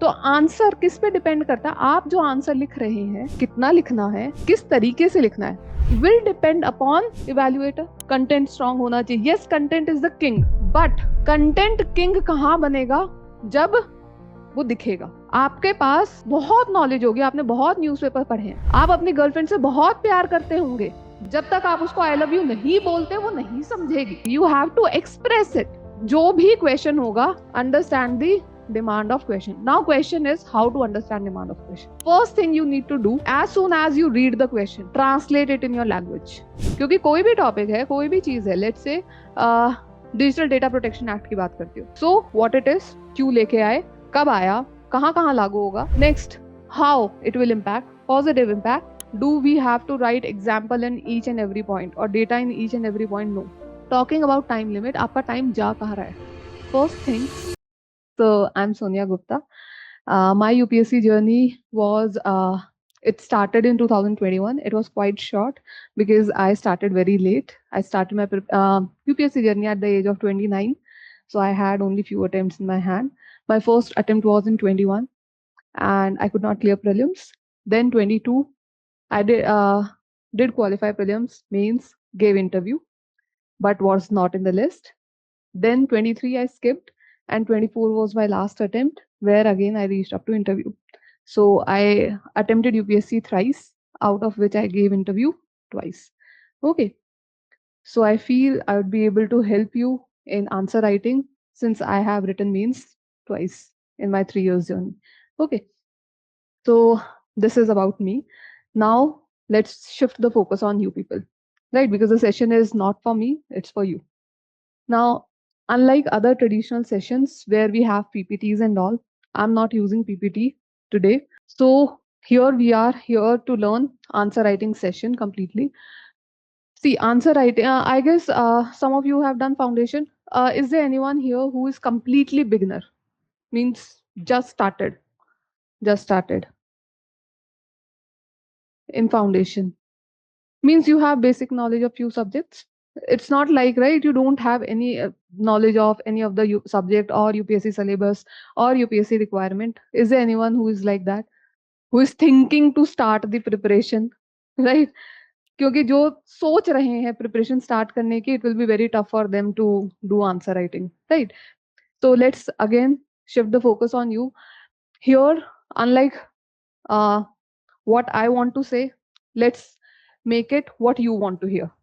तो आंसर किस पे डिपेंड करता है? आप जो आंसर लिख रहे हैं, कितना लिखना है, किस तरीके से लिखना है, will depend upon evaluator. Content strong होना चाहिए। Yes, content is the king, but content king कहाँ बनेगा? जब वो दिखेगा। आपके पास बहुत नॉलेज होगी, आपने बहुत न्यूज़पेपर पढ़े हैं, आप अपनी गर्लफ्रेंड से बहुत प्यार करते होंगे, जब तक आप उसको आई लव यू नहीं बोलते वो नहीं समझेगी। You have to express it. जो भी क्वेश्चन होगा, understand the demand of question. Now question is how to understand demand of question. First thing you need to do, as soon as you read the question, translate it in your language. क्योंकि कोई भी topic है, कोई भी चीज है, let's से digital data protection act की बात करती हूँ। सो व्हाट इट इज, क्यों लेके आए, कब आया, कहाँ कहाँ लागू होगा, next how it will impact, positive impact, do we have to write example in each and every point और data in each and every point? No. Talking about time limit, आपका टाइम जा कहाँ रहा है? First thing, so I'm Sonia Gupta. My UPSC journey was, it started in 2021. It was quite short because I started very late. I started my UPSC journey at the age of 29. So I had only few attempts in my hand. My first attempt was in 21 and I could not clear prelims. Then 22, I did qualify prelims, mains, gave interview, but was not in the list. Then 23 I skipped and 24 was my last attempt where again I reached up to interview. So I attempted UPSC thrice, out of which I gave interview twice. Okay. So I feel I would be able to help you in answer writing since I have written mains twice in my 3 years journey. Okay. So this is about me. Now let's shift the focus on you people, right? Because the session is not for me, it's for you. Now, unlike other traditional sessions where we have PPTs and all, I'm not using PPT today. So here we are here to learn answer writing session completely. See, answer writing, I guess some of you have done foundation. Is there anyone here who is completely beginner? Means just started in foundation. Means you have basic knowledge of few subjects. It's not like, right, you don't have any knowledge of any of the subject or UPSC syllabus or UPSC requirement. Is there anyone who is like that, who is thinking to start the preparation? Right? क्योंकि जो सोच रहे हैं preparation start करने की, it will be very tough for them to do answer writing, right? So let's again shift the focus on you. Here, unlike what I want to say, let's make it what you want to hear.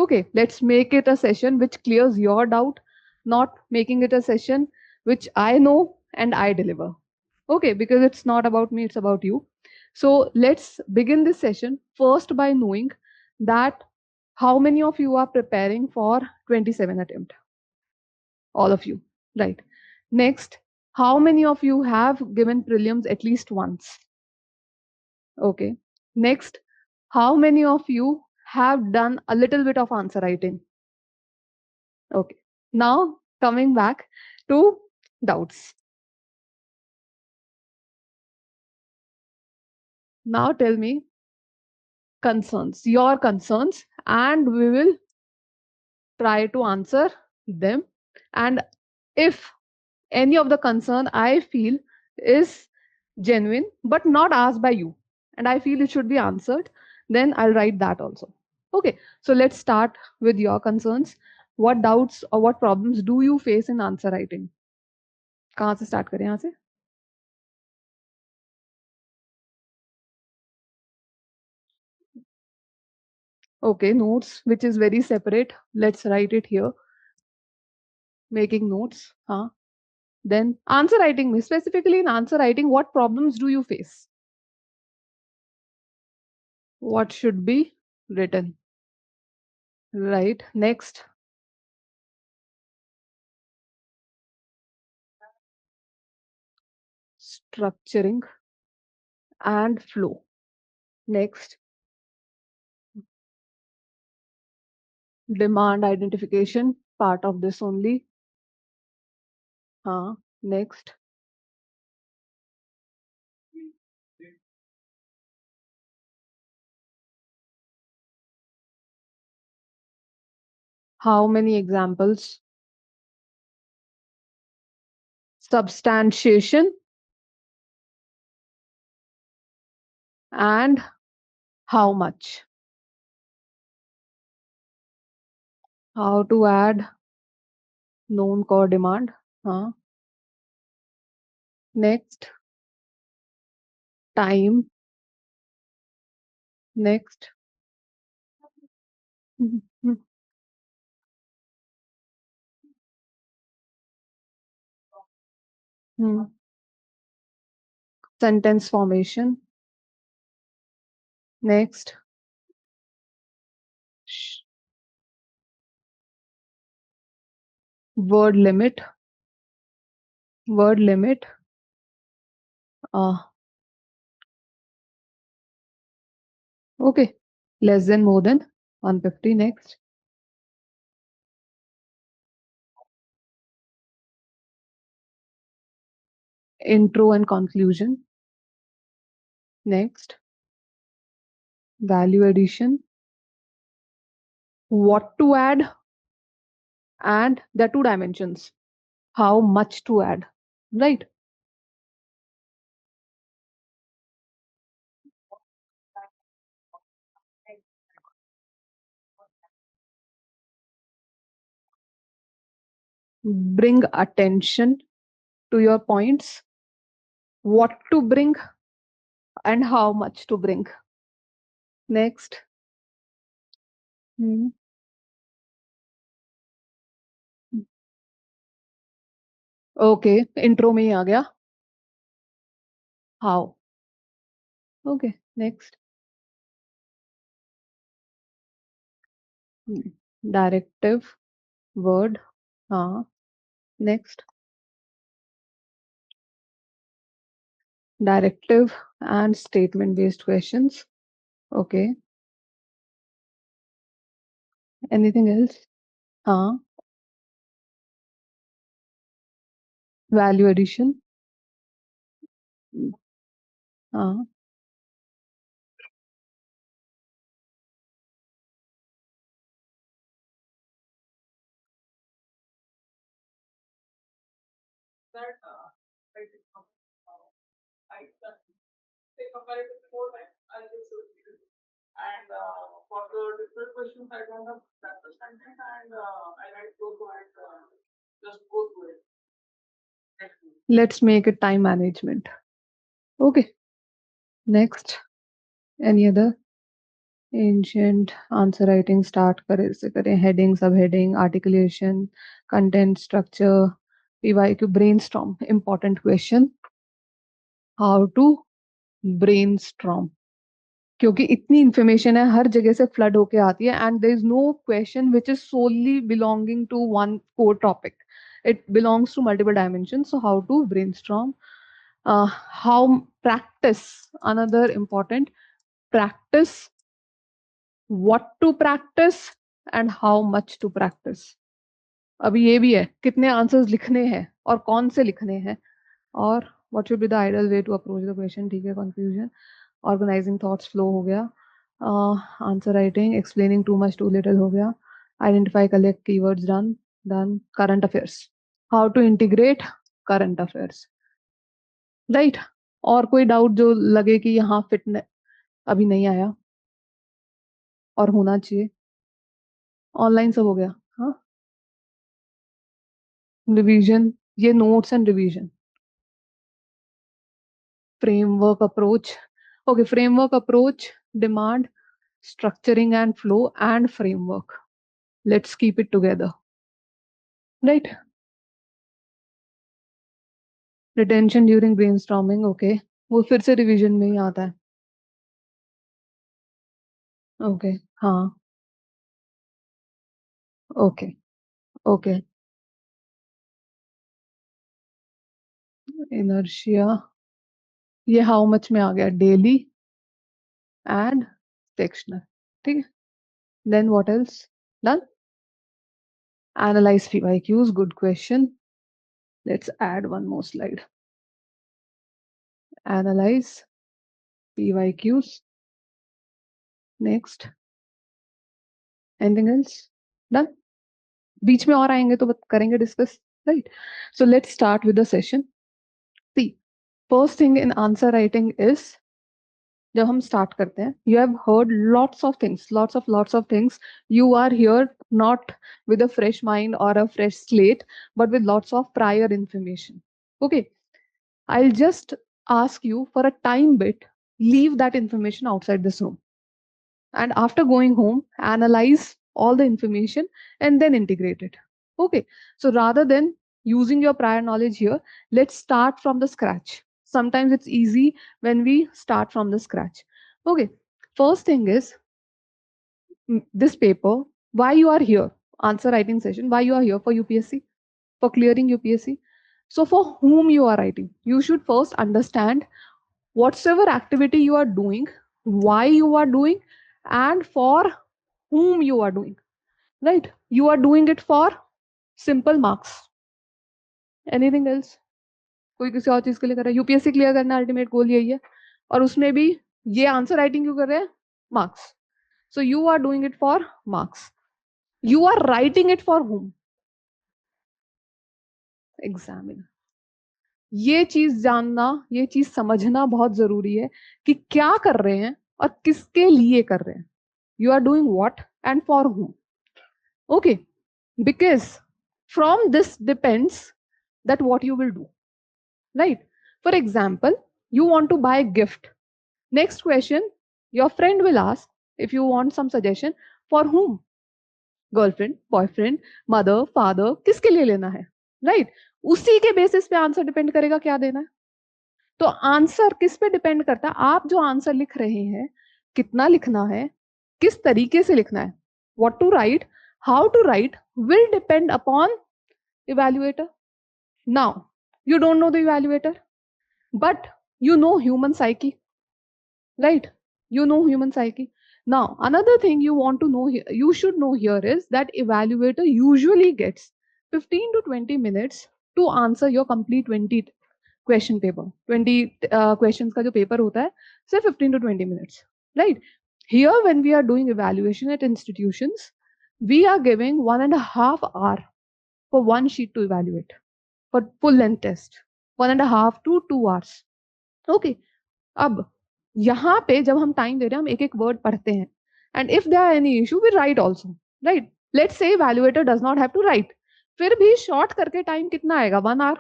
Okay, let's make it a session which clears your doubt, not making it a session which I know and I deliver. Okay, because it's not about me, it's about you. So let's begin this session first by knowing that how many of you are preparing for 27 attempt? All of you, right? Next, how many of you have given prelims at least once? Okay. Next, how many of you have done a little bit of answer writing? Okay. Now coming back to doubts. Now tell me concerns, your concerns, and we will try to answer them. And if any of the concern I feel is genuine but not asked by you, and I feel it should be answered, then I'll write that also. Okay, so let's start with your concerns. What doubts or what problems do you face in answer writing? कहाँ से start करें? यहाँ से? Okay, notes, which is very separate. Let's write it here. Making notes. Huh? Then answer writing. Specifically in answer writing, what problems do you face? What should be written? Right. Next. Structuring and flow. Next. Demand identification. Part of this only. Next. How many examples? Substantiation. and how much. How to add known core demand. Next, time. Next. Mhm. Hmm. Sentence formation. Next, word limit. Word limit. Uh, okay. Less than, more than 150. Next, intro and conclusion. Next, value addition. What to add, and there are two dimensions. How much to add, right? Bring attention to your points. What to bring and how much to bring. Next. Hmm. Okay, intro में ही आ गया how. Okay. Next, directive word. हाँ. Next, directive and statement based questions. Okay. Anything else? हाँ. Value addition. हाँ. Let's make it time management. Okay. Next, any other? Ancient answer writing start करे से करें. हेडिंग, सब heading, articulation, content structure, PYQ, brainstorm. Important question. How to brainstorm. क्योंकि इतनी information है, हर जगह से फ्लड होके आती है, and there is no question which is solely belonging to one core topic. It belongs to multiple dimension. So how to brainstorm. How practice, another important. Practice, what to practice and how much to practice. अभी ये भी है, कितने answers लिखने हैं और कौन से लिखने हैं. और what should be the ideal way to approach the question. ठीक है. confusion, organizing thoughts flow हो गया. Answer writing, explaining too much too little हो गया. identify collect keywords, done. current affairs, how to integrate current affairs, right. और कोई doubt जो लगे कि यहाँ फिट अभी नहीं आया और होना चाहिए. ऑनलाइन सब हो गया. हाँ. रिवीजन, ये notes and revision. Framework approach. Okay. Framework approach, demand, structuring and flow, and framework. Let's keep it together, right? Retention during brainstorming. Okay. वो फिर से रिवीजन में ही आता है. ओके. हाँ. ओके. ओके. इनर्शिया, ये हाउ मच में आ गया. Daily and sectional. ठीक है. Then what else? Done. Analyze PYQs. Good question. Let's add one more slide. Analyze PYQs. Next. Anything else? Done. बीच में और आएंगे तो करेंगे discuss, right? So let's start with the session. See, first thing in answer writing is जब हम start करते हैं, you have heard lots of things. You are here not with a fresh mind or a fresh slate, but with lots of prior information. Okay, I'll just ask you for a time bit, leave that information outside this room. And after going home, analyze all the information and then integrate it. Okay, so rather than using your prior knowledge here, let's start from the scratch. Sometimes it's easy when we start from the scratch. Okay, first thing is this paper, why you are here, answer writing session, why you are here for UPSC, for clearing UPSC. So for whom you are writing, you should first understand whatsoever activity you are doing, why you are doing, and for whom you are doing. Right? You are doing it for simple marks. Anything else? कोई किसी और चीज के लिए कर रहा है? UPSC clear करना अल्टीमेट गोल यही है, और उसमें भी ये आंसर राइटिंग क्यों कर रहे हैं? Marks. So you are doing it for marks. You are writing it for whom? Examiner. ये चीज जानना, ये चीज समझना बहुत जरूरी है कि क्या कर रहे हैं और किसके लिए कर रहे हैं. You are doing what and for whom. Okay, because from this depends that what you will do, right? For example, you want to buy a gift. Next question, your friend will ask if you want some suggestion, for whom? Girlfriend, boyfriend, mother, father, किसके लिए लेना है, right? उसी के basis पे answer depend करेगा क्या देना है. तो आंसर किस पे डिपेंड करता है? आप जो आंसर लिख रहे हैं, कितना लिखना है, किस तरीके से लिखना है, what to write, how to write will depend upon evaluator. Now, you don't know the evaluator, but you know human psyche, right? You know human psyche. Now, another thing you want to know, you should know here is that evaluator usually gets 15 to 20 minutes to answer your complete 20 question paper. 20 questions का जो paper होता है, सिर्फ 15 to 20 minutes, right? Here, when we are doing evaluation at institutions, we are giving 1.5 hours for one sheet to evaluate for full length test. 1.5 to 2 hours. Okay. अब यहाँ पे जब हम टाइम दे रहे हैं, हम एक एक वर्ड पढ़ते हैं, and if there are any issue we write also, right? Let's say evaluator does not have to write, फिर भी शॉर्ट करके टाइम कितना आएगा? 1 hour.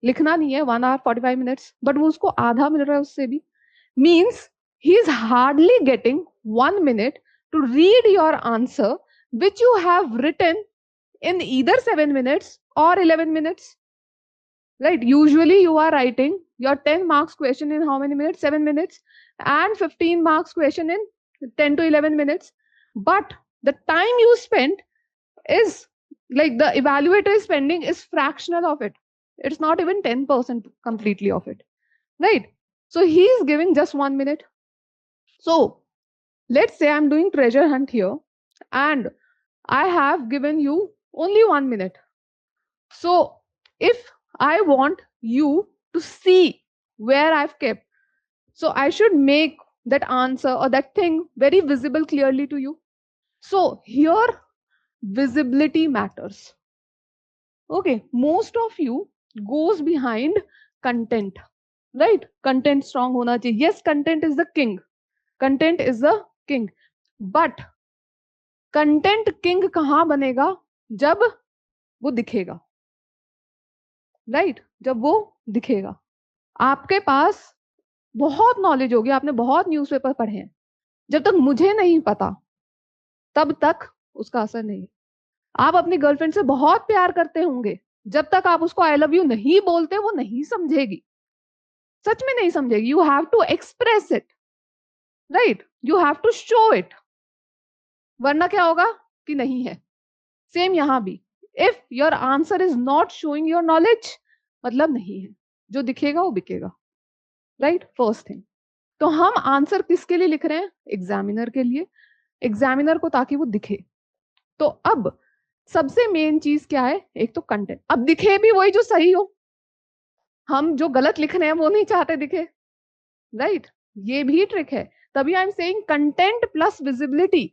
लिखना नहीं है 1 hour 45 minutes, बट वो उसको आधा मिल रहा है उससे भी. Means he is hardly getting 1 minute to read your answer which you have written in either 7 minutes or 11 minutes. Right? Usually you are writing your 10 marks question in how many minutes? 7 minutes. And 15 marks question in 10 to 11 minutes. But the time you spent is like the evaluator is spending is fractional of it. It's not even 10% completely of it. Right? So he is giving just 1 minute. So let's say I'm doing treasure hunt here and I have given you only 1 minute. So if I want you to see where I've kept, so I should make that answer or that thing very visible clearly to you. So here visibility matters. Okay, most of you goes behind content, right? Content strong hona chahiye. Yes, content is the king. Content is the king. But content king कहाँ बनेगा? जब वो दिखेगा, right? जब वो दिखेगा. आपके पास बहुत नॉलेज होगी, आपने बहुत न्यूज़पेपर पढ़े हैं, जब तक मुझे नहीं पता तब तक उसका असर नहीं. आप अपनी गर्लफ्रेंड से बहुत प्यार करते होंगे, जब तक आप उसको आई लव यू नहीं बोलते वो नहीं समझेगी, सच में नहीं समझेगी. You have to express it, right? You have to show it, वरना क्या होगा कि नहीं है. सेम यहां भी, if your answer is not showing your knowledge, मतलब नहीं है. जो दिखेगा वो बिकेगा, राइट? First thing. तो हम आंसर किसके लिए लिख रहे हैं? एग्जामिनर के लिए. एग्जामिनर को ताकि वो दिखे. तो अब सबसे मेन चीज क्या है? एक तो कंटेंट. अब दिखे भी वही जो सही हो. हम जो गलत लिख रहे हैं वो नहीं चाहते दिखे, राइट? ये भी ट्रिक है. तभी I am saying content plus visibility,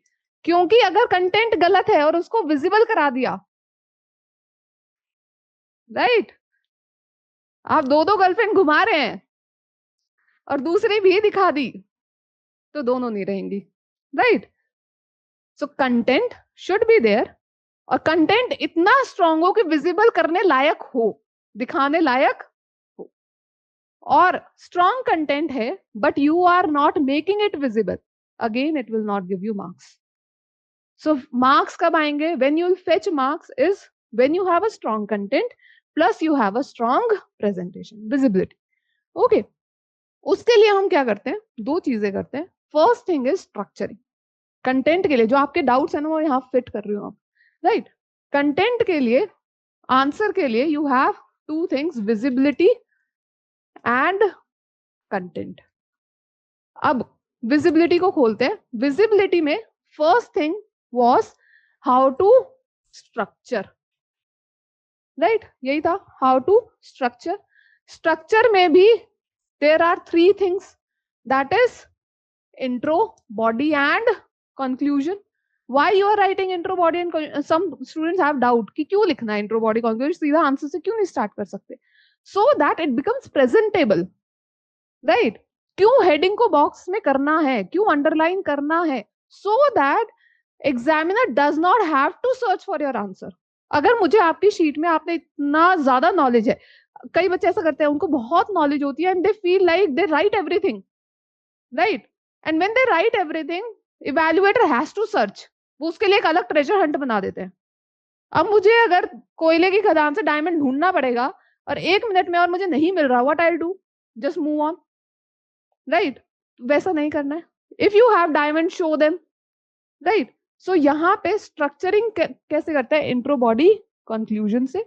क्योंकि अगर कंटेंट गलत है और उसको विजिबल करा दिया, राइट? आप दो दो गर्लफ्रेंड घुमा रहे हैं और दूसरी भी दिखा दी, तो दोनों नहीं रहेंगी, right? So content should be there, और कंटेंट इतना स्ट्रांग हो कि विजिबल करने लायक हो, दिखाने लायक हो। और स्ट्रांग कंटेंट है but you are not making it visible, again it will not give you marks. So marks कब आएंगे? When you will fetch marks is when you have a strong content plus you have a strong presentation, visibility. Okay, उसके लिए हम क्या करते हैं? दो चीजें करते हैं। First thing is structuring. Content के लिए जो आपके डाउट्स है ना, वो यहाँ फिट कर रही हूँ आप, राइट? कंटेंट के लिए, आंसर के लिए you have two things, visibility and content. अब विजिबिलिटी को खोलते हैं। विजिबिलिटी में first thing was how to structure, right? यही था, हाउ टू स्ट्रक्चर। स्ट्रक्चर में भी there are three things, that is intro, body and conclusion. Why you are writing intro, body and some students have doubt कि क्यों लिखना है intro, body, conclusion, सीधा answer से क्यों नहीं स्टार्ट कर सकते? So that it becomes presentable, right? क्यों हेडिंग को बॉक्स में करना है, क्यों अंडरलाइन करना है? So that examiner does not have to search for your answer. अगर मुझे आपकी शीट में आपने इतना ज्यादा नॉलेज है, कई बच्चे ऐसा करते हैं, उनको बहुत नॉलेज होती है and they feel like they right everything, right? And when they write everything, evaluator has to search. वो उसके लिए एक अलग ट्रेजर हंट बना देते हैं। अब मुझे अगर कोयले की खदान से डायमंड ढूंढना पड़ेगा और 1 मिनट में और मुझे नहीं मिल रहा, what I do? Just move on, right? वैसा नहीं करना है। If you have diamond, show them, right? So यहाँ पे स्ट्रक्चरिंग कैसे करते हैं? इंट्रो, बॉडी, कंक्लूजन से।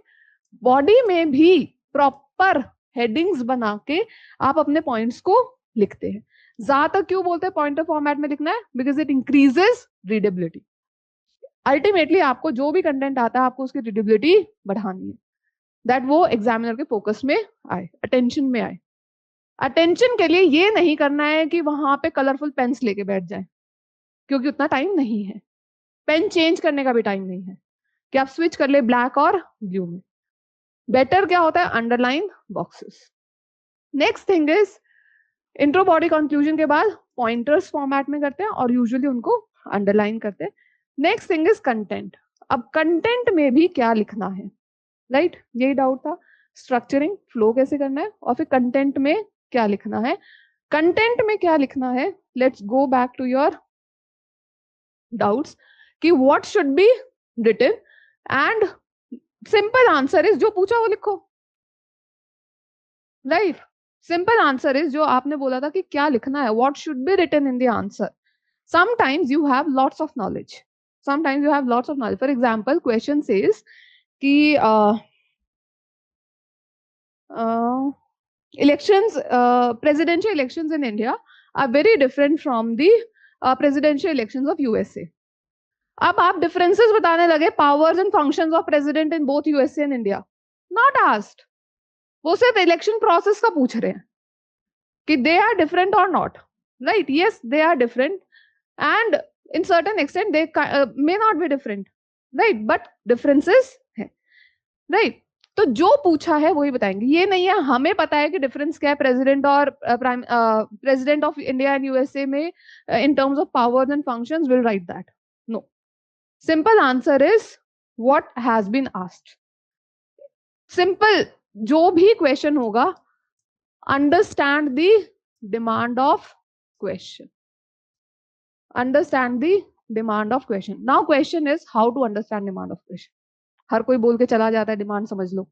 बॉडी में भी प्रॉपर हेडिंग्स बना के आप अपने पॉइंट्स को लिखते हैं। ज्यादातर क्यों बोलते हैं पॉइंटर फॉर्मेट में लिखना है? Because it increases readability. Ultimately आपको जो भी कंटेंट आता है, आपको उसकी रीडेबिलिटी बढ़ानी है, दैट वो एग्जामिनर के फोकस में आए, अटेंशन में आए। अटेंशन के लिए ये नहीं करना है कि वहां पे कलरफुल पेन्स लेके बैठ जाए, क्योंकि उतना टाइम नहीं है। पेन चेंज करने का भी टाइम नहीं है कि आप स्विच कर ले ब्लैक और ब्लू में। बेटर क्या होता है? Underline boxes. Next thing is intro, body, conclusion के बाद पॉइंटर्स फॉर्मेट में करते हैं और यूजुअली उनको अंडरलाइन करते हैं। Next thing is content. अब कंटेंट में भी क्या लिखना है, राइट? यही डाउट था, स्ट्रक्चरिंग, फ्लो कैसे करना है, और फिर कंटेंट में क्या लिखना है। कंटेंट में क्या लिखना है? Let's go back to your doubts कि what should be written, and simple answer is जो पूछा वो लिखो, राइट? सिंपल आंसर इज जो आपने बोला था कि क्या लिखना है, what should be written in the answer. Sometimes you have lots of knowledge, sometimes you have lots of knowledge. For example, question says कि elections, presidential elections in India are very different from the presidential elections of USA. अब आप differences बताने लगे, powers and functions of president in both USA and India. Not asked. वो सिर्फ election process का पूछ रहे हैं कि they are different or not, right? Yes, they are different, and in certain extent they may not be different, right? But differences है, right? तो जो पूछा है वही बताएंगे। ये नहीं है हमें पता है कि डिफरेंस क्या है प्रेसिडेंट और president of India and USA में in terms of powers and functions, will write that. No, simple answer is what has been asked. Simple, जो भी क्वेश्चन होगा, understand the demand of question, understand the demand of question. Now question is how to understand demand of question. हर कोई बोल के चला जाता है डिमांड समझ लो।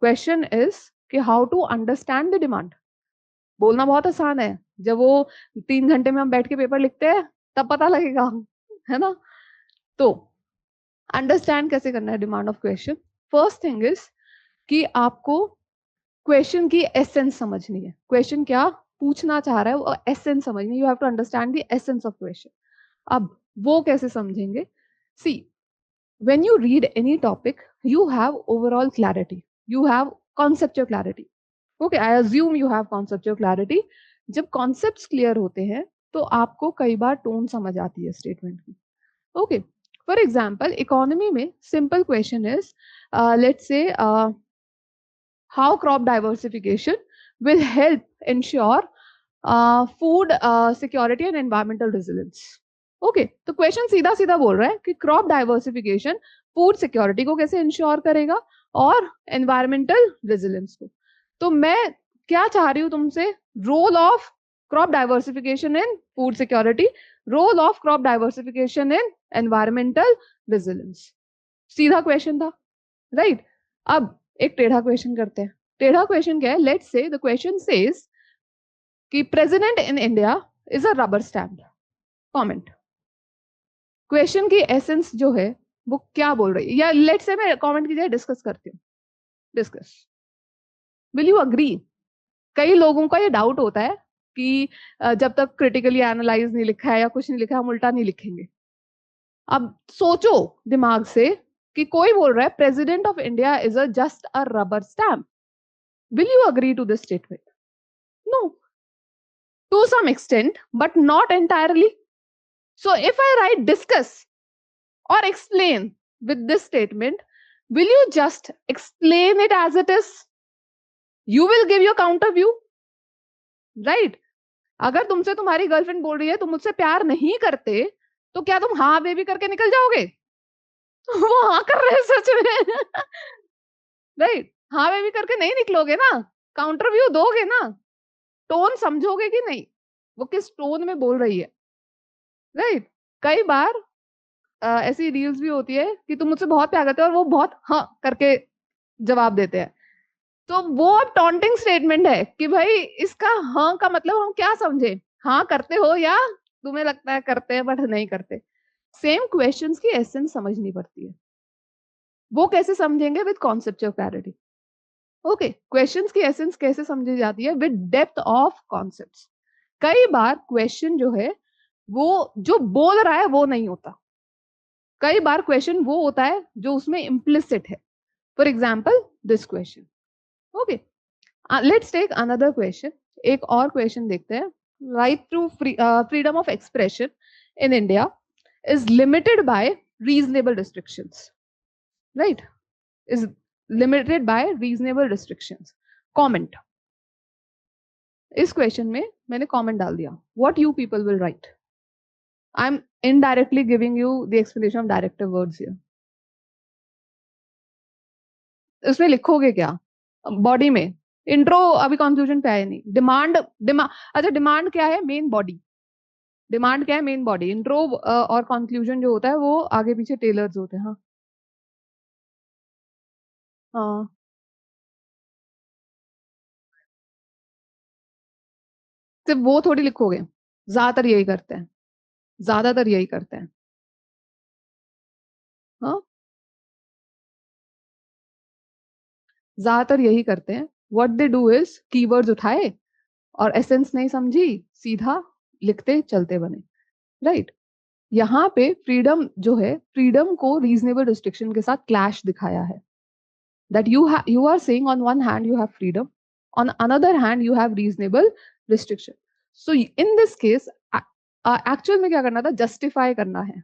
क्वेश्चन इज कि how to understand the demand. बोलना बहुत आसान है, जब वो 3 घंटे में हम बैठ के पेपर लिखते हैं तब पता लगेगा, है ना? तो अंडरस्टैंड कैसे करना है demand of question? First thing is कि आपको क्वेश्चन की एसेंस समझनी है। क्वेश्चन क्या पूछना चाह रहा है वो एसेंस समझनी, you have to understand the essence of question. अब वो कैसे समझेंगे? सी, when you read any topic, you have overall clarity, you have conceptual clarity. Okay, I assume you have conceptual clarity. जब concepts clear होते हैं तो आपको कई बार टोन समझ आती है स्टेटमेंट की। Okay, for example, economy में simple question is, let's say, how crop diversification will help ensure food security and environmental resilience. Okay, तो क्वेश्चन सीधा सीधा बोल रहा है कि क्रॉप डाइवर्सिफिकेशन फूड सिक्योरिटी को कैसे इंश्योर करेगा और एनवायरमेंटल रेजिलियंस को। तो मैं क्या चाह रही हूं तुमसे, role of crop diversification in food security, role of crop diversification in environmental resilience. सीधा क्वेश्चन था, राइट? अब एक टेढ़ा क्वेश्चन करते हैं। टेढ़ा क्वेश्चन क्या है? Let's say the question says कि president in India is a rubber stamp. Comment. Question की एसेंस जो है वो क्या बोल रही है, या लेट्स से मैं कमेंट की जगह डिस्कस करती हूँ। Discuss, will you agree? कई लोगों का ये डाउट होता है कि जब तक क्रिटिकली एनालाइज नहीं लिखा है या कुछ नहीं लिखा है हम उल्टा नहीं लिखेंगे। अब सोचो दिमाग से कि कोई बोल रहा है president of India is a just a rubber stamp, will you agree to this statement? No, to some extent, but not entirely. So if I write discuss or explain with this statement, will you just explain it as it is? You will give your counter view, right? अगर तुमसे तुम्हारी girlfriend बोल रही है तुम मुझसे प्यार नहीं करते, तो क्या तुम हाँ बेबी करके निकल जाओगे? वो हाँ कर रहे हैं सच में, राइट? हाँ बेबी करके नहीं निकलोगे ना, काउंटर व्यू दोगे ना, टोन समझोगे कि नहीं, वो किस टोन में बोल रही है, राइट? कई बार ऐसी रील्स भी होती है कि तुम मुझसे बहुत प्यार करते हो और वो बहुत हाँ करके जवाब देते हैं। तो वो अब टॉन्टिंग स्टेटमेंट है कि भाई इसका हाँ का मतलब हम क्या समझे, हाँ करते हो या तुम्हें लगता है करते हैं बट नहीं करते। सेम क्वेश्चंस की एसेंस समझनी पड़ती है। वो कैसे समझेंगे? With conceptual clarity. Okay, questions की एसेंस कैसे समझी जाती है? With depth of concepts. कई बार क्वेश्चन जो है वो जो बोल रहा है वो नहीं होता, कई बार क्वेश्चन वो होता है जो उसमें इम्प्लिसिट है। For example this question. Okay, let's take another question. एक और क्वेश्चन देखते हैं। Right to freedom of expression in India is limited by reasonable restrictions, right? Is limited by reasonable restrictions. Comment. इस क्वेश्चन में मैंने comment डाल दिया। What you people will write? I am indirectly giving you the explanation of directive words here. उसमें लिखोगे क्या? Body में intro अभी कंक्लूजन पे आया नहीं। अच्छा डिमांड क्या है? Main body. डिमांड क्या है? Main body. इंट्रो और कंक्लूजन जो होता है वो आगे पीछे टेलर्स होते हैं। हाँ हाँ, सिर्फ वो थोड़ी लिखोगे, ज्यादातर यही करते हैं, ज्यादातर यही करते हैं। हाँ, ज्यादातर यही करते हैं। What they do is keywords उठाए और एसेंस नहीं समझी, सीधा लिखते चलते बने, राइट? यहाँ पे फ्रीडम जो है, फ्रीडम को रीजनेबल रिस्ट्रिक्शन के साथ क्लैश दिखाया है। that you are saying on one hand you have freedom, on another hand you have reasonable restriction. So in this case actual में क्या करना था? justify करना है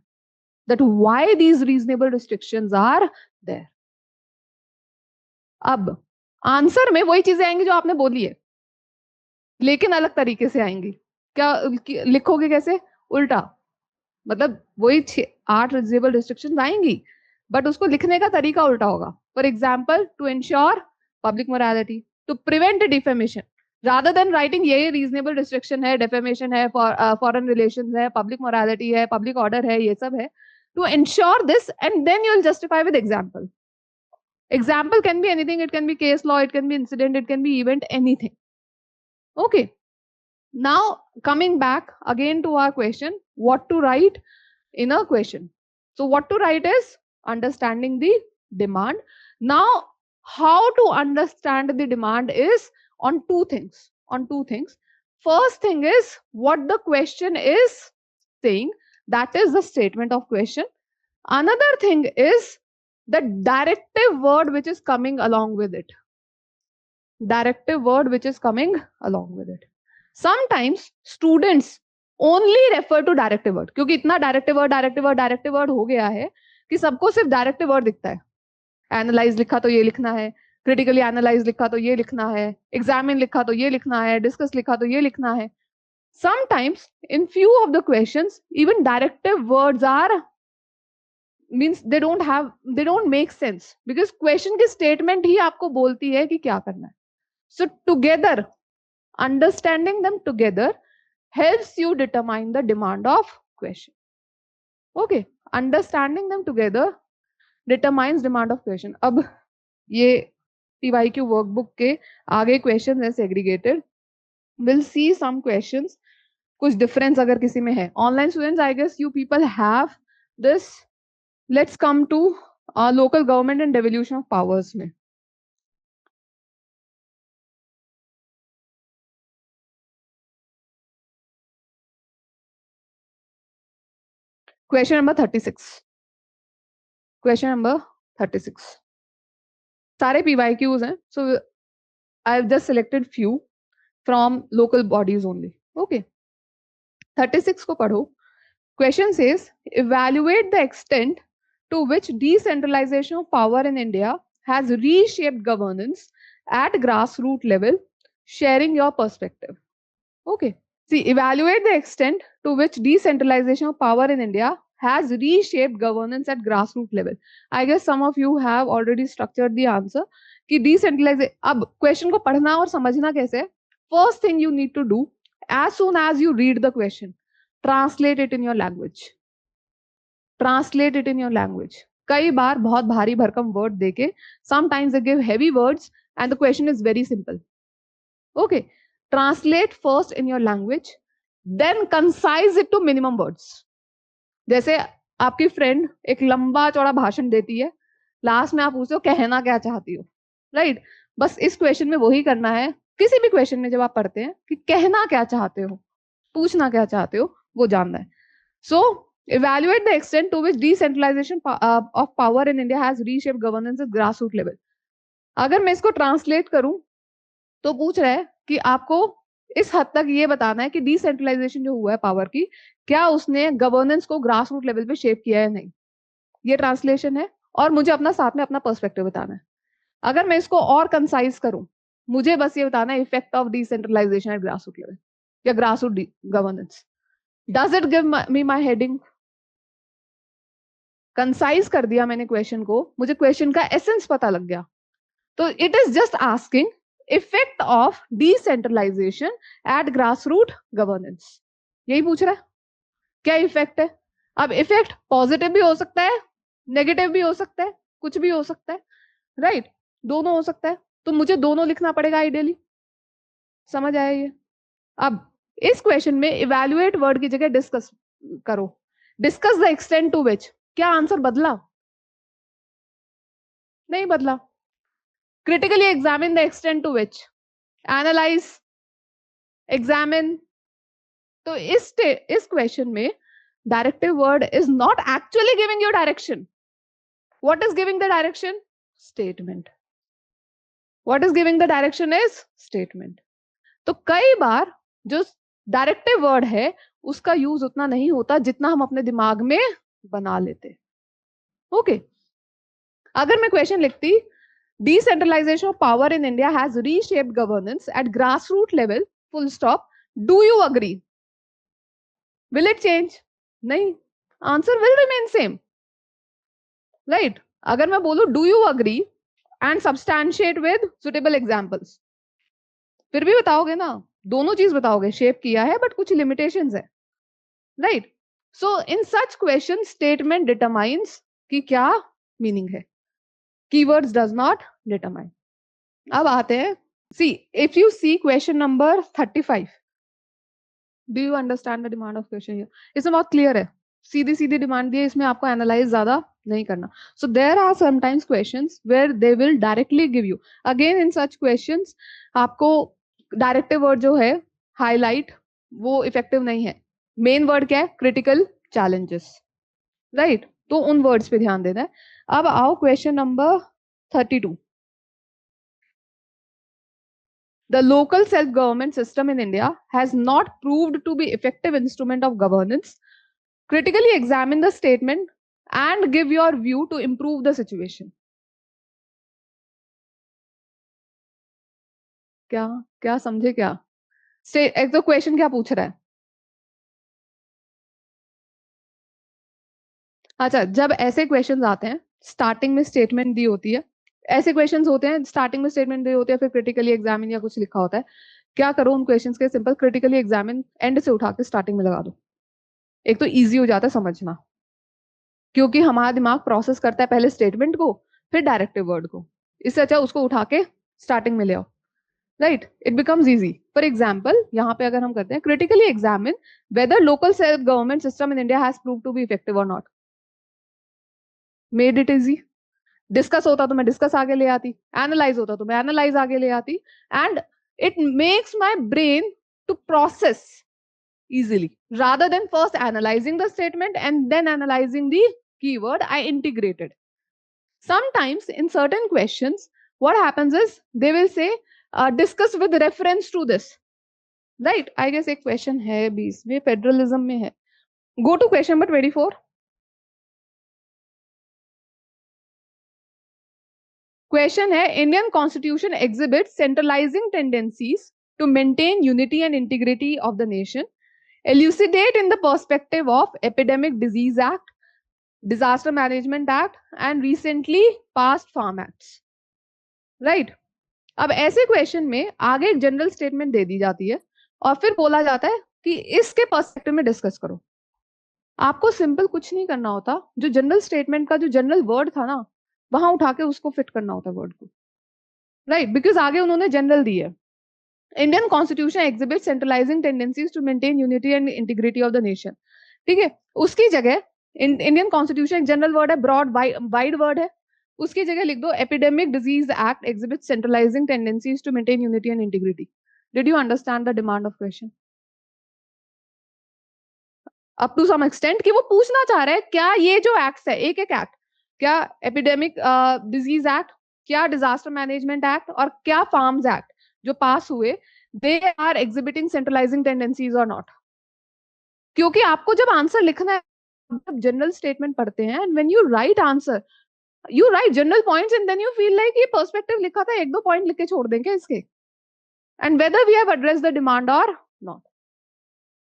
that why these reasonable restrictions are there. अब answer में वही चीजें आएंगी जो आपने बोली है, लेकिन अलग तरीके से आएंगी। क्या लिखोगे? कैसे? उल्टा। मतलब वही 8 रिजनेबल रिस्ट्रिक्शन आएंगी बट उसको लिखने का तरीका उल्टा होगा। For example, to ensure public morality, to prevent defamation, rather than writing ये रीजनेबल रिस्ट्रिक्शन है, डेफेमेशन है, फॉरेन रिलेशंस है, पब्लिक मोरालिटी है, पब्लिक ऑर्डर है, ये सब है, to ensure this and then you will justify with example. Example can be anything, it can be case law, it can be incident, it can be event, anything. Okay, now coming back again to our question, what to write in a question. So what to write is understanding the demand. Now how to understand the demand is on two things, first thing is what the question is saying, that is the statement of question. Another thing is the directive word which is coming along with it, sometimes students only refer to directive word, क्योंकि इतना directive word हो गया है कि सबको सिर्फ directive word दिखता है। एनालाइज लिखा तो ये लिखना है, क्रिटिकली एनालाइज लिखा तो ये लिखना है, एग्जामिन लिखा तो ये लिखना है, डिस्कस लिखा तो ये लिखना है। Sometimes in few of the questions even directive words are means they don't make sense because question की statement ही आपको बोलती है कि क्या करना है. So together, understanding them together helps you determine the demand of question. Okay, understanding them together determines demand of question. अब ये PYQ workbook के आगे questions है segregated. We'll see some questions. कुछ difference अगर किसी में है. Online students, I guess you people have this. Let's come to local government and devolution of powers में. Question number 36. Question number 36. सारे PYQs हैं. So I've just selected few from local bodies only. Okay. 36 को पढ़ो. Question says, evaluate the extent to which decentralization of power in India has reshaped governance at grassroots level, sharing your perspective. Okay. See, evaluate the extent to which decentralization of power in India has reshaped governance at grassroots level. I guess some of you have already structured the answer. कि decentralization, अब question को पढ़ना और समझना कैसे है? First thing you need to do, as soon as you read the question, translate it in your language. Translate it in your language. कई बार बहुत भारी भरकम word देके, sometimes they give heavy words and the question is very simple. Okay. Translate first in your language, then concise it to minimum words. जैसे आपकी friend एक लंबा चौड़ा भाषण देती है, लास्ट में आप पूछते हो कहना क्या चाहती हो, राइट? बस इस क्वेश्चन में वही करना है. किसी भी क्वेश्चन में जब आप पढ़ते हैं कि कहना क्या चाहते हो, पूछना क्या चाहते हो, वो जानना है. सो evaluate the extent to which decentralization of power in India has reshaped governance at grassroots level. अगर मैं इसको ट्रांसलेट करूं तो पूछ रहा है कि आपको इस हद तक ये बताना है कि डिसेंट्रलाइजेशन जो हुआ है पावर की, क्या उसने गवर्नेंस को ग्रास रूट लेवल पे शेप किया है नहीं. ये ट्रांसलेशन है और मुझे अपना साथ में अपना पर्सपेक्टिव बताना है. अगर मैं इसको और कंसाइज करूं, मुझे बस ये बताना है effect of decentralisation at grass root level या grass root governance. Does it give me my heading? Concise कर दिया मैंने क्वेश्चन को, मुझे क्वेश्चन का एसेंस पता लग गया. तो it is just asking effect of decentralisation at grassroot governance. यही पूछ रहा है क्या इफेक्ट है. अब इफेक्ट पॉजिटिव भी हो सकता है, नेगेटिव भी हो सकता है, कुछ भी हो सकता है, राइट? दोनों हो सकता है. तो मुझे दोनों लिखना पड़ेगा आइडियली. समझ आया ये? अब इस क्वेश्चन में इवैल्यूएट वर्ड की जगह डिस्कस करो. डिस्कस द एक्सटेंट टू विच. क्या आंसर बदला? नहीं बदला. critically examine the extent to which, analyze, examine. तो इस क्वेश्चन में directive word is not actually giving you direction. What is giving the direction? Statement. What is giving the direction is statement. तो कई बार जो directive word है उसका use उतना नहीं होता जितना हम अपने दिमाग में बना लेते. ओके. अगर मैं क्वेश्चन लिखती, decentralization of power in India has reshaped governance at grassroots level, full stop. Do you agree? Will it change? नहीं. Answer will remain same. Right? अगर मैं बोलूं do you agree and substantiate with suitable examples, फिर भी बताओगे ना, दोनों चीज बताओगे. शेप किया है बट कुछ लिमिटेशंस है, राइट? सो इन सच क्वेश्चन स्टेटमेंट डिटरमाइंस कि क्या मीनिंग है. Keywords does not determine. अब आते हैं. See, if you see question number 35, do you understand the demand of question here? इसमें बहुत क्लियर है, सीधी सीधी डिमांड दी है, इसमें आपको एनालाइज ज्यादा नहीं करना. So there are sometimes questions where they will directly give you. Again in such questions आपको डायरेक्टिव वर्ड जो है हाईलाइट वो इफेक्टिव नहीं है. मेन वर्ड क्या है? Critical challenges, right? तो उन वर्ड्स पे ध्यान देना है. अब आओ question number 32. The local self-government system in India has not proved to be effective instrument of governance. Critically examine the statement and give your view to improve the situation. क्या क्या समझे क्या? एक तो क्वेश्चन क्या पूछ रहा है? अच्छा, जब ऐसे क्वेश्चंस आते हैं, स्टार्टिंग में स्टेटमेंट दी होती है, ऐसे क्वेश्चंस होते हैं स्टार्टिंग में स्टेटमेंट दी होती है, फिर क्रिटिकली एग्जामिन या कुछ लिखा होता है, क्या करो उन क्वेश्चंस के, सिंपल क्रिटिकली एग्जामिन एंड से उठा के स्टार्टिंग में लगा दो। एक तो इजी हो जाता है समझना, क्योंकि हमारा दिमाग प्रोसेस करता है पहले स्टेटमेंट को फिर डायरेक्टिव वर्ड को, इससे अच्छा उसको उठा के स्टार्टिंग में ले आओ, right, it becomes easy. For example यहाँ पे अगर हम करते हैं critically examine whether local self government system in India has prove to be effective और not, made it easy. Discuss होता तो मैं डिस्कस आगे ले आती, एनालाइज होता तो मैं एनालाइज आगे ले आती, and it makes my brain to process easily rather than first analyzing the statement and then analyzing the keyword. I integrated. Sometimes in certain questions what happens is they will say discuss with reference to this, right? I guess एक question है 20 में, federalism में है। go to question number 24. Question है Indian constitution exhibit centralising tendencies to maintain unity and integrity of the nation, elucidate in the perspective of epidemic disease act, disaster management act and recently passed farm acts, right? अब ऐसे question में आगे एक general statement दे दी जाती है और फिर बोला जाता है कि इसके पर्सपेक्टिव में डिस्कस करो। आपको सिंपल कुछ नहीं करना होता, जो जनरल स्टेटमेंट का जो जनरल वर्ड था ना वहां उठा के उसको फिट करना होता है वर्ड को, राइट, बिकॉज आगे उन्होंने जनरल दी है। Indian constitution exhibit centralising tendencies to maintain unity and integrity of the nation, ठीक है, उसकी जगह इंडियन कॉन्स्टिट्यूशन एक जनरल वर्ड है, ब्रॉड वाइड वर्ड है, उसकी जगह लिख दो epidemic disease act exhibit centralising tendencies to maintain unity and integrity. Did you understand the demand of question up to some extent? कि वो पूछना चाह रहे हैं क्या ये जो एक्ट है, एक एक एक्ट, क्या एपिडेमिक डिजीज एक्ट, क्या डिजास्टर मैनेजमेंट एक्ट और क्या फार्म्स एक्ट जो पास हुए, they are exhibiting centralising tendencies और नॉट। क्योंकि आपको जब आंसर लिखना है, जब जनरल स्टेटमेंट पढ़ते हैं and when you write answer you write general points and then you feel like ये पर्सपेक्टिव लिखा था, एक दो पॉइंट लिख के छोड़ देंगे इसके, and whether we have address the demand और not,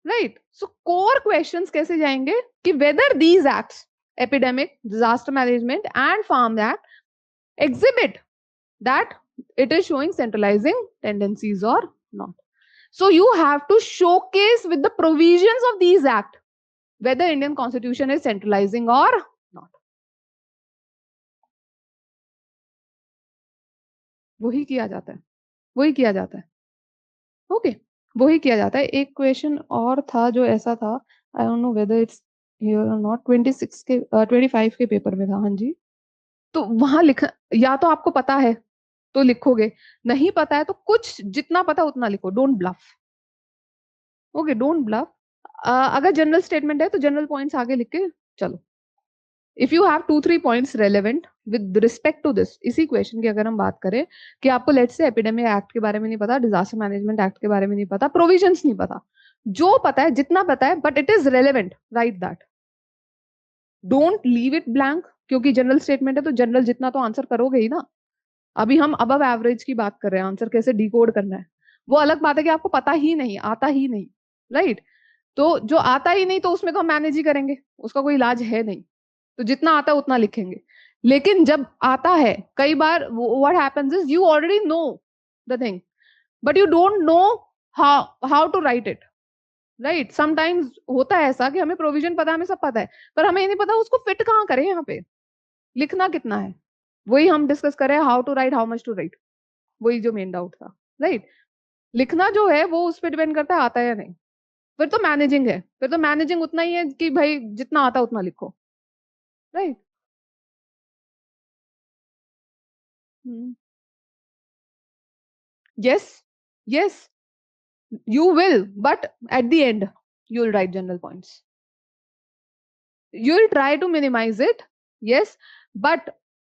right? So core questions कैसे जाएंगे कि whether these acts epidemic disaster management and farm act exhibit that it is showing centralizing tendencies or not. So you have to showcase with the provisions of these act whether Indian constitution is centralizing or not. वही किया जाता है, वही किया जाता है, okay, वही किया जाता है। एक क्वेश्चन और था जो ऐसा था, I don't know whether it's here और नॉट, 26 के 25 के पेपर में था, हाँ जी। तो वहां लिख, या तो आपको पता है तो लिखोगे, नहीं पता है तो कुछ जितना पता उतना लिखो, don't bluff, okay, don't bluff. अगर जनरल स्टेटमेंट है तो जनरल पॉइंट्स आगे लिख के चलो। If you have 2-3 points relevant with respect to this, इसी क्वेश्चन की अगर हम बात करें कि आपको लेट्स से एपिडेमिक एक्ट के बारे में नहीं पता, डिजास्टर मैनेजमेंट एक्ट के बारे में नहीं पता, प्रोविजंस नहीं पता, जो पता है जितना पता है but it is relevant, right that, don't leave it blank, क्योंकि जनरल स्टेटमेंट है तो जनरल जितना तो आंसर करोगे ही ना। अभी हम अबव एवरेज की बात कर रहे हैं, आंसर कैसे डिकोड करना है, वो अलग बात है कि आपको पता ही नहीं, आता ही नहीं, राइट? तो जो आता ही नहीं तो उसमें तो हम मैनेज ही करेंगे, उसका कोई इलाज है नहीं, तो जितना आता है उतना लिखेंगे। लेकिन जब आता है, कई बार what happens is you already know the thing but you don't know how to write it, right? Sometimes होता है ऐसा कि हमें प्रोविजन पता है, हमें सब पता है, पर हमें नहीं पता उसको फिट कहाँ करें, यहाँ पे लिखना कितना है। वही हम डिस्कस करें, how to write, how much to write, वही जो मेन डाउट था, राइट? लिखना जो है वो उस पर डिपेंड करता है आता है या नहीं, फिर तो मैनेजिंग है, फिर तो मैनेजिंग उतना ही है कि भाई जितना आता है उतना लिखो, right? Yes, yes, you will, but at the end you'll write general points, you'll try to minimize it, yes, but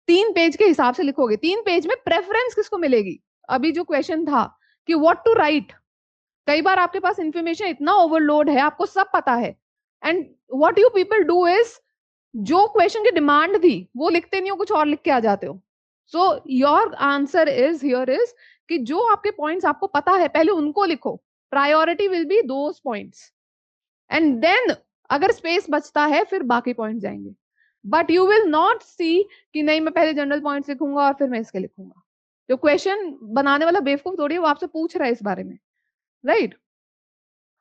3 page के हिसाब से लिखोगे, 3 पेज में प्रेफरेंस किसको मिलेगी? अभी जो क्वेश्चन था कि व्हाट टू राइट, कई बार आपके पास इंफॉर्मेशन इतना ओवरलोड है, आपको सब पता है, and what you people do is जो क्वेश्चन की डिमांड थी वो लिखते नहीं हो, कुछ और लिख के आ जाते हो। So your answer is here is कि जो आपके पॉइंट्स आपको पता है पहले उनको लिखो, priority will be those points, and then अगर स्पेस बचता है फिर बाकी पॉइंट्स जाएंगे। But you will not see कि नहीं मैं पहले जनरल पॉइंट्स लिखूंगा और फिर मैं इसके लिखूंगा। जो क्वेश्चन बनाने वाला बेवकूफ थोड़ी है, वो आपसे पूछ रहा है इस बारे में, राइट?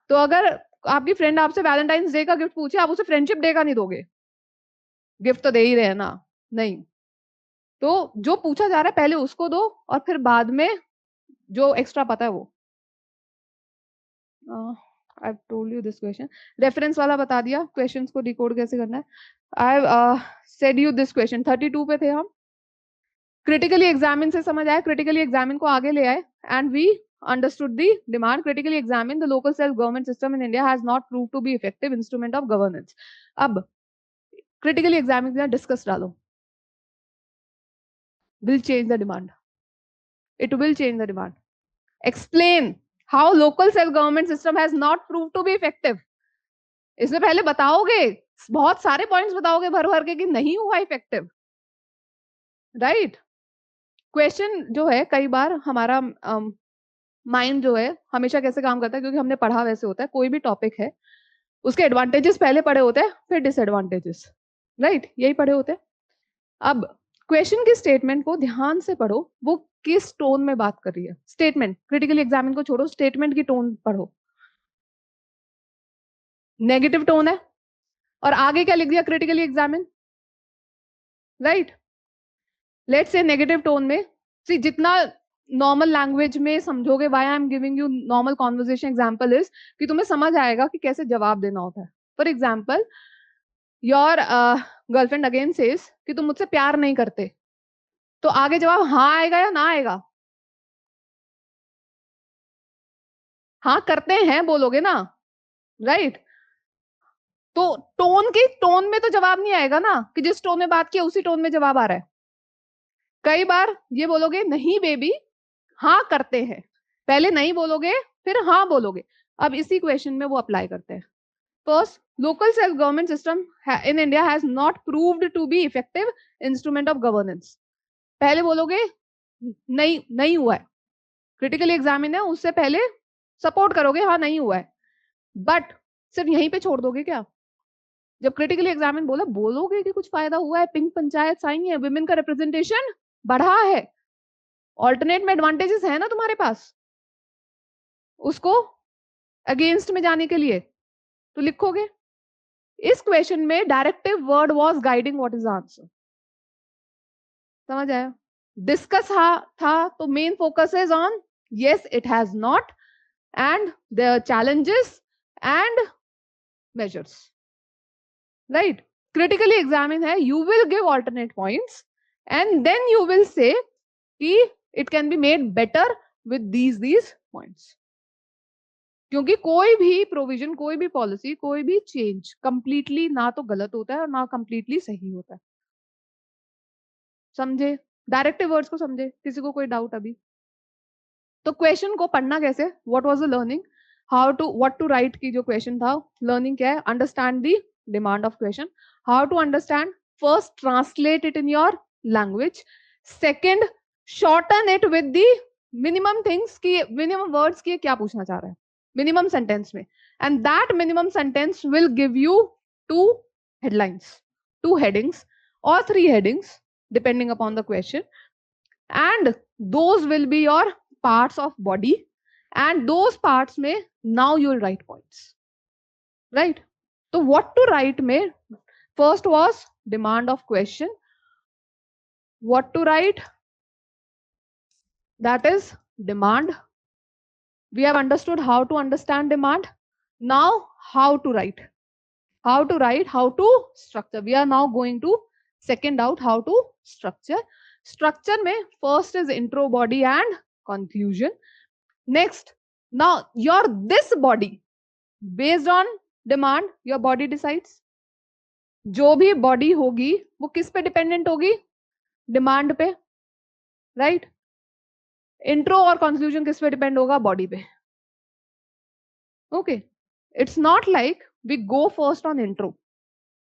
तो अगर आपकी फ्रेंड आपसे वैलेंटाइंस डे का गिफ्ट पूछे, आप उसे फ्रेंडशिप डे का नहीं दोगे, गिफ्ट तो दे ही रहे हैं ना, नहीं। तो जो पूछा जा रहा है पहले उसको दो और फिर बाद में जो एक्स्ट्रा पता है वो। I told you this question, reference वाला बता दिया, क्वेश्चंस को डिकोड कैसे करना है। I said you this question 32 पे थे हम। क्रिटिकली एग्जामिन से समझ आया, क्रिटिकली एग्जामिन को आगे ले आए and we understood the demand. Critically examine the local self government system in India has not proved to be effective instrument of governance. अब critically examine का discuss डालो, will change the demand. It will change the demand. Explain how local self government system has not proved to be effective. इसमें पहले बताओगे, बहुत सारे points बताओगे भर भर के कि नहीं हुआ इफेक्टिव, राइट? क्वेश्चन जो है कई बार हमारा माइंड जो है हमेशा कैसे काम करता है, क्योंकि हमने पढ़ा वैसे होता है, कोई भी टॉपिक है उसके एडवांटेजेस पहले पढ़े होते हैं फिर डिसएडवांटेजेस, राइट? यही पढ़े होते हैं। अब क्वेश्चन की स्टेटमेंट को ध्यान से पढ़ो, वो किस टोन में बात कर रही है। स्टेटमेंट, क्रिटिकली एग्जामिन को छोड़ो, स्टेटमेंट की टोन पढ़ो। नेगेटिव टोन है और आगे क्या लिख दिया, क्रिटिकली एग्जामिन, राइट? लेट्स से नेगेटिव टोन में, सी जितना नॉर्मल लैंग्वेज में समझोगे, why I am giving you normal conversation example is कि तुम्हें समझ आएगा कि कैसे जवाब देना होता है। For example, your girlfriend again says कि तुम मुझसे प्यार नहीं करते, तो आगे जवाब हाँ आएगा या ना आएगा? हाँ करते हैं बोलोगे ना, राइट? तो टोन में तो जवाब नहीं आएगा ना, कि जिस टोन में बात किया उसी टोन में जवाब आ रहा है। कई बार ये बोलोगे नहीं बेबी हाँ करते हैं, पहले नहीं बोलोगे फिर हाँ बोलोगे। अब इसी क्वेश्चन में वो अप्लाई करते हैं। First, local self government system in India has not proved to be effective instrument of governance. पहले बोलोगे नहीं हुआ है, क्रिटिकली एग्जामिन है उससे पहले सपोर्ट करोगे हाँ नहीं हुआ है, बट सिर्फ यहीं पे छोड़ दोगे क्या? जब क्रिटिकली एग्जामिन बोला बोलोगे कि कुछ फायदा हुआ है, पिंक पंचायत आई है, विमेन का रिप्रेजेंटेशन बढ़ा है, ऑल्टरनेट में एडवांटेजेस है ना तुम्हारे पास, उसको अगेंस्ट में जाने के लिए तो लिखोगे। इस क्वेश्चन में directive word was guiding what is answer, समझ आया? डिस्कस था तो main focus is on yes it has not and the challenges and measures, right? Critically examine है, you will give alternate points and then you will say कि it can be made better with these points. क्योंकि कोई भी provision, कोई भी policy, कोई भी change completely ना तो गलत होता है और ना कंप्लीटली सही होता है, समझे? डायरेक्टिव वर्ड्स को समझे? किसी को कोई डाउट अभी? तो क्वेश्चन को पढ़ना कैसे, what was the learning, how to what to write की जो क्वेश्चन था, लर्निंग क्या है? Understand the demand of question, how to understand, first translate it in your language, second shorten it with the minimum things की, minimum words की क्या पूछना चाह रहा है मिनिमम सेंटेंस में, and that minimum sentence will give you 2 headlines, 2 headings or 3 headings depending upon the question, and those will be your parts of body, and those parts में now you will write points, right? So what to write में first was demand of question, what to write, that is demand. We have understood how to understand demand. Now how to write, how to structure. We are now going to second out how to structure. Structure में first is intro, body and conclusion. Next, now your this body based on demand, your body decides. जो भी body होगी वो किस पे dependent होगी? Demand पे, right? Intro और कंक्लूजन किस पे डिपेंड होगा? बॉडी पे। Okay, it's not like we go first on intro,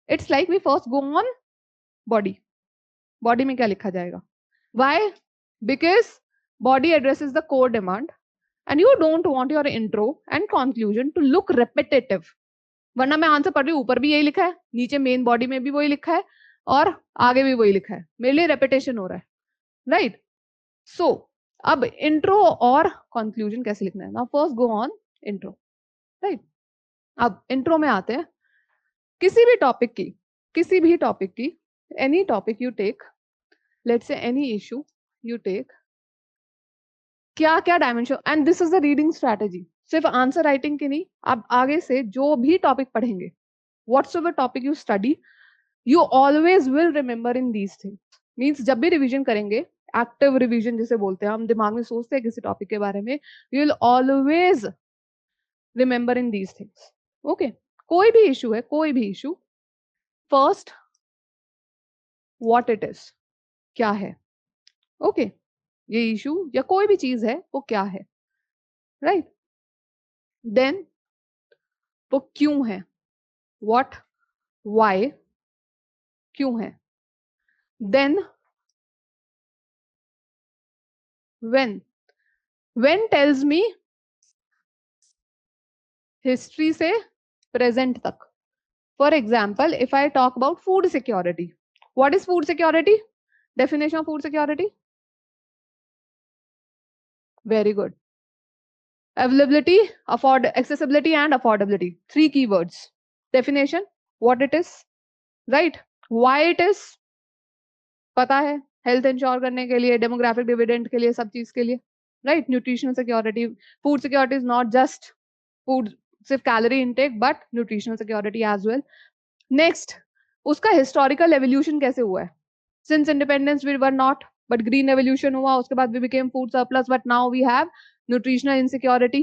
it's like we first go on body. Body में क्या लिखा जाएगा? Why? Because body addresses the core demand and you don't want your intro and conclusion to look repetitive. वरना मैं answer पढ़ रही हूँ, ऊपर भी यही लिखा है, नीचे मेन बॉडी में भी वही लिखा है, और आगे भी वही लिखा है, मेरे लिए रेपिटेशन हो रहा है, राइट? सो अब इंट्रो और कंक्लूजन कैसे लिखना है? Now first go on intro, right? अब इंट्रो में आते हैं। किसी भी टॉपिक की any topic you take, let's say any issue you take, क्या क्या dimension, and this is the reading strategy. सिर्फ आंसर राइटिंग की नहीं, आप आगे से जो भी टॉपिक पढ़ेंगे, whatsoever topic you study, you always will remember in these things. Means जब भी रिवीजन करेंगे, एक्टिव रिवीजन जिसे बोलते हैं, हम दिमाग में सोचते हैं किसी टॉपिक के बारे में, you will always remember in these things. Okay, कोई भी इशू है, कोई भी issue, first what it is, क्या है, ओके ये इशू या कोई भी चीज है वो क्या है, राइट? देन वो क्यों है, व्हाट, व्हाई, क्यों है। Then when tells me history से प्रेजेंट तक। For example, if I talk about food security, what is food security? Definition of food security, very good. Availability, accessibility and affordability, 3 keywords. Definition, what it is, right? Why it is, पता है, health ensure करने के लिए, demographic dividend के लिए, सब चीज के लिए, right? Nutritional security, food security is not just food, सिर्फ calorie intake, but nutritional security as well. Next, उसका हिस्टोरिकल एवोल्यूशन कैसे हुआ है? Since independence we were not, but green evolution हुआ, उसके बाद we became food surplus, but now we have nutritional insecurity,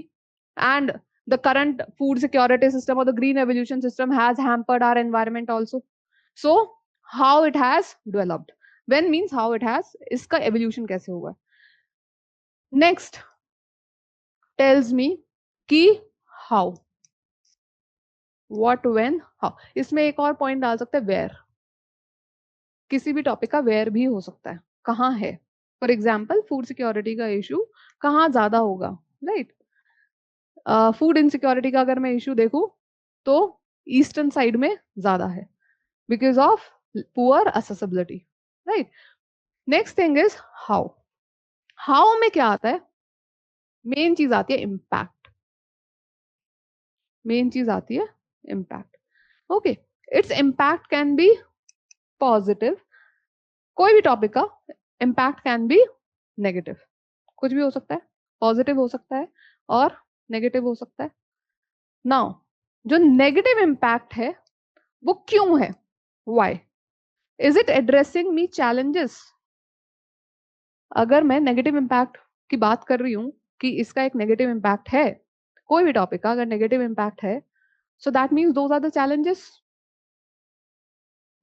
and the current food security system or the green evolution system has hampered our environment also. So how it has developed, when means how it has, iska evolution kaise hua. Next tells me ki how, what, when, how. इसमें एक और point डाल सकते हैं, where, किसी भी topic का where भी हो सकता है, कहाँ है। फॉर एग्जाम्पल, फूड सिक्योरिटी का इशू कहाँ ज्यादा होगा, राइट? फूड इनसिक्योरिटी का अगर मैं इशू देखूं तो ईस्टर्न साइड में ज्यादा है, because of poor accessibility, right? Next thing is how. How में क्या आता है? मेन चीज आती है इम्पैक्ट, मेन चीज आती है impact. Okay, its impact can be positive, कोई भी टॉपिक का इम्पैक्ट कैन बी नेगेटिव, कुछ भी हो सकता है, पॉजिटिव हो सकता है और नेगेटिव हो सकता है। नाउ जो नेगेटिव इम्पैक्ट है वो क्यों है, why, is it addressing me challenges? अगर मैं नेगेटिव इम्पैक्ट की बात कर रही हूं कि इसका एक नेगेटिव इम्पैक्ट है, कोई भी टॉपिक का अगर नेगेटिव इम्पैक्ट है, so that means those are the challenges,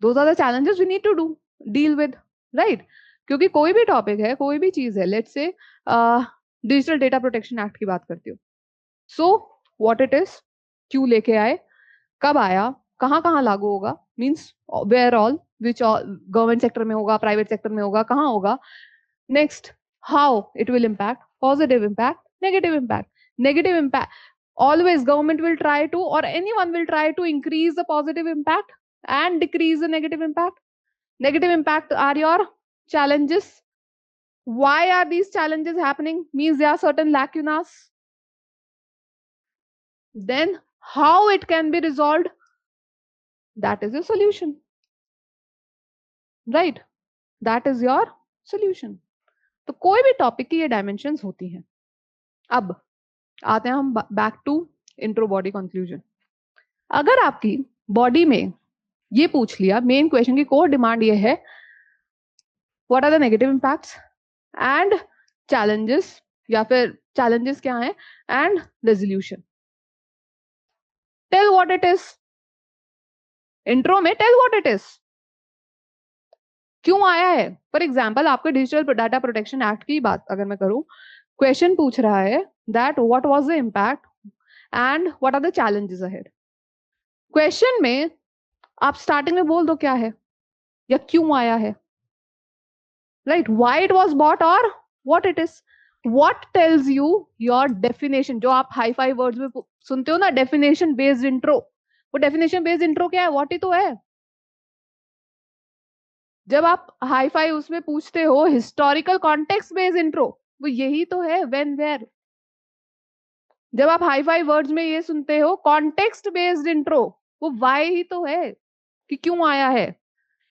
those are the challenges we need to do, deal with, right? क्योंकि कोई भी टॉपिक है, कोई भी चीज है, लेट्स से डिजिटल डेटा प्रोटेक्शन एक्ट की बात करती हूँ, सो व्हाट इट इज, क्यों लेके आए, कब आया, कहाँ कहाँ लागू होगा, means where all, which government sector में होगा, प्राइवेट सेक्टर में होगा, कहाँ होगा। Next, how it will impact, positive impact, negative impact. Negative impact, always government will try to, or anyone will try to increase the positive impact and decrease the negative impact. Negative impact are your challenges. Why are these challenges happening? Means there are certain lacunas. Then how it can be resolved, that is your solution, right? That is your solution. तो कोई भी topic की ये dimensions होती हैं। अब आते हैं हम back to intro, body, conclusion. अगर आपकी बॉडी में ये पूछ लिया, मेन क्वेश्चन की कोर डिमांड ये है, what are the negative impacts and challenges, या फिर चैलेंजेस क्या है and resolution, tell what it is. Intro में टेल व्हाट इट इज, क्यों आया है। फॉर एग्जाम्पल, आपके डिजिटल डाटा प्रोटेक्शन एक्ट की बात अगर मैं करूं, क्वेश्चन पूछ रहा है that what was the impact and what are the challenges ahead. Question में आप स्टार्टिंग में बोल दो क्या है या क्यों आया है, right? Why it was bought और what it is. What tells you your definition, जो आप हाई फाई वर्ड्स में सुनते हो ना, डेफिनेशन बेस्ड इंट्रो, वो डेफिनेशन बेस्ड इंट्रो क्या है, व्हाट ही तो है। जब आप हाई फाई उसमें पूछते हो हिस्टोरिकल कॉन्टेक्स्ट बेस्ड इंट्रो, वो यही तो है व्हेन वेयर। जब आप हाई फाई वर्ड्स में ये सुनते हो कॉन्टेक्स्ट बेस्ड इंट्रो, वो वाई ही तो है कि क्यों आया है,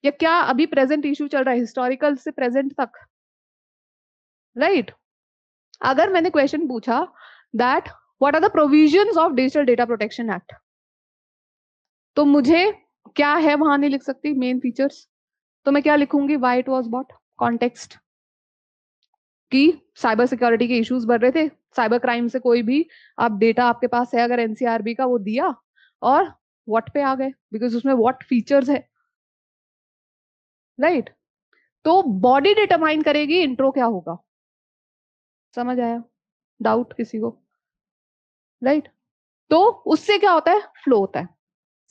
या क्या अभी प्रेजेंट इशू चल रहा है हिस्टोरिकल से प्रेजेंट तक, राइट? अगर मैंने क्वेश्चन पूछा that what are the provisions of digital data protection act, तो मुझे क्या है वहां नहीं लिख सकती मेन फीचर्स, तो मैं क्या लिखूंगी, why it was bought, context, कि साइबर सिक्योरिटी के इश्यूज बढ़ रहे थे, साइबर क्राइम से कोई भी आप डेटा आपके पास है अगर एनसीआरबी का, वो दिया और व्हाट पे आ गए बिकॉज उसमें व्हाट फीचर्स है, राइट? तो बॉडी डिटरमाइन करेगी इंट्रो क्या होगा। समझ आया? डाउट किसी को? राइट? तो उससे क्या होता है, फ्लो होता है,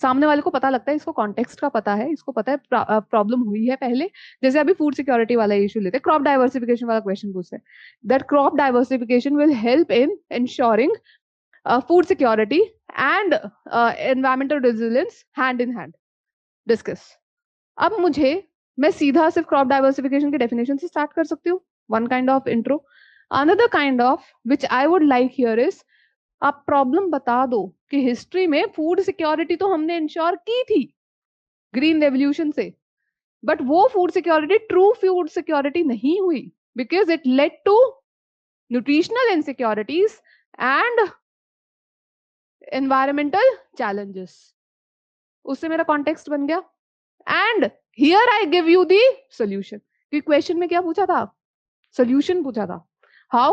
सामने वाले को पता लगता है, इसको कॉन्टेक्स्ट का पता है, इसको पता है प्रॉब्लम हुई है पहले। जैसे अभी फूड सिक्योरिटी वाला इशू लेते हैं, क्रॉप डाइवर्सिफिकेशन वाला क्वेश्चन पूछते हैं, that crop diversification will help in ensuring food security and environmental resilience hand in hand, discuss. अब मैं सीधा सिर्फ क्रॉप डाइवर्सिफिकेशन के डेफिनेशन से स्टार्ट कर सकती हूँ, one kind of intro. Another kind of which I would like here is, आप प्रॉब्लम बता दो कि हिस्ट्री में फूड सिक्योरिटी तो हमने इंश्योर की थी ग्रीन रेवोल्यूशन से, बट वो food security true food security नहीं हुई because it led to nutritional insecurities and environmental challenges. उससे मेरा कॉन्टेक्स्ट बन गया and here I give you the solution. कि क्वेश्चन में क्या पूछा था, सोल्यूशन पूछा था, how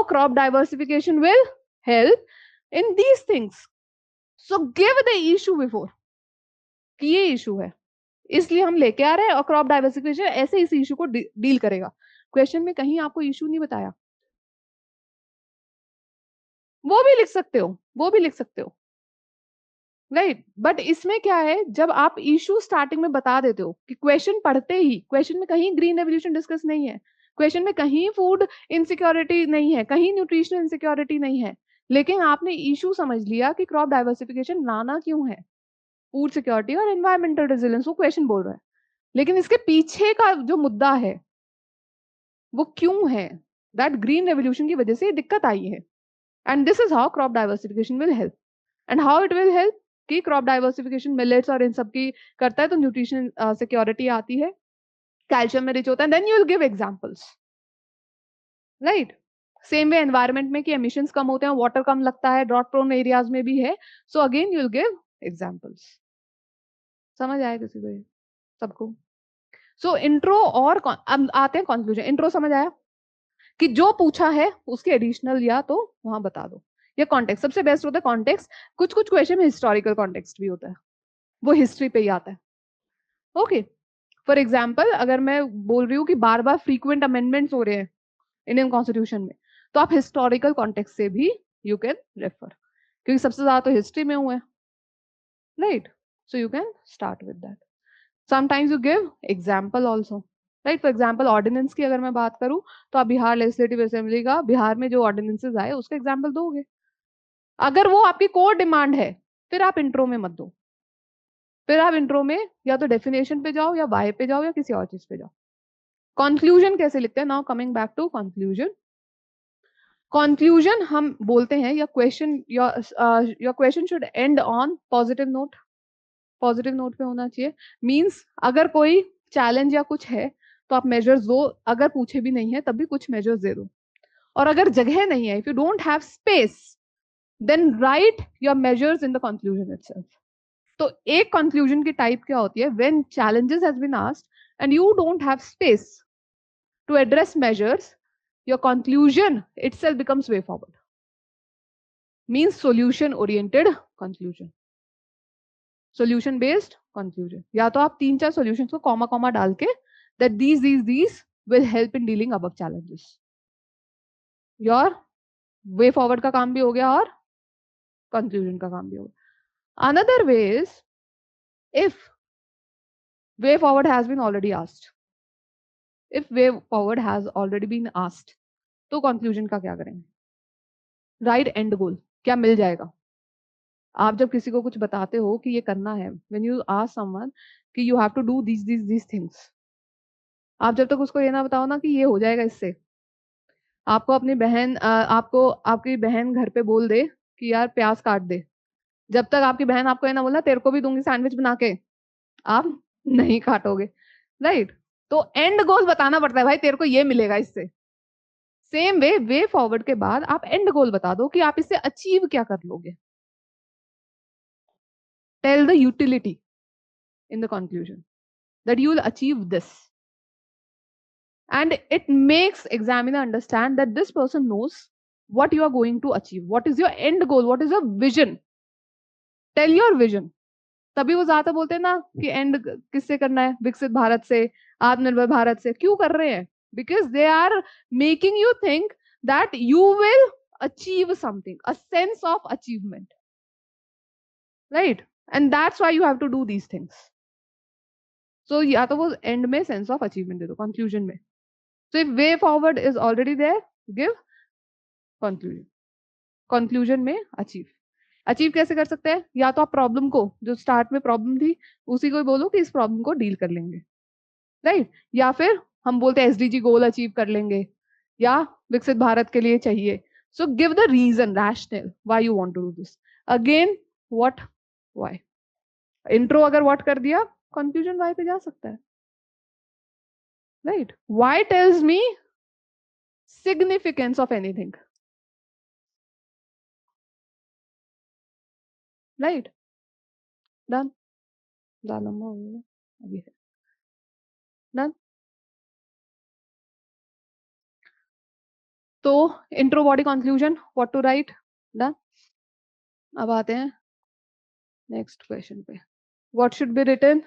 crop diversification will help in these things. So give the issue before कि ये इशू है, इसलिए हम लेके आ रहे हैं और क्रॉप डाइवर्सिफिकेशन ऐसे इस इशू को डील करेगा। क्वेश्चन में कहीं आपको इशू नहीं बताया, वो भी लिख सकते हो, वो भी लिख सकते हो, राइट? बट इसमें क्या है, जब आप इशू स्टार्टिंग में बता देते हो कि क्वेश्चन पढ़ते ही, क्वेश्चन में कहीं ग्रीन रेवोल्यूशन डिस्कस नहीं है, क्वेश्चन में कहीं फूड इनसिक्योरिटी नहीं है, कहीं न्यूट्रिशनल इनसिक्योरिटी नहीं है, लेकिन आपने इशू समझ लिया कि क्रॉप डाइवर्सिफिकेशन लाना क्यों है, फूड सिक्योरिटी और एनवायरमेंटल रेजिलियंस, वो क्वेश्चन बोल रहा है, लेकिन इसके पीछे का जो मुद्दा है वो क्यों है, दैट ग्रीन रेवोल्यूशन की वजह से ये दिक्कत आई है, and this is how crop diversification will help. And how it will help, कि क्रॉप डाइवर्सिफिकेशन मिलेट्स और इन सब की करता है तो न्यूट्रिशन सिक्योरिटी आती है, कैल्शियम में रिच होता है, then you will give examples, right? Same way environment में कि एमिशंस कम होते हैं, वाटर कम लगता है, ड्रॉट प्रोन एरियाज में भी है, so again you will give examples. समझ आया किसी को ये सबको? सो इंट्रो और अब आते हैं कंक्लूजन। इंट्रो समझ आया कि जो पूछा है उसके एडिशनल या तो वहां बता दो, या कॉन्टेक्स्ट सबसे बेस्ट होता है, कॉन्टेक्स्ट। कुछ कुछ क्वेश्चन में हिस्टोरिकल कॉन्टेक्स्ट भी होता है, वो हिस्ट्री पे ही आता है, ओके? फॉर एग्जाम्पल अगर मैं बोल रही हूँ कि बार बार फ्रीक्वेंट अमेंडमेंट्स हो रहे हैं इंडियन कॉन्स्टिट्यूशन में, तो आप हिस्टोरिकल कॉन्टेक्स्ट से भी यू कैन रेफर, क्योंकि सबसे ज्यादा तो हिस्ट्री में हुए, right? So you can start with that. Sometimes you give example also, right? For example ordinance की अगर मैं बात करूं, तो आप बिहार लेजिस्लेटिव असेंबली का, बिहार में जो ऑर्डिनेंसेस आए उसका एग्जाम्पल दोगे। अगर वो आपकी कोर डिमांड है, फिर आप इंट्रो में मत दो, फिर आप इंट्रो में या तो डेफिनेशन पे जाओ, या वाई पे जाओ, या किसी और चीज पे जाओ। कंक्लूजन कैसे लिखते हैं, now coming back to conclusion. Conclusion हम बोलते हैं, या question, your question should end on positive note, positive note पे होना चाहिए। मींस अगर कोई चैलेंज या कुछ है तो आप मेजर्स दो, अगर पूछे भी नहीं है तब भी कुछ मेजर्स दे दो, और अगर जगह नहीं है, if you don't have space, then write your measures in the conclusion itself. तो एक कंक्लूजन की टाइप क्या होती है, when challenges has been asked and you don't have space to address measures, your conclusion itself becomes way forward, means solution oriented conclusion, solution based conclusion. या तो आप 3-4 solutions को कॉमा कॉमा डाल के, that these will help in dealing above challenges, your way forward का काम भी हो गया और कंक्लूजन का काम भी हो गया। another way is, if way forward has been already asked, if way forward has already been asked, तो कंक्लूजन का क्या करेंगे, राइट एंड गोल क्या मिल जाएगा। आप जब किसी को कुछ बताते हो कि ये करना है, when you ask someone कि you have to do these things. आप जब तक उसको ये ना बताओ ना कि ये हो जाएगा इससे, आपको अपनी बहन आपको आपकी बहन घर पे बोल दे कि यार प्याज काट दे, जब तक आपकी बहन आपको ये ना बोला तेरे को भी दूंगी सैंडविच बना के, आप नहीं काटोगे, राइट? तो एंड गोल बताना पड़ता है, भाई तेरे को ये मिलेगा इससे। सेम वे फॉरवर्ड के बाद आप एंड गोल बता दो कि आप इससे अचीव क्या कर लोगे। Tell the utility in the conclusion that you will achieve this, and it makes examiner understand that this person knows what you are going to achieve, what is your end goal, what is your vision, tell your vision। तभी वो ज्यादा बोलते हैं ना कि and किससे करना है, विकसित भारत से, आत्मनिर्भर भारत से। क्यों कर रहे हैं? Because they are making you think that you will achieve something, a sense of achievement, right? And that's why you have to do these things. So या तो वो एंड में सेंस ऑफ अचीवमेंट दे दो, कंक्लूजन में। So if way forward is already there, give conclusion. Conclusion में achieve कैसे कर सकते हैं? या तो आप प्रॉब्लम को, जो स्टार्ट में प्रॉब्लम थी उसी को बोलो कि इस प्रॉब्लम को डील कर लेंगे, राइट? या फिर हम बोलते हैं एसडीजी गोल अचीव कर लेंगे या विकसित भारत के लिए चाहिए। So give the reason, rational why you want to do this. Again what, why. Intro अगर व्हाट कर दिया, कंक्लूजन व्हाई पे जा सकता है, right? Why tells me significance of anything, right? Done, ज्यादा लंबा हो गया अभी है, डन। तो intro, body, conclusion, what to write, done. अब आते हैं नेक्स्ट क्वेश्चन पे। What should be written,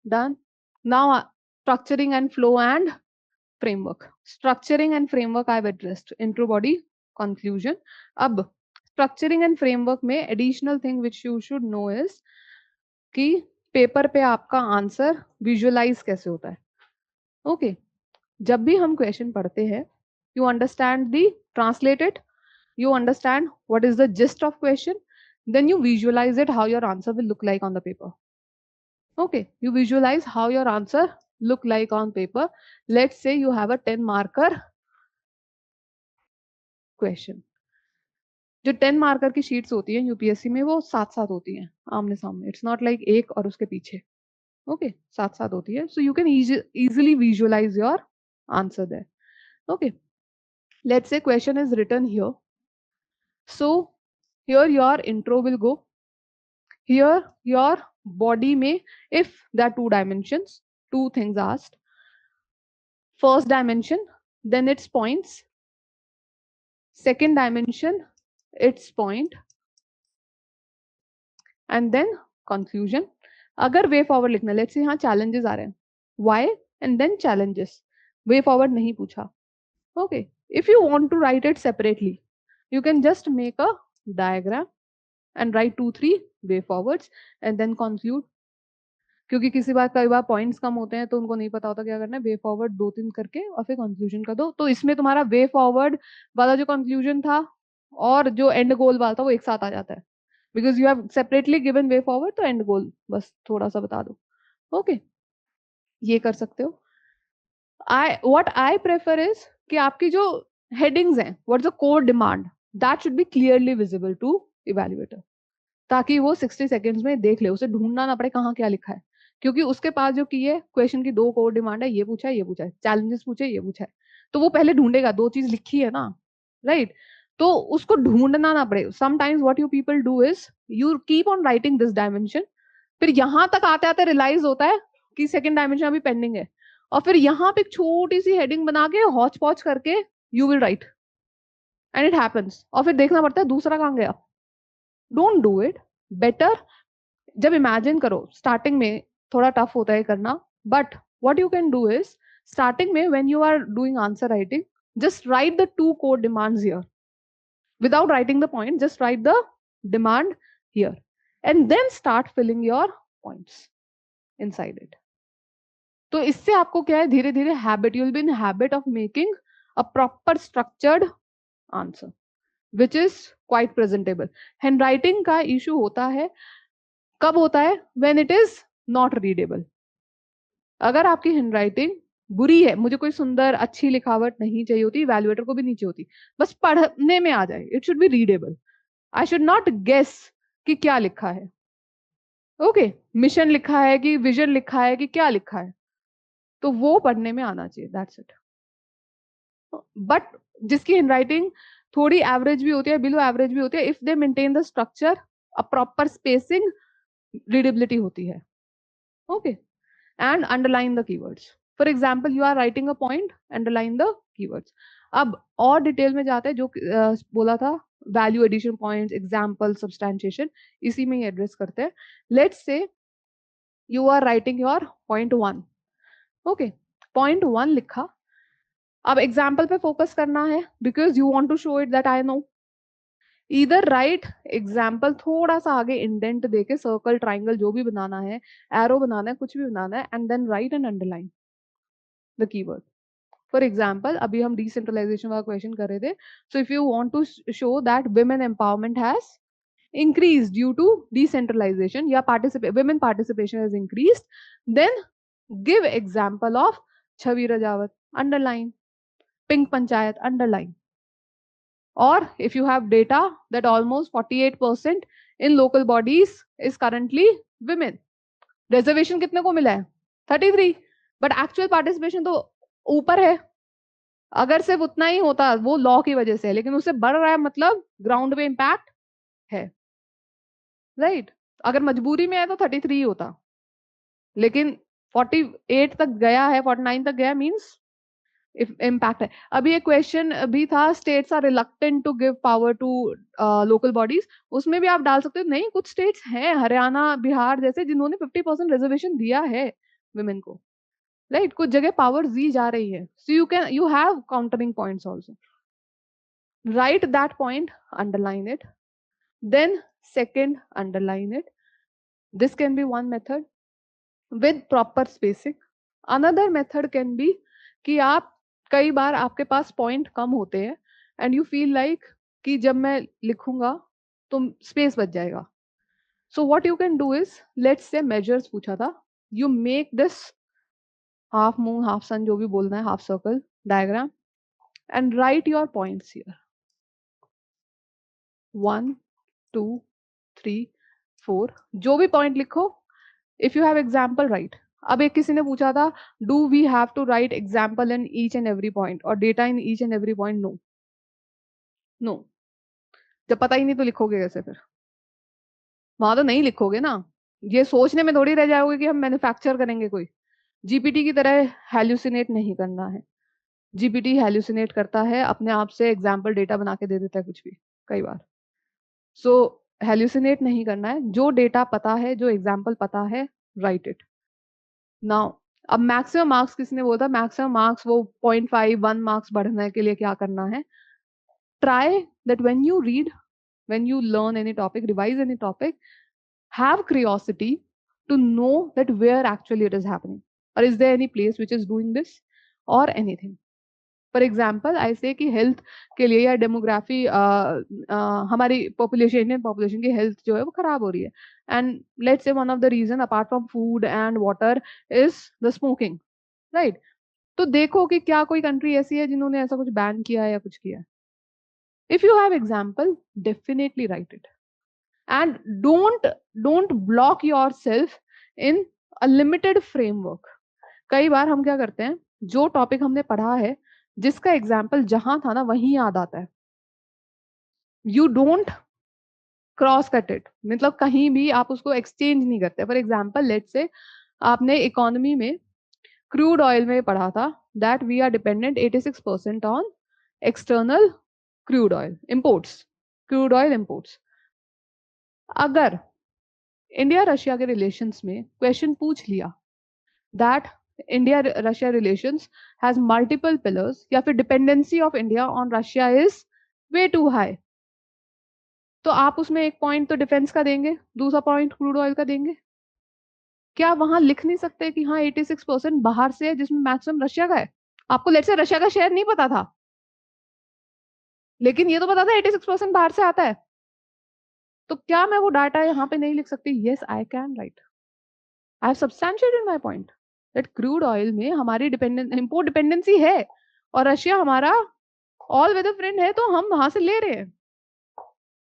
done. Now structuring and flow and framework, structuring and framework I've addressed, intro, body, conclusion। अब structuring and framework में additional thing which you should know is कि paper पे आपका answer visualise कैसे होता है। Okay, जब भी हम क्वेश्चन पढ़ते हैं, you understand the translated, you understand what is the gist of question, then you visualize it how your answer will look like on the paper। okay, you visualize how your answer look like on paper। let's say you have a 10 marker question. जो 10 marker की sheets होती है UPSC में, वो साथ साथ होती हैं आमने सामने, इट्स नॉट लाइक एक और उसके पीछे, ओके साथ साथ होती है। So you can easily visualize your answer there. Okay, let's say question is written here. So here your intro will go, here your body में if there are two dimensions, two things asked, first dimension then its points, second dimension its point, and then conclusion। अगर way forward लिखना, let's say यहाँ challenges आ रहे हैं, why and then challenges, way forward नहीं पूछा। Okay, if you want to write it separately, you can just make a diagram and write 2-3 ways forwards and then conclude. क्योंकि कई बार points कम होते हैं तो उनको नहीं पता होता क्या करना है, वे फॉरवर्ड 2-3 करके और फिर कंक्लूजन कर दो। तो इसमें तुम्हारा वे फॉरवर्ड वाला जो कंक्लूजन था और जो एंड गोल वाला था वो एक साथ आ जाता है, because you have separately given way forward, तो एंड गोल बस थोड़ा सा बता दो। ओके, ये कर सकते हो। व्हाट आई प्रेफर इज कि आपकी जो हेडिंग्स हैं, what's the core demand, that should be clearly visible to evaluator, ताकि वो 60 सेकेंड्स में देख ले, उसे ढूंढना ना पड़े कहाँ क्या लिखा है। क्योंकि उसके पास जो की है क्वेश्चन की 2 कोर डिमांड है, ये पूछा है, ये पूछा है, चैलेंजेस पूछे, ये पूछा है, तो वो पहले ढूंढेगा, 2 चीज लिखी है ना, राइट? तो उसको ढूंढना ना पड़े। Sometimes what you people do is you keep on writing this dimension, फिर यहां तक आते आते रियलाइज होता है कि सेकंड डायमेंशन अभी पेंडिंग है, और फिर यहाँ पे एक छोटी सी हेडिंग बना के हौच पौच करके you will write, and it happens, और फिर देखना पड़ता है दूसरा कहाँ गया। Don't do it. बेटर जब इमेजिन करो, स्टार्टिंग में थोड़ा टफ होता है करना, but what you can do is starting में when you are doing answer writing, just write the 2 core demands here without writing the point, just write the demand here and then start filling your points inside it। तो इससे आपको क्या है, धीरे धीरे habit, you will be in habit of making a proper structured answer which is quite presentable. Handwriting का issue होता है कब होता है? When it is not readable. अगर आपकी हैंडराइटिंग बुरी है, मुझे कोई सुंदर अच्छी लिखावट नहीं चाहिए होती, इवैल्यूएटर को भी नहीं चाहिए होती, बस पढ़ने में आ जाए, it should be readable. I should not guess कि क्या लिखा है। ओके, मिशन लिखा है कि विजन लिखा है कि क्या लिखा है, तो वो पढ़ने में आना चाहिए, दैट्स इट। बट जिसकी हैंडराइटिंग थोड़ी एवरेज भी होती है, बिलो एवरेज भी होती है, if they maintain the structure, a proper spacing, readability होती है। Okay, and underline the keywords. For example, you are writing a point, underline the keywords. अब और डिटेल में जाते हैं, जो बोला था, value addition points, example, substantiation, इसी में ही एड्रेस करते हैं। Let's say you are writing your point 1। Okay, point 1 लिखा, अब एग्जाम्पल पे फोकस करना है because you want to show it that I know. इधर राइट एग्जाम्पल, थोड़ा सा आगे इंडेंट देके, सर्कल, ट्राइंगल, जो भी बनाना है, एरो बनाना है, कुछ भी बनाना है, and then write and underline the keyword. For example, अभी हम डिसेंट्रलाइजेशन वाला क्वेश्चन कर रहे थे, so if you want to show that women empowerment has increased due to decentralization, या women participation has increased, then give example of Chhavi Rajawat, underline, Pink Panchayat, underline. Or if you have data that almost 48% in local bodies is currently women, reservation कितने को मिला है? 33, but actual participation तो ऊपर है। अगर सिर्फ उतना ही होता, वो लॉ की वजह से, लेकिन उससे बढ़ रहा है, मतलब ग्राउंड पे इम्पैक्ट है, राइट? अगर मजबूरी में है तो 33 ही होता, लेकिन 48 तक गया है, 49 तक गया, मींस इम्पैक्ट है। अभी एक क्वेश्चन भी था, states are reluctant to give power to local bodies, उसमें भी आप डाल सकते हो, नहीं कुछ स्टेट्स हैं, हरियाणा, बिहार जैसे, जिन्होंने 50% रिजर्वेशन दिया है वुमेन को, राइट? कुछ जगह पावर दी जा रही है, so you have countering points also. Write that point, underline it, then second, underline it. This can be one method with proper spacing. Another method can be कि आप, कई बार आपके पास पॉइंट कम होते हैं एंड यू फील लाइक कि जब मैं लिखूंगा तो स्पेस बच जाएगा। So what you can do is, let's say measures पूछा था, you make this half moon, half sun, जो भी बोलना है, half circle diagram, and write your points here, 1 2 3 4, जो भी पॉइंट लिखो, if you have example write. अब एक किसी ने पूछा था, do we have to write example in each and every point और data in each and every point? No, no. जब पता ही नहीं तो लिखोगे कैसे फिर? वहां तो नहीं लिखोगे ना, ये सोचने में थोड़ी रह जाओगे कि हम मैन्युफैक्चर करेंगे कोई। जीपीटी की तरह हेल्यूसिनेट नहीं करना है। जीपीटी हेल्यूसिनेट करता है अपने आप से, एग्जाम्पल डेटा बना के दे देता है कुछ भी कई बार। सो हेल्यूसिनेट नहीं करना है, जो डेटा पता है, जो एग्जाम्पल पता है, राइट इट। नाउ अब मैक्सिमम मार्क्स किसने बोला था? मैक्सिमम मार्क्स वो 0.5 1 मार्क्स बढ़ने के लिए क्या करना है? Try that when you read, when you learn any topic, revise any topic, have curiosity to know that where actually it is happening, और is there any place which is doing this और anything. For example, ऐसे कि health के लिए या demography, हमारी population, Indian population की health जो है वो खराब हो रही है, and let's say one of the reason apart from food and water is the smoking, right? तो देखो कि क्या कोई कंट्री ऐसी है जिन्होंने ऐसा कुछ बैन किया है या कुछ किया है। If you have example, definitely right it, and don't block your self in a limited framework. कई बार हम क्या करते हैं, जो टॉपिक हमने पढ़ा है, जिसका एग्जाम्पल जहां था ना वहीं याद आता है, you don't cross cut it, मतलब कहीं भी आप उसको एक्सचेंज नहीं करते। फॉर एग्जाम्पल, लेट्स से आपने इकोनॉमी में क्रूड ऑयल में पढ़ा था that we are dependent 86% on external crude oil imports, crude oil imports. अगर इंडिया रशिया के रिलेशंस में क्वेश्चन पूछ लिया that India Russia relations has multiple pillars, या फिर dependency of India on Russia is way too high, तो आप उसमें एक पॉइंट तो डिफेंस का देंगे, दूसरा पॉइंट क्रूड ऑयल का देंगे। क्या वहां लिख नहीं सकते कि हाँ 86% बाहर से है, जिसमें मैक्सिमम रशिया का है? आपको लेट्स से रशिया का शेयर नहीं पता था, लेकिन ये तो पता था 86% बाहर से आता है, तो क्या मैं वो डाटा यहाँ पे नहीं लिख सकती? Yes I can write. I have substantiated my point that crude oil में हमारी इंपोर्ट डिपेंडेंसी है और रशिया हमारा ऑल वेदर फ्रेंड है, तो हम वहां से ले रहे हैं।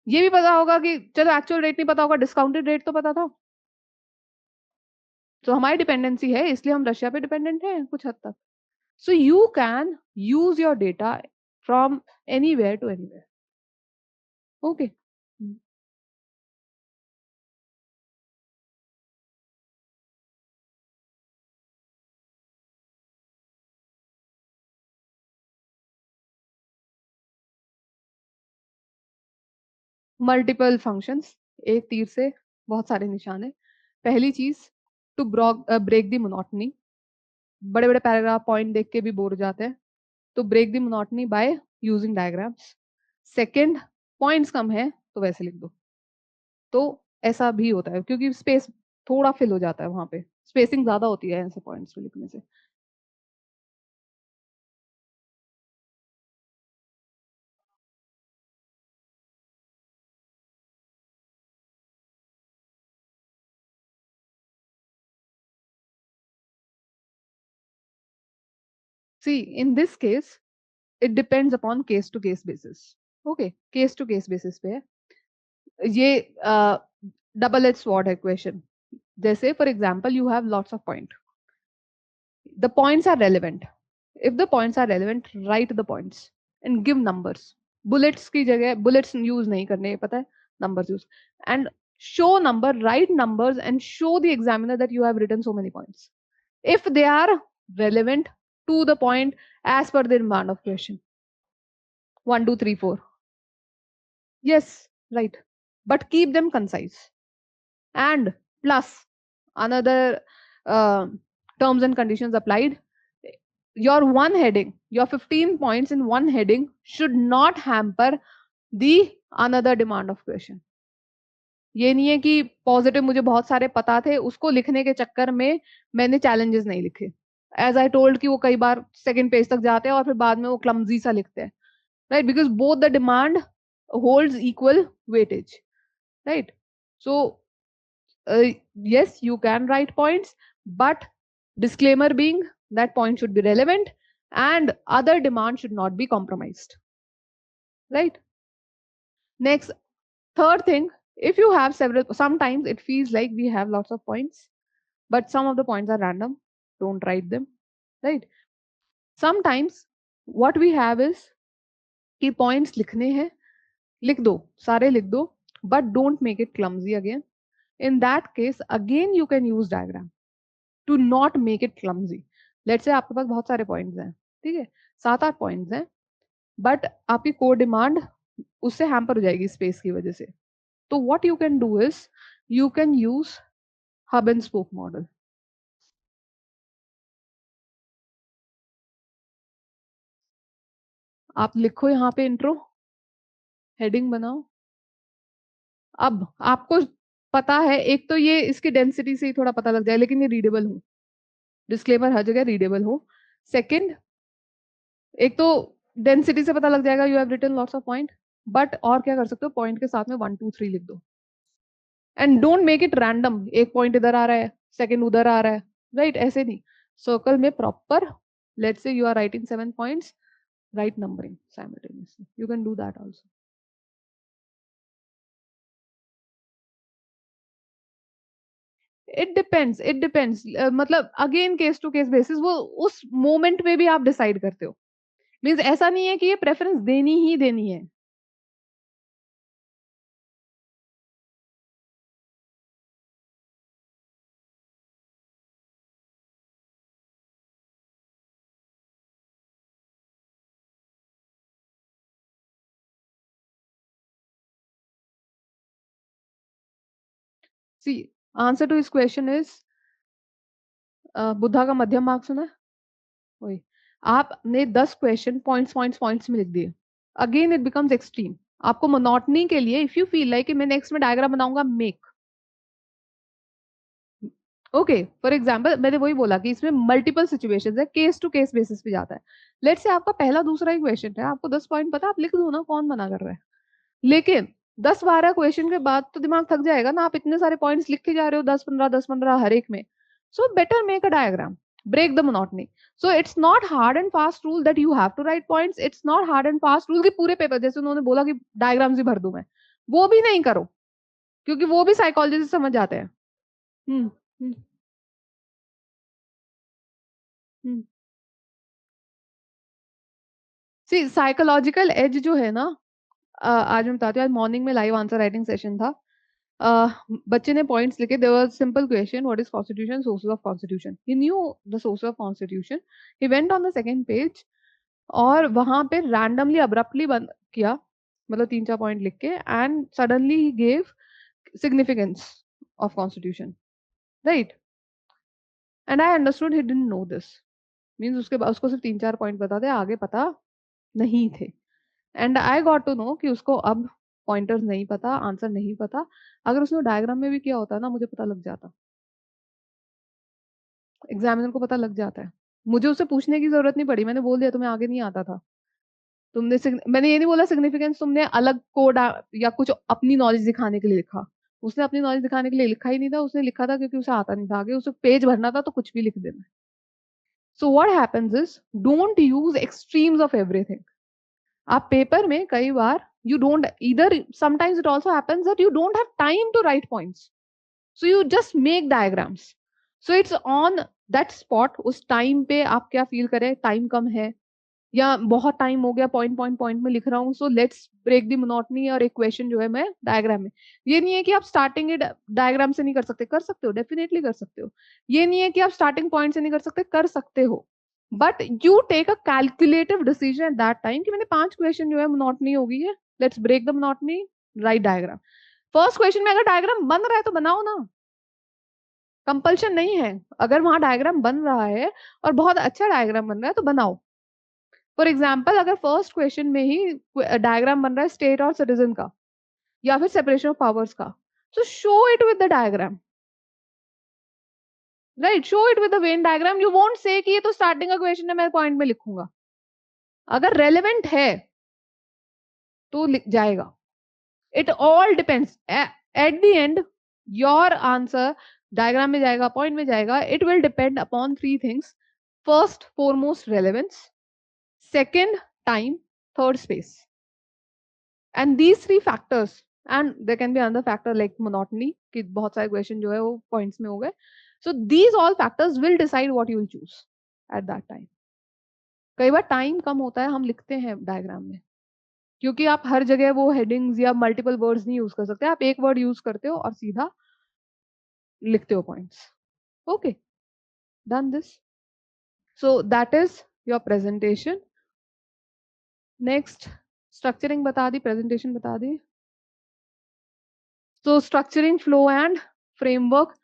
ये भी पता होगा कि चलो एक्चुअल रेट नहीं पता होगा, डिस्काउंटेड रेट तो पता था। तो हमारी डिपेंडेंसी है, इसलिए हम रशिया पे डिपेंडेंट हैं कुछ हद तक। So you can use your data from anywhere to anywhere. Okay. Multiple functions, एक तीर से बहुत सारे निशान है। पहली चीज, टू ब्रेक द मोनोटनी। बड़े बड़े पैराग्राफ पॉइंट देख के भी बोर हो जाते हैं, तो break the monotony by using diagrams. Second, points कम है तो वैसे लिख दो। तो ऐसा भी होता है क्योंकि स्पेस थोड़ा फिल हो जाता है, वहां पे स्पेसिंग ज्यादा होती है ऐसे पॉइंट्स पे लिखने से। See in this case it depends upon case to case basis. Okay, case to case basis पे है ये। डबल एज स्वॉर्ड है क्वेश्चन। जैसे for example you have lots of point, the points are relevant. If the points are relevant, write the points and give numbers. Bullets की जगह bullets use नहीं करने, पता है, numbers use. And show number, write numbers and show the examiner that you have written so many points if they are relevant to the point as per the demand of question. 1 2 3 4, yes, right, but keep them concise. And plus another uh, terms and conditions applied. Your one heading, your 15 points in one heading should not hamper the another demand of question. ये नहीं है कि positive मुझे बहुत सारे पता थे, उसको लिखने के चक्कर में मैंने चैलेंजेस नहीं लिखे। एज आई टोल्ड कि वो कई बार सेकंड पेज तक जाते हैं और फिर बाद में वो क्लमजी सा लिखते हैं, right, because both the demand holds equal weightage, right? So yes, you can write points, but disclaimer being that point should be relevant and other demand should not be compromised, right? Next, third thing, if you have several, sometimes it feels like we have lots of points, but some of the points are random, don't write them, right? Sometimes what we have is कि points लिखने हैं, लिख दो, सारे लिख दो, but don't make it clumsy again. In that case, again you can use diagram to not make it clumsy. Let's say आपके पास बहुत सारे points हैं, ठीक है, 7-8 points हैं, but आपकी core demand उससे hamper हो जाएगी space की वजह से। तो what you can do is you can use hub and spoke model. आप लिखो यहाँ पे इंट्रो, हेडिंग बनाओ। अब आपको पता है, एक तो ये इसकी डेंसिटी से ही थोड़ा पता लग जाए, लेकिन ये रीडेबल हो, डिस्क्लेमर हर जगह रीडेबल हो। सेकंड, एक तो डेंसिटी से पता लग जाएगा you have written lots of point, but और क्या कर सकते हो, पॉइंट के साथ में 1 2 3 लिख दो and don't make it random, एक पॉइंट इधर आ रहा है, सेकंड उधर आ रहा है, राइट, ऐसे नहीं। सर्कल में proper, let's say you are writing 7 points, write numbering simultaneously, you can do that also. It depends मतलब again case to case basis, वो उस मोमेंट में भी आप डिसाइड करते हो। मींस ऐसा नहीं है कि ये प्रेफरेंस देनी ही देनी है। See answer to this question is, Buddha का मध्यम मार्ग सुना है? वही। आपने 10 क्वेश्चन पॉइंट्स पॉइंट्स पॉइंट्स में लिख दिए, अगेन इट बिकम्स एक्सट्रीम। आपको मोनोटनी के लिए इफ यू फील लाइक कि मैं नेक्स्ट में डायग्राम बनाऊंगा, मेक। ओके, फॉर एग्जाम्पल मैंने वही बोला कि इसमें मल्टीपल सिचुएशंस है, केस टू केस बेसिस पे जाता है। लेट्स से आपका पहला दूसरा ही क्वेश्चन है, आपको 10 पॉइंट पता, आप लिख दो ना, कौन मना कर रहा है। लेकिन 10-12 क्वेश्चन के बाद तो दिमाग थक जाएगा ना, आप इतने सारे पॉइंट्स लिख के जा रहे हो, 10-15 हर एक में. So better make a diagram, break the monotony. So it's not hard and fast rule that you have to write points. It's not hard and fast rule कि पूरे पेपर, जैसे उन्होंने बोला कि डायग्राम्स ही भर दूं मैं, वो भी नहीं करो, क्योंकि वो भी साइकोलॉजी से समझ जाते हैं. हम्म. हम्म. हम्म. सी साइकोलॉजिकल एज जो है ना, आज मैं बताती हूँ. आज मॉर्निंग में लाइव आंसर राइटिंग सेशन था. बच्चे ने पॉइंट्स लिखे. There was simple question, what is constitution, sources of constitution. He knew the source of constitution. He went on the second page और वहां पे रैंडमली अब्रप्टली बंद किया, मतलब 3-4 पॉइंट लिख के, and suddenly he gave significance of constitution, right. And I understood he didn't know this. Means उसके बाद उसको सिर्फ 3-4 पॉइंट पता थे, आगे पता नहीं थे. And I got to know कि उसको अब पॉइंटर्स नहीं पता, आंसर नहीं पता. अगर उसने डायग्राम में भी किया होता ना, मुझे पता लग जाता, एग्जामिनर को पता लग जाता है. मुझे उससे पूछने की जरूरत नहीं पड़ी, मैंने बोल दिया तुम्हें आगे नहीं आता था. मैंने ये नहीं बोला सिग्निफिकेंस तुमने अलग कोड या कुछ अपनी नॉलेज दिखाने के लिए लिखा. उसने अपनी नॉलेज दिखाने के लिए लिखा ही नहीं था, उसने लिखा था क्योंकि उसे आता नहीं था, आगे उसे पेज भरना था तो कुछ भी लिख देना. So what happens is, don't use extremes of everything. आप पेपर में कई बार you don't either, sometimes it also happens that you don't have time to write points, so you just make diagrams. So it's on that spot, उस time पे आप क्या feel करें, time कम है या बहुत टाइम हो गया, पॉइंट पॉइंट पॉइंट में लिख रहा हूँ, so let's break the monotony और इक्वेशन जो है मैं डायग्राम में. ये नहीं है कि आप स्टार्टिंग डायग्राम से नहीं कर सकते, कर सकते हो, डेफिनेटली कर सकते हो. ये नहीं है कि आप स्टार्टिंग पॉइंट से नहीं कर सकते हो. But you take a calculative decision at that time कि मैंने 5 क्वेश्चन जो है मोनोटनी हो गई है, let's break the monotony, write diagram. First question में अगर डायग्राम बन रहा है तो बनाओ ना, कंपल्शन नहीं है. अगर वहां डायग्राम बन रहा है और बहुत अच्छा डायग्राम बन रहा है तो बनाओ. फॉर एग्जाम्पल, अगर फर्स्ट क्वेश्चन में ही डायग्राम बन रहा है स्टेट और सिटीजन का या फिर सेपरेशन ऑफ पावर्स का, तो show it with the diagram, right. Show it with the Venn diagram. You won't say कि ये तो स्टार्टिंग का क्वेश्चन है, मैं पॉइंट में लिखूंगा. अगर रेलेवेंट है तो लिख जाएगा. It all depends at the end, your answer diagram में जाएगा, पॉइंट में जाएगा. It will depend upon 3 things. First foremost relevance, second time, third space. And these 3 factors, and there can be another factor like monotony कि बहुत सारे question जो है वो पॉइंट्स में हो गए. So these all factors will decide what you will choose at that time. कई बार टाइम कम होता है, हम लिखते हैं डायग्राम में, क्योंकि आप हर जगह वो हेडिंग्स या मल्टीपल वर्ड्स नहीं यूज कर सकते. आप एक वर्ड यूज करते हो और सीधा लिखते हो points. Okay, done this. So that is your presentation. Next, structuring बता दी, प्रेजेंटेशन बता दी. So structuring flow and framework.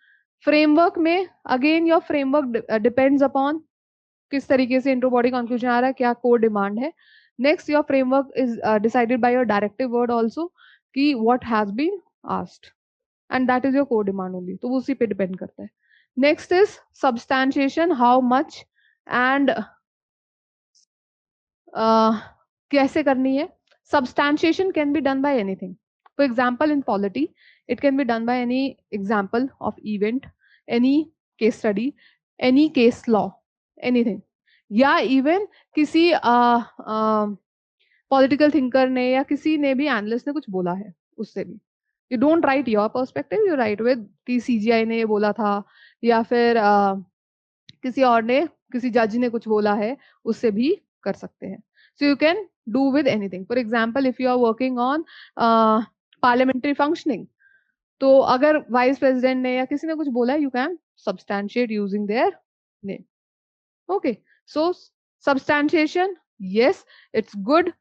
Framework में again your framework depends upon किस तरीके से इंट्रो बॉडी कंक्लूजन आ रहा है, क्या कोर डिमांड है. Next, your framework is decided by your directive word also कि what has been asked, and that is your core demand only, तो वो उसी पे डिपेंड करता है. Next is substantiation, how much and कैसे करनी है. Substantiation can be done by anything. For example, in polity, it can be done by any example of event, any case study, any case law, anything. या even किसी political thinker ने या किसी ने भी एनालिस्ट ने कुछ बोला है, उससे भी. You don't write your perspective, you right with कि सीजीआई ने ये बोला था, या फिर किसी और ने, किसी जज ने कुछ बोला है, उससे भी कर सकते हैं. So you can do with anything. For example, if you are working on parliamentary functioning, तो अगर वाइस प्रेसिडेंट ने या किसी ने कुछ बोला है, you can substantiate using their name. Okay, so substantiation, yes, it's good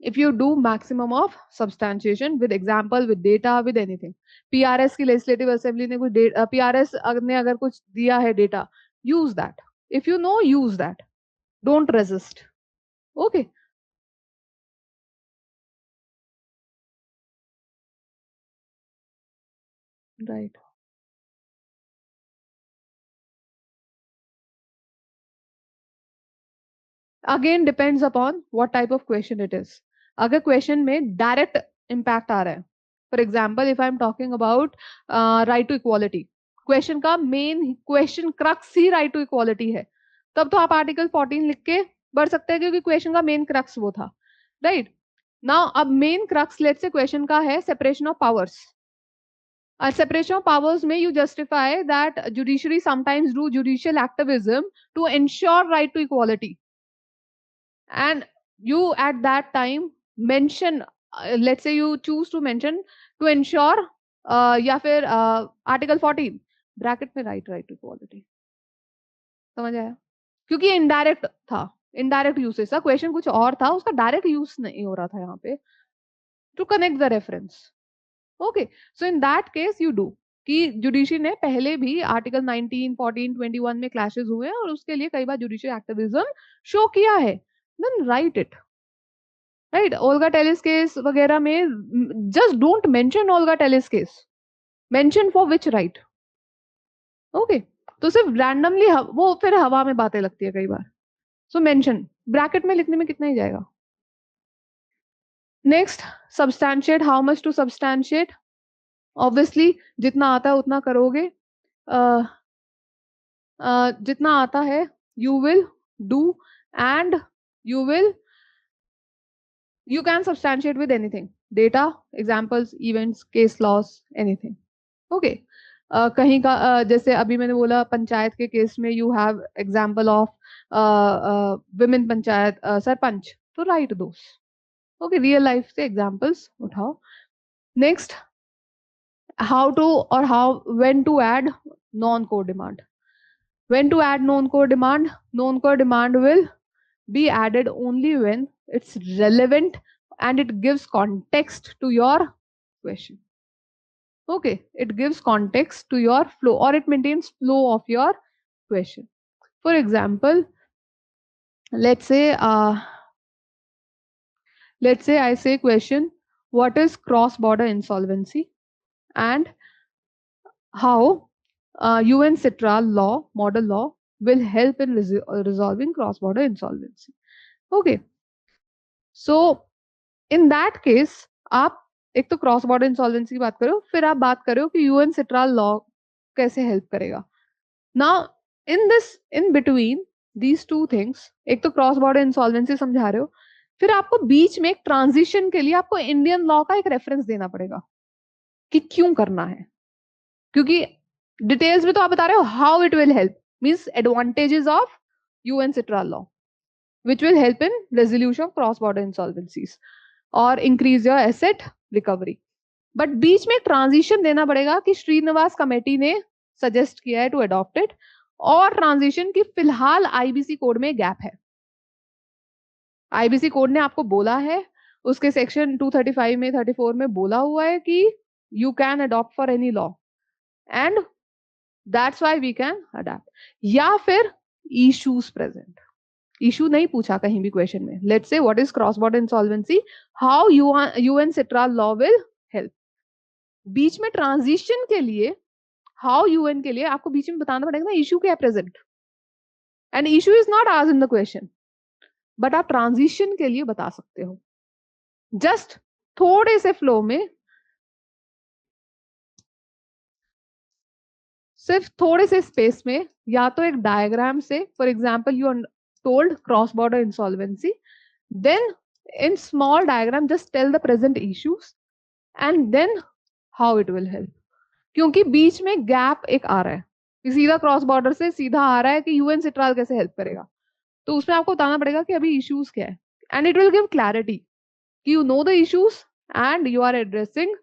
if you do maximum of substantiation with example, with data, with anything. PRS की legislative assembly ने कुछ PRS ने अगर कुछ दिया है data, use that. If you know, use that. Don't resist. Okay. Right. Again depends upon what type of question it is. अगर question में डायरेक्ट इम्पैक्ट आ रहा है. For example if I am talking about right to equality, question का main question crux ही right to equality है, तब तो आप आर्टिकल 14 लिख के बढ़ सकते हैं, क्योंकि क्वेश्चन का मेन क्रक्स वो था, राइट. नाउ अब main crux let's say question का है separation of powers. Separation of powers may you justify that judiciary sometimes do judicial activism to ensure right to equality, and you at that time mention, let's say you choose to mention to ensure या फिर article 14 bracket में right to equality. समझ आया? क्योंकि indirect था, indirect usage था, question कुछ और था, उसका डायरेक्ट यूज नहीं हो रहा था यहाँ पे, to connect the reference. Okay, so in that case you do कि जुडिशरी ने पहले भी आर्टिकल 19, 14, 21 में क्लैशेस हुए हैं और उसके लिए कई बार जुडिशरी एक्टिविज्म शो किया है, then write it, right. Olga Tellis case वगैरह में just don't mention Olga Tellis case, mention for which write. Okay, तो सिर्फ रैंडमली वो फिर हवा में बातें लगती है कई बार. सो मेंशन ब्रैकेट में लिखने में कितना ही जाएगा. Next, substantiate. How much to substantiate? Obviously जितना आता है उतना करोगे. जितना आता है you will do and you can substantiate with anything, data, examples, events, case laws, anything. Okay. कहीं का जैसे अभी मैंने बोला पंचायत के केस में you have example of women panchayat sarpanch, तो write those. Okay, real life से examples उठाओ. Next, how to or when to add non-core demand. When to add non-core demand? Non-core demand will be added only when it's relevant and it gives context to your question. Okay, it gives context to your flow or it maintains flow of your question. For example, let's say I say question, what is cross-border insolvency and how UN Citral law, model law, will help in resolving cross-border insolvency. Okay, so in that case आप एक तो cross border insolvency की बात करो, फिर आप बात करो कि यूएन सिट्राल लॉ कैसे हेल्प करेगा. Now in between these two things, एक तो क्रॉस बॉर्डर इंसॉल्वेंसी समझा रहे हो, फिर आपको बीच में एक ट्रांजिशन के लिए आपको इंडियन लॉ का एक रेफरेंस देना पड़ेगा कि क्यों करना है, क्योंकि डिटेल्स में तो आप बता रहे हो how it will help, means advantages of UN Citral law which will help in resolution of cross border insolvencies or increase your asset recovery. But बीच में ट्रांजिशन देना पड़ेगा कि श्रीनिवास कमेटी ने सजेस्ट किया है टू अडॉप्ट इट, और transition की फिलहाल आईबीसी कोड में गैप है. आईबीसी कोड ने आपको बोला है, उसके सेक्शन 235 में 34 में बोला हुआ है कि you can adopt for any law and that's why we can adopt. या फिर इश्यूज प्रेजेंट, इशू नहीं पूछा कहीं भी क्वेश्चन में. Let's say what is cross border insolvency, how UNCITRAL law will help. बीच में ट्रांजिशन के लिए हाउ यूएन के लिए आपको बीच में बताना पड़ेगा ना इशू क्या है present, and issue is not आज इन द क्वेश्चन, बट आप ट्रांजिशन के लिए बता सकते हो. जस्ट थोड़े से फ्लो में, सिर्फ थोड़े से स्पेस में, या तो एक डायग्राम से, for example you told cross border insolvency, then in small diagram just tell the present issues and then how it will help. क्योंकि बीच में गैप एक आ रहा है, सीधा क्रॉस बॉर्डर से सीधा आ रहा है कि यूएन सिट्राल कैसे हेल्प करेगा, तो उसमें आपको बताना पड़ेगा कि अभी इश्यूज क्या है, and it will give clarity कि you know the issues and you are addressing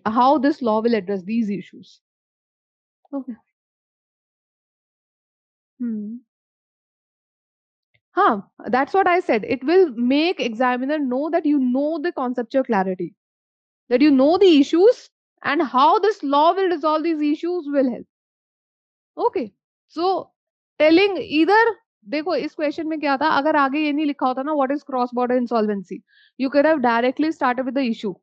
how this law will address these issues. Okay, हाँ, that's what I said. It will make examiner know that you know the conceptual clarity, that you know the issues and how this law will resolve these issues will help. Okay, so telling either, देखो इस question में क्या था, अगर आगे ये नहीं लिखा होता ना what is cross border insolvency, you could have directly started with the issue.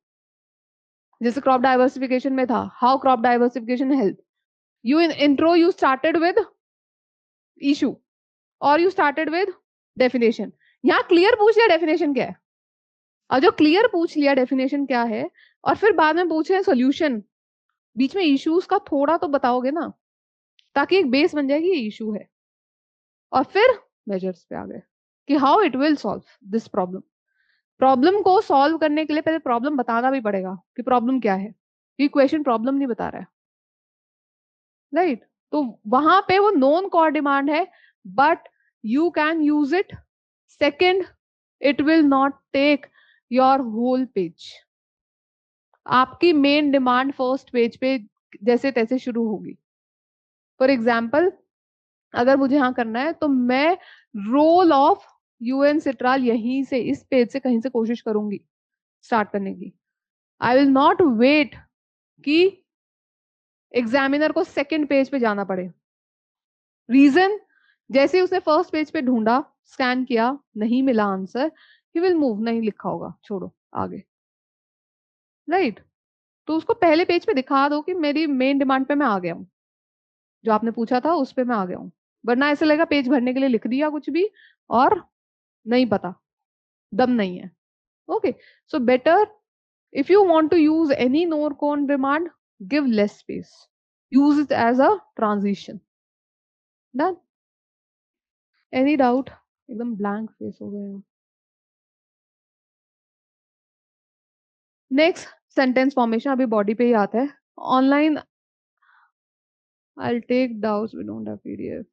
जैसे crop diversification में था, how crop diversification help. You in intro you started with issue or you started with definition. यहाँ clear पूछ लिया definition क्या है, और जो क्लियर पूछ लिया डेफिनेशन क्या है और फिर बाद में पूछे सोल्यूशन, बीच में इश्यूज का थोड़ा तो बताओगे ना, ताकि एक बेस बन जाए कि ये इशू है, और फिर मेजर्स पे आ गए कि how it will solve this problem. Problem को सॉल्व करने के लिए पहले प्रॉब्लम बताना भी पड़ेगा कि प्रॉब्लम क्या है, ये क्वेश्चन प्रॉब्लम नहीं बता रहा है, राइट। तो वहां पे वो नॉन कोर डिमांड है, but you can use it. Second, it will not take your whole page. आपकी मेन डिमांड फर्स्ट पेज पे जैसे तैसे शुरू होगी। फॉर एग्जाम्पल, अगर मुझे यहाँ करना है तो मैं रोल ऑफ यूएन सिट्राल यहीं से इस पेज से कहीं से कोशिश करूंगी स्टार्ट करने की। आई विल नॉट वेट कि एग्जामिनर को सेकंड पेज पे जाना पड़े। रीजन, जैसे ही उसने फर्स्ट पेज पे ढूंढा, स्कैन किया, नहीं मिला आंसर, ही विल मूव, नहीं लिखा होगा, छोड़ो आगे, राइट। तो उसको पहले पेज पे दिखा दो कि मेरी मेन डिमांड पे मैं आ गया हूँ, जो आपने पूछा था उस पे मैं आ गया हूँ। वरना ऐसे लगेगा पेज भरने के लिए लिख दिया कुछ भी और नहीं पता, दम नहीं है। Okay, so better if you want to use any nor con demand, give less space, use it as a transition। Done? Any doubt? एकदम ब्लैंक फेस हो गया। नेक्स्ट, सेंटेंस फॉर्मेशन अभी बॉडी पे ही आता है। Online I take doubts, we don't have PDF.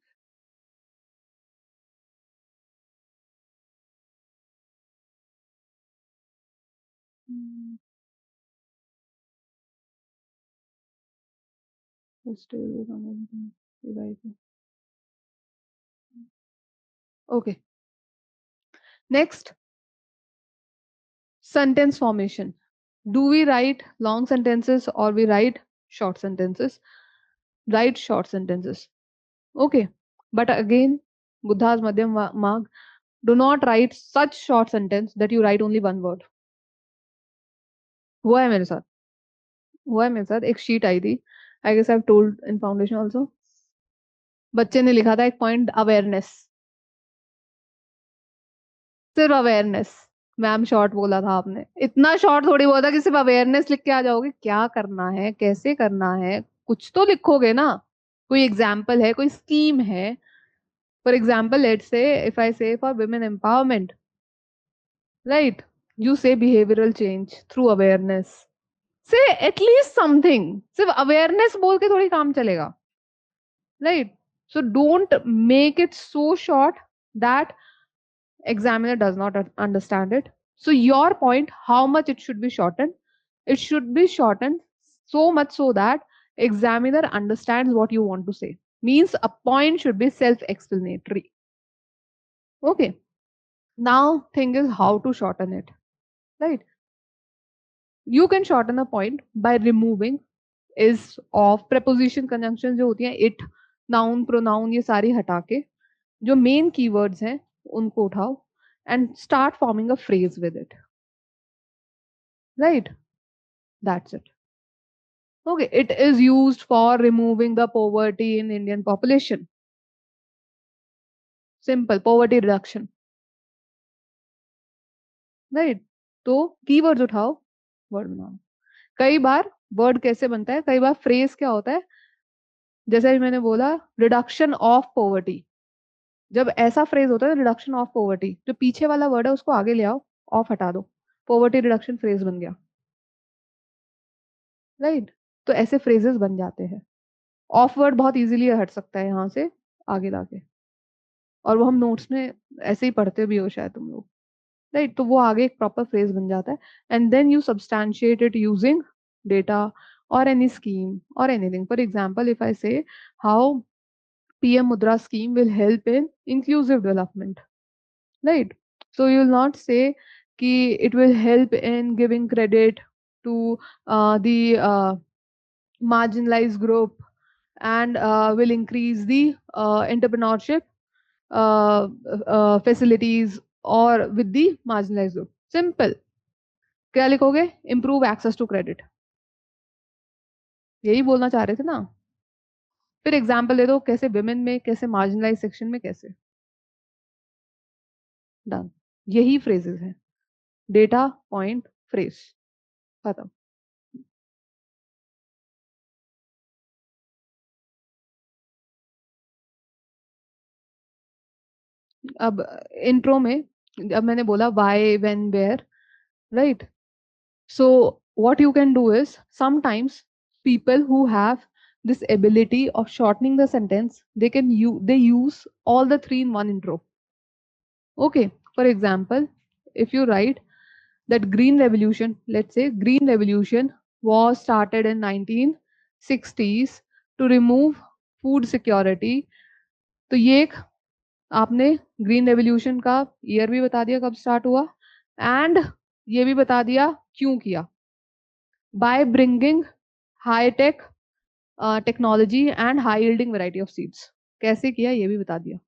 Okay, next, sentence formation. Do we write long sentences or we write short sentences? Write short sentences. Okay. But again, Buddha's Madhyam Marg, do not write such short sentence that you write only one word. हुआ है मेरे साथ, हुआ है मेरे साथ। एक sheet आई थी, I guess I have told in foundation also. बच्चे ने लिखा था एक पॉइंट, अवेयरनेस, सिर्फ अवेयरनेस। मैम शॉर्ट बोला था आपने, इतना शॉर्ट थोड़ी बोला था कि सिर्फ अवेयरनेस लिख के आ जाओगे। क्या करना है, कैसे करना है, कुछ तो लिखोगे ना। कोई एग्जाम्पल है, कोई स्कीम है। For example, let's say if I say for women empowerment, right, you say behavioural change through awareness, say at least something. सिर्फ अवेयरनेस बोल के थोड़ी काम चलेगा, right. So don't make it so short that examiner does not understand it. So your point, how much it should be shortened? It should be shortened so much so that examiner understands what you want to say. Means a point should be self-explanatory. Okay. Now thing is how to shorten it, right? You can shorten a point by removing is of preposition conjunction जो होती हैं it, noun, pronoun, ये सारी हटा के जो main keywords हैं उनको उठाओ and start forming a phrase with it, right? That's it. Okay, it is used for removing the poverty in Indian population. Simple, poverty reduction, right? तो कीवर्ड्स उठाओ, वर्ड बनाओ। कई बार वर्ड कैसे बनता है, कई बार फ्रेज क्या होता है, जैसे अभी मैंने बोला रिडक्शन ऑफ पॉवर्टी। जब ऐसा फ्रेज होता है रिडक्शन ऑफ पॉवर्टी, जो पीछे वाला वर्ड है उसको आगे ले आओ, ऑफ हटा दो, पॉवर्टी रिडक्शन फ्रेज बन गया, राइट। तो ऐसे फ्रेजेस बन जाते हैं। ऑफ वर्ड बहुत इजीली हट सकता है यहाँ से आगे लाके, और वो हम नोट्स में ऐसे ही पढ़ते भी हो शायद तुम लोग, राइट। तो वो आगे एक प्रॉपर फ्रेज बन जाता है and then you substantiate it using data और एनी स्कीम और anything. For example, if I say how PM Mudra scheme will help in inclusive development, right? So you will not say कि it will help in giving credit to the marginalized group and will increase the entrepreneurship facilities or with the marginalized group. Simple. क्या लिखोगे? Improve access to credit. यही बोलना चाह रहे थे ना। फिर एग्जाम्पल दे दो, कैसे विमेन में, कैसे मार्जिनलाइज सेक्शन में, कैसे। डन, यही फ्रेजेस हैं। डेटा पॉइंट फ्रेज, खत्म। अब इंट्रो में जब मैंने बोला why when where, right, so what you can do is sometimes people who have this ability of shortening the sentence, they use all the three in one intro. Okay, for example, if you write that green revolution, let's say green revolution was started in 1960s to remove food security, तो ये एक आपने green revolution का year भी बता दिया कब start हुआ, एंड ये भी बता दिया क्यों किया, by bringing high tech technology and high yielding variety of seeds, कैसे किया ये भी बता दिया।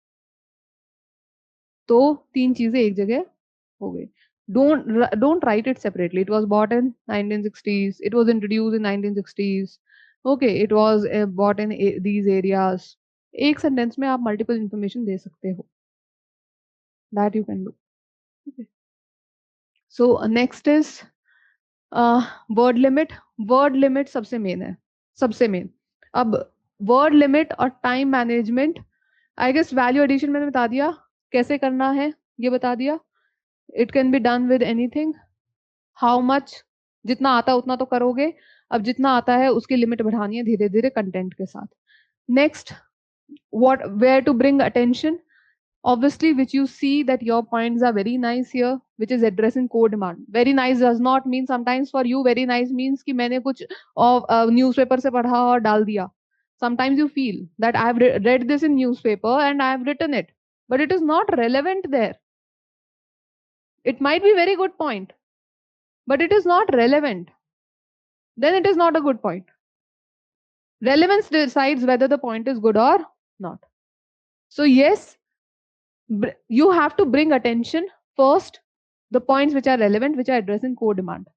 तो तीन चीजें एक जगह हो गई। don't write it separately. It was bought in 1960s, it was introduced in 1960s, okay, it was bought in these areas। एक सेंटेंस में आप मल्टीपल इंफॉर्मेशन दे सकते हो, that you can do। okay, so next is word limit. Word limit सबसे main है, सबसे मेन। अब वर्ड लिमिट और time management, I guess value addition मैंने बता दिया कैसे करना है, ये बता दिया। It can be done with anything, how much, जितना आता है उतना तो करोगे, अब जितना आता है उसकी लिमिट बढ़ानी है धीरे धीरे कंटेंट के साथ। Next, what where to bring attention, obviously which you see that your points are very nice here, which is addressing core demand। very nice does not mean, sometimes for you very nice means कि मैंने कुछ newspaper से पढ़ा और डाल दिया। sometimes you feel that I have read this in newspaper and I have written it, but it is not relevant there। it might be very good point but it is not relevant, then it is not a good point। relevance decides whether the point is good or not। so yes, you have to bring attention first, the points which are relevant, which are addressing core demand।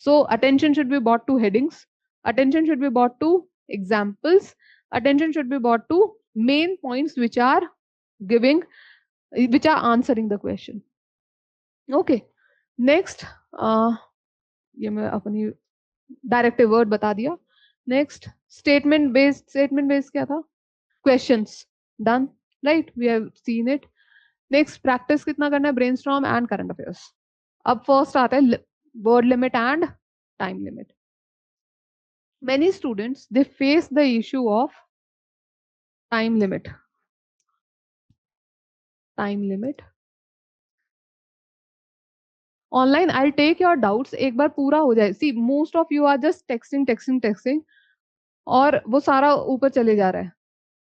so attention should be brought to headings, attention should be brought to examples, attention should be brought to main points which are giving, which are answering the question। okay, next ये मैं अपनी directive word बता दिया। Next statement based, statement based क्या था, questions, done, right, we have seen it. Next practice कितना करना है, ब्रेनस्टॉर्म एंड करंट अफेयर्स। अब फर्स्ट आता है word limit and time limit. many students they face the issue of time limit, time limit online। I'll take your doubts, एक बार पूरा हो जाए। see most of you are just texting और वो सारा ऊपर चले जा रहा है।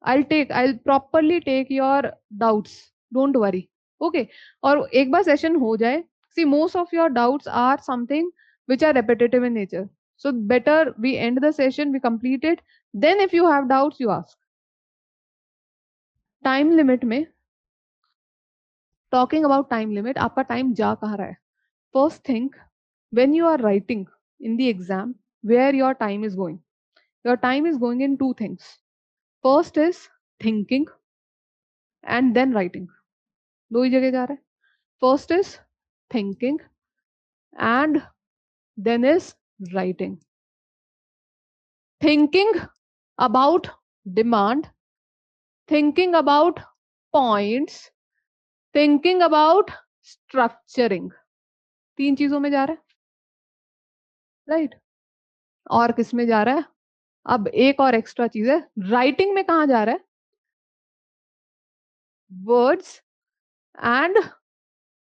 I'll properly take your doubts, don't worry, okay। और एक बार सेशन हो जाए, see most of your doubts are something which are repetitive in nature, so better we end the session, we complete it, then if you have doubts you ask। Time limit में, talking about time limit, आपका time जा कहाँ रहा है। First thing, when you are writing in the exam, where your time is going, your time is going in two things। first is thinking and then writing, दो ही जगह जा रहा है। first is thinking and then is writing। thinking about demand, thinking about points, thinking about structuring, तीन चीजों में जा रहा है, राइट। और किस में जा रहा है, अब एक और एक्स्ट्रा चीज है, राइटिंग में कहां जा रहा है, words and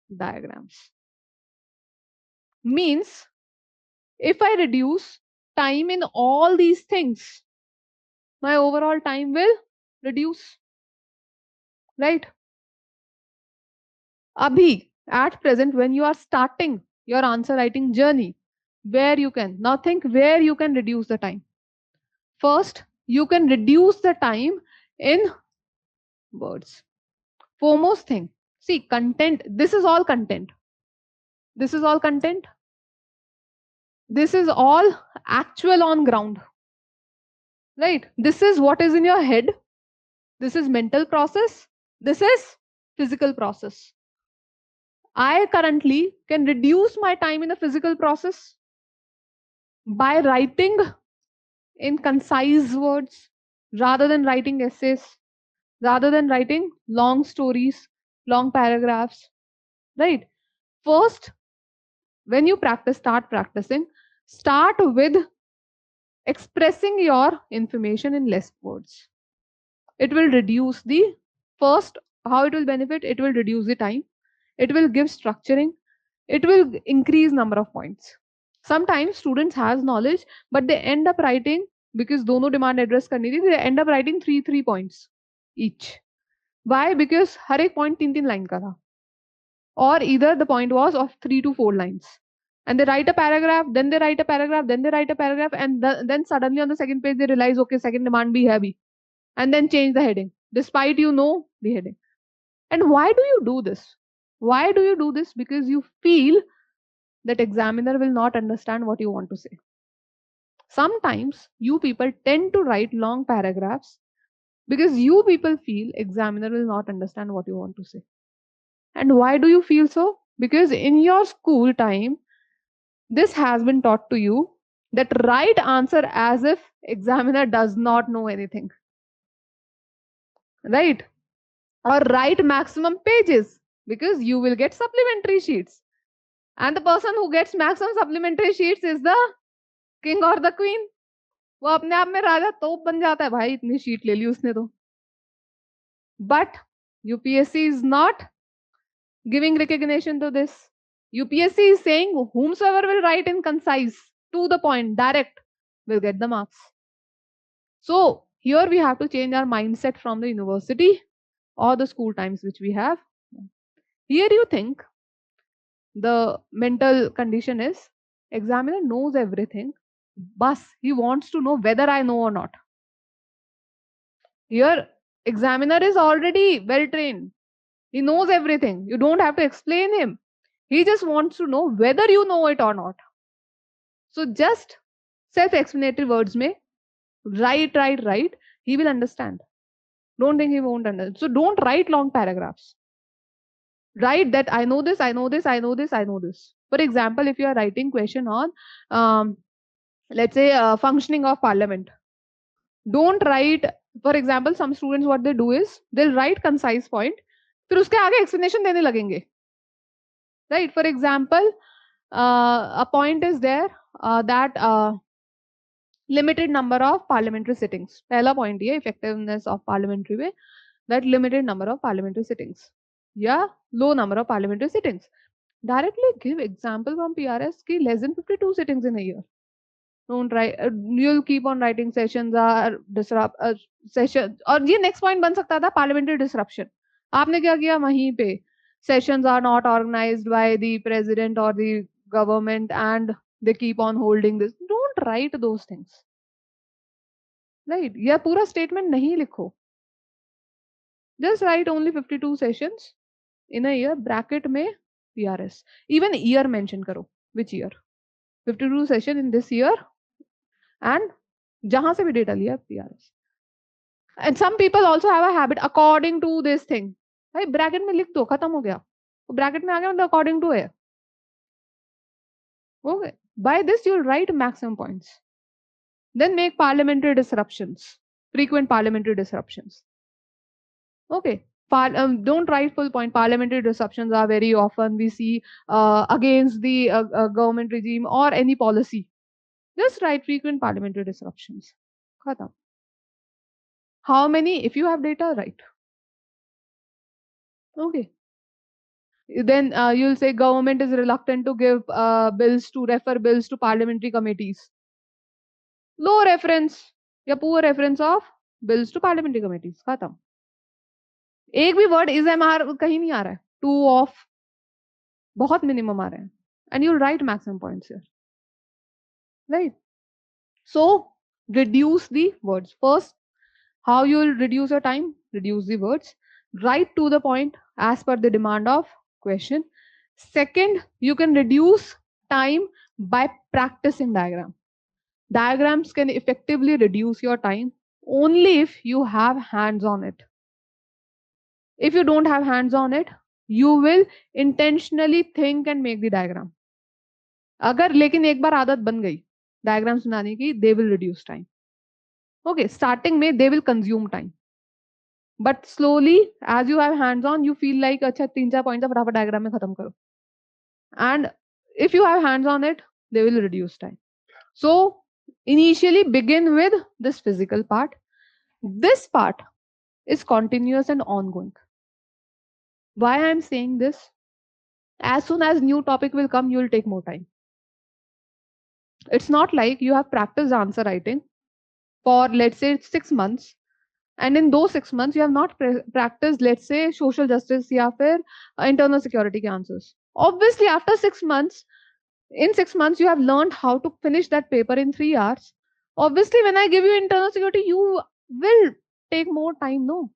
diagrams. Means if I reduce time in all these things, my overall time will reduce, right। abhi at present when you are starting your answer writing journey, where you can now think, where you can reduce the time, first you can reduce the time in words। foremost thing, see content, this is all content, this is all content, this is all actual on ground, right। this is what is in your head, this is mental process, this is physical process। I currently can reduce my time in the physical process by writing in concise words rather than writing essays, rather than writing long stories, long paragraphs, right? First, when you start practicing, start with expressing your information in less words. It will reduce the first, how it will benefit, it will reduce the time, it will give structuring, it will increase number of points. Sometimes students has knowledge but they end up writing, because दोनों demand address करनी थी, they end up writing 3 points each. Why? Because हर एक point 3 line का था, or either the point was of 3 to 4 lines, and they write a paragraph, then they write a paragraph, then they write a paragraph, and then suddenly on the second page they realize, okay, second demand bhi hai bhi, and then change the heading despite you know the heading. And why do you do this? Why do you do this? Because you feel that examiner will not understand what you want to say. Sometimes you people tend to write long paragraphs because you people feel examiner will not understand what you want to say. And why do you feel so? Because in your school time, this has been taught to you that write answer as if examiner does not know anything. Right? Or write maximum pages because you will get supplementary sheets. And the person who gets maximum supplementary sheets is the king or the queen. वो अपने आप में राजा तोप बन जाता है, भाई इतनी शीट ले ली उसने तो. But UPSC is not giving recognition to this. UPSC is saying whomsoever will write in concise, to the point, direct, will get the marks. So here we have to change our mindset from the university or the school times which we have. Here you think the mental condition is examiner knows everything, but he wants to know whether I know or not. Here examiner is already well trained. He knows everything. You don't have to explain him. He just wants to know whether you know it or not. So just self-explanatory words may write. He will understand. Don't think he won't understand. So don't write long paragraphs. Write that I know this, I know this, I know this, I know this. For example, if you are writing question on, let's say, functioning of parliament, don't write. For example, some students what they do is they'll write concise point, फिर उसके आगे explanation देने लगेंगे. Right? For example, a point is there that limited number of parliamentary sittings. पहला point ये effectiveness of parliamentary way, that limited number of parliamentary sittings. Yeah, low number of parliamentary sittings. Directly give example from PRS ki less than 52 sittings in a year. Don't write. You'll keep on writing sessions are disrupt sessions. और ये next point बन सकता था parliamentary disruption. आपने क्या किया वहीं पे? Sessions are not organized by the president or the government and they keep on holding this. Don't write those things. Right? यह पूरा statement नहीं लिखो. Just write only 52 sessions in a year. Bracket में PRS. Even year mention करो. Which year? 52 session in this year and जहां से भी data लिया PRS. And some people also have a habit according to this thing. भाई bracket में लिख दो, खत्म हो गया. तो ब्रैकेट में आ गया मतलब अकॉर्डिंग टू है. Okay. By this you'll write maximum points. Then make parliamentary disruptions, frequent parliamentary disruptions. Okay. Don't write full point. Parliamentary disruptions are very often we see against the government regime or any policy. Just write frequent parliamentary disruptions. Khatam. How many? If you have data, write. Okay. Then you'll say government is reluctant to give refer bills to parliamentary committees. Low reference या poor reference of bills to parliamentary committees. खत्म. एक भी word is MR कहीं नहीं आ रहा है. Two of बहुत minimum आ रहा है. And you'll write maximum points here. Right? So reduce the words. First, how you will reduce your time? Reduce the words. Write to the point as per the demand of question. Second, you can reduce time by practicing diagram. Diagrams can effectively reduce your time only if you have hands on it. If you don't have hands on it, You will intentionally think and make the diagram. अगर लेकिन एक बार आदत बन गई diagrams बनाने की, they will reduce time. Okay, starting में they will consume time. But slowly, as you have hands on, you feel like अच्छा 3-4 पॉइंट फटाफट डायग्राम में खत्म करो. And if you have hands on it, they will reduce time. So initially begin with this physical part. This part is continuous and ongoing. Why I am saying this? As soon as new topic will come, you will take more time. It's not like you have practiced answer writing for, let's say, 6 months, and in those 6 months you have not practiced, let's say, social justice या फिर internal security के answers. Obviously after 6 months, in 6 months you have learned how to finish that paper in 3 hours. Obviously when I give you internal security, you will take more time, no?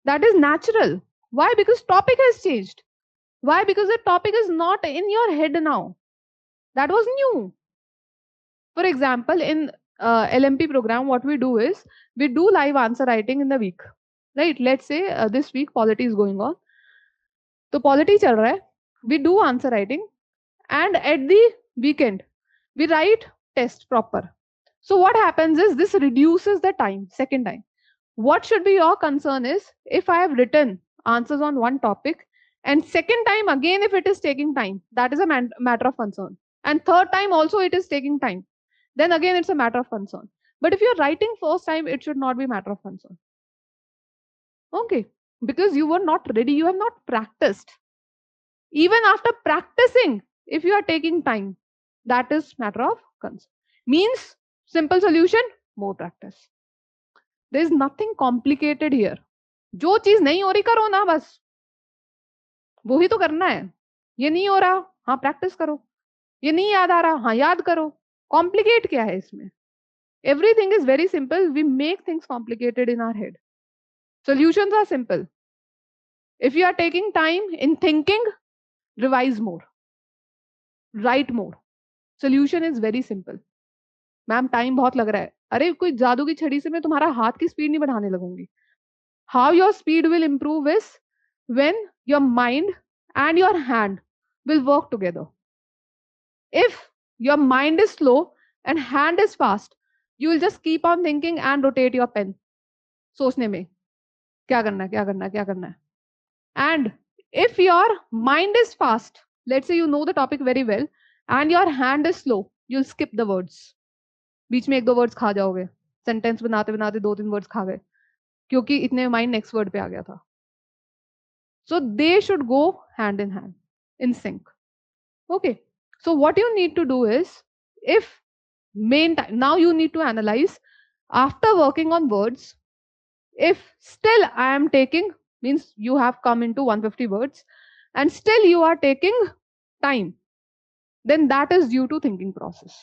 That is natural. Why? Because topic has changed. Why? Because the topic is not in your head now. That was new. For example, in LMP program, what we do is we do live answer writing in the week, right? Let's say this week polity is going on. So polity chal raha hai. We do answer writing, and at the weekend we write test proper. So what happens is this reduces the time. Second time, what should be your concern is if I have written answers on one topic, and second time again if it is taking time, that is a matter of concern. And third time also it is taking time, then again it's a matter of concern. But if you're writing first time, it should not be matter of concern. Okay, because you were not ready, you have not practiced. Even after practicing, if you are taking time, that is matter of concern. Means simple solution, more practice. There is nothing complicated here. जो चीज नहीं हो रही करो ना, बस वो ही तो करना है. ये नहीं हो रहा, हाँ प्रैक्टिस करो. ये नहीं याद आ रहा, हाँ याद करो. कॉम्प्लिकेट क्या है इसमें? Everything is very simple. We make things complicated in our head. Solutions are simple. If you are taking time in thinking, revise more, write more. Solution is very simple. Ma'am time बहुत लग रहा है. अरे कोई जादू की छड़ी से मैं तुम्हारा हाथ की स्पीड नहीं बढ़ाने लगूंगी. How your speed will improve is when your mind and your hand will work together. If your mind is slow and hand is fast, you will just keep on thinking and rotate your pen. सोचने में क्या करना है, क्या करना है, क्या करना है. And if your mind is fast, let's say you know the topic very well, and your hand is slow, you'll skip the words. बीच में 1-2 वर्ड्स खा जाओगे. सेंटेंस बनाते बनाते 2-3 वर्ड्स खा गए क्योंकि इतने माइंड नेक्स्ट वर्ड पे आ गया था. So they should go hand in hand, in sync. Okay. So what you need to do is, if main time, now you need to analyze after working on words, if still I am taking, means you have come into 150 words and still you are taking time, then that is due to thinking process.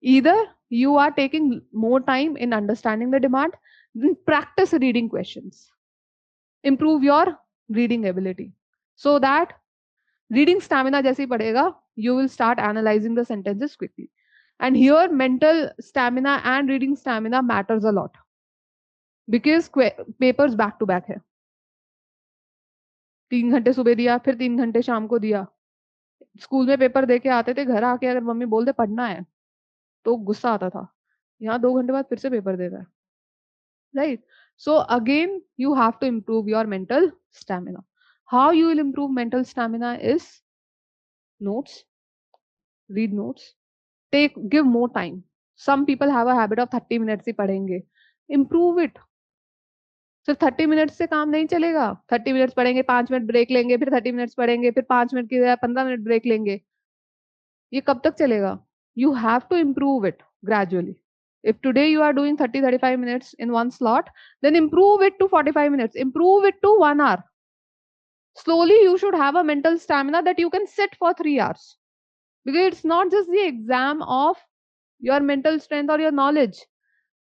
Either you are taking more time in understanding the demand, then practice reading questions, improve your reading ability, so that reading stamina जैसे ही बढ़ेगा, you will start analyzing the sentences quickly. And here mental stamina and reading stamina matters a lot because papers back to back है. 3 घंटे सुबह दिया, फिर 3 घंटे शाम को दिया. स्कूल में पेपर दे के आते थे, घर आके अगर मम्मी बोल दे पढ़ना है तो गुस्सा आता था. यहाँ 2 घंटे बाद फिर से पेपर दे रहा है. Right? So again, you have to improve your mental stamina. How you will improve mental stamina is notes, read notes, give more time. Some people have a habit of 30 minutes ही पढ़ेंगे. Improve it. सिर्फ 30 minutes से काम नहीं चलेगा. 30 minutes पढ़ेंगे, 5 minute break लेंगे, फिर 30 minutes पढ़ेंगे, फिर 5 मिनट की जगह 15 मिनट ब्रेक लेंगे. ये कब तक चलेगा? You have to improve it gradually. If today you are doing 30-35 minutes in one slot, then improve it to 45 minutes, improve it to 1 hour. Slowly you should have a mental stamina that you can sit for 3 hours. Because it's not just the exam of your mental strength or your knowledge.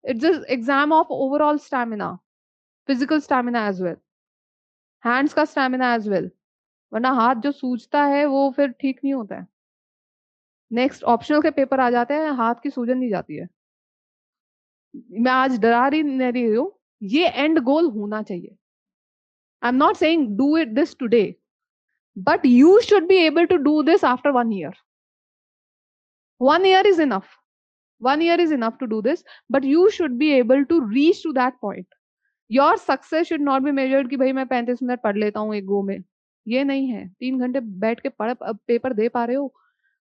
It's just exam of overall stamina, physical stamina as well, hands का stamina as well. वरना हाथ जो सूजता है वो फिर ठीक नहीं होता है. नेक्स्ट ऑप्शनल के पेपर आ जाते हैं, हाथ की सूजन नहीं जाती है. मैं आज डरा रही नहीं रही हूँ, ये एंड गोल होना चाहिए. I am not saying do it this today, but you should be able to do this after 1 year. 1 year is enough. 1 year is enough to do this, but you should be able to reach to that point. Your success should not be measured कि भाई मैं 35 minute पढ़ लेता हूँ एक गो में. ये नहीं है. 3 घंटे बैठ के पढ़ पेपर दे पा रहे हो,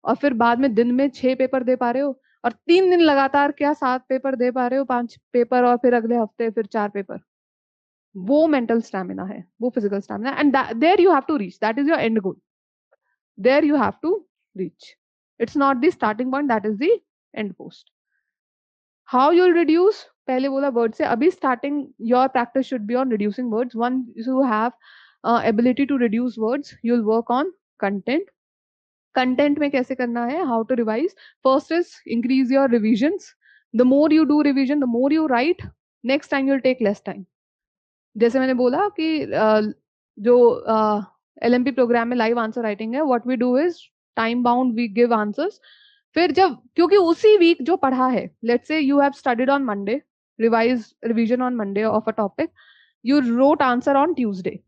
और फिर बाद में दिन में 6 पेपर दे पा रहे हो, और 3 दिन लगातार क्या 7 पेपर दे पा रहे हो, 5 पेपर, और फिर अगले हफ्ते फिर 4 पेपर. वो मेंटल स्टैमिना है, वो physical stamina, and there you have to reach. That is your end goal. There you have to reach. It's not the starting point, that is the end post. How you'll reduce? पहले बोला word से. अभी starting your practice should be on reducing words. Once you have ability to reduce words, you'll work on content. Content में कैसे करना है? How to revise? First is increase your revisions. The more you do revision, the more you write. Next time you'll take less time. जैसे मैंने बोला कि जो LMP program में लाइव आंसर राइटिंग है, what we do is time bound we give answers. फिर जब, क्योंकि उसी वीक जो पढ़ा है, let's say you have studied on Monday, revision on Monday of a topic, you wrote answer on Tuesday,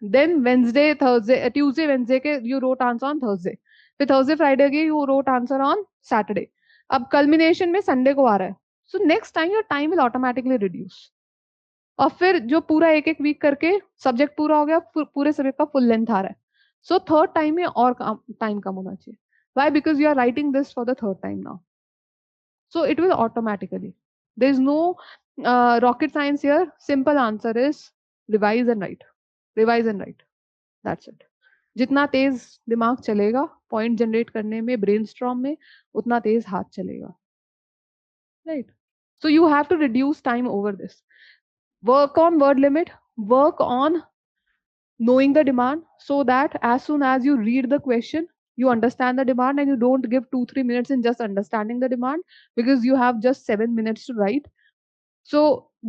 then Wednesday Thursday, Tuesday Wednesday के you wrote answer on Thursday, फिर Thursday Friday के you wrote answer on Saturday. अब culmination में Sunday को आ रहा है, so next time your time will automatically reduce. और फिर जो पूरा एक एक वीक करके सब्जेक्ट पूरा हो गया, पूरे सब्जेक्ट का फुल लेंथ आ रहा है, सो थर्ड टाइम में और टाइम कम होना चाहिए. Why? Because you are writing this for the third time now, so it will automatically. There is no rocket science here. Simple answer is revise and write, revise and write, that's it. जितना तेज दिमाग चलेगा point generate करने में, brainstorm में, उतना तेज हाथ चलेगा, right? So you have to reduce time over this. Work on word limit, work on knowing the demand, so that as soon as you read the question, you understand the demand, and you don't give 2-3 minutes in just understanding the demand, because you have just 7 minutes to write. So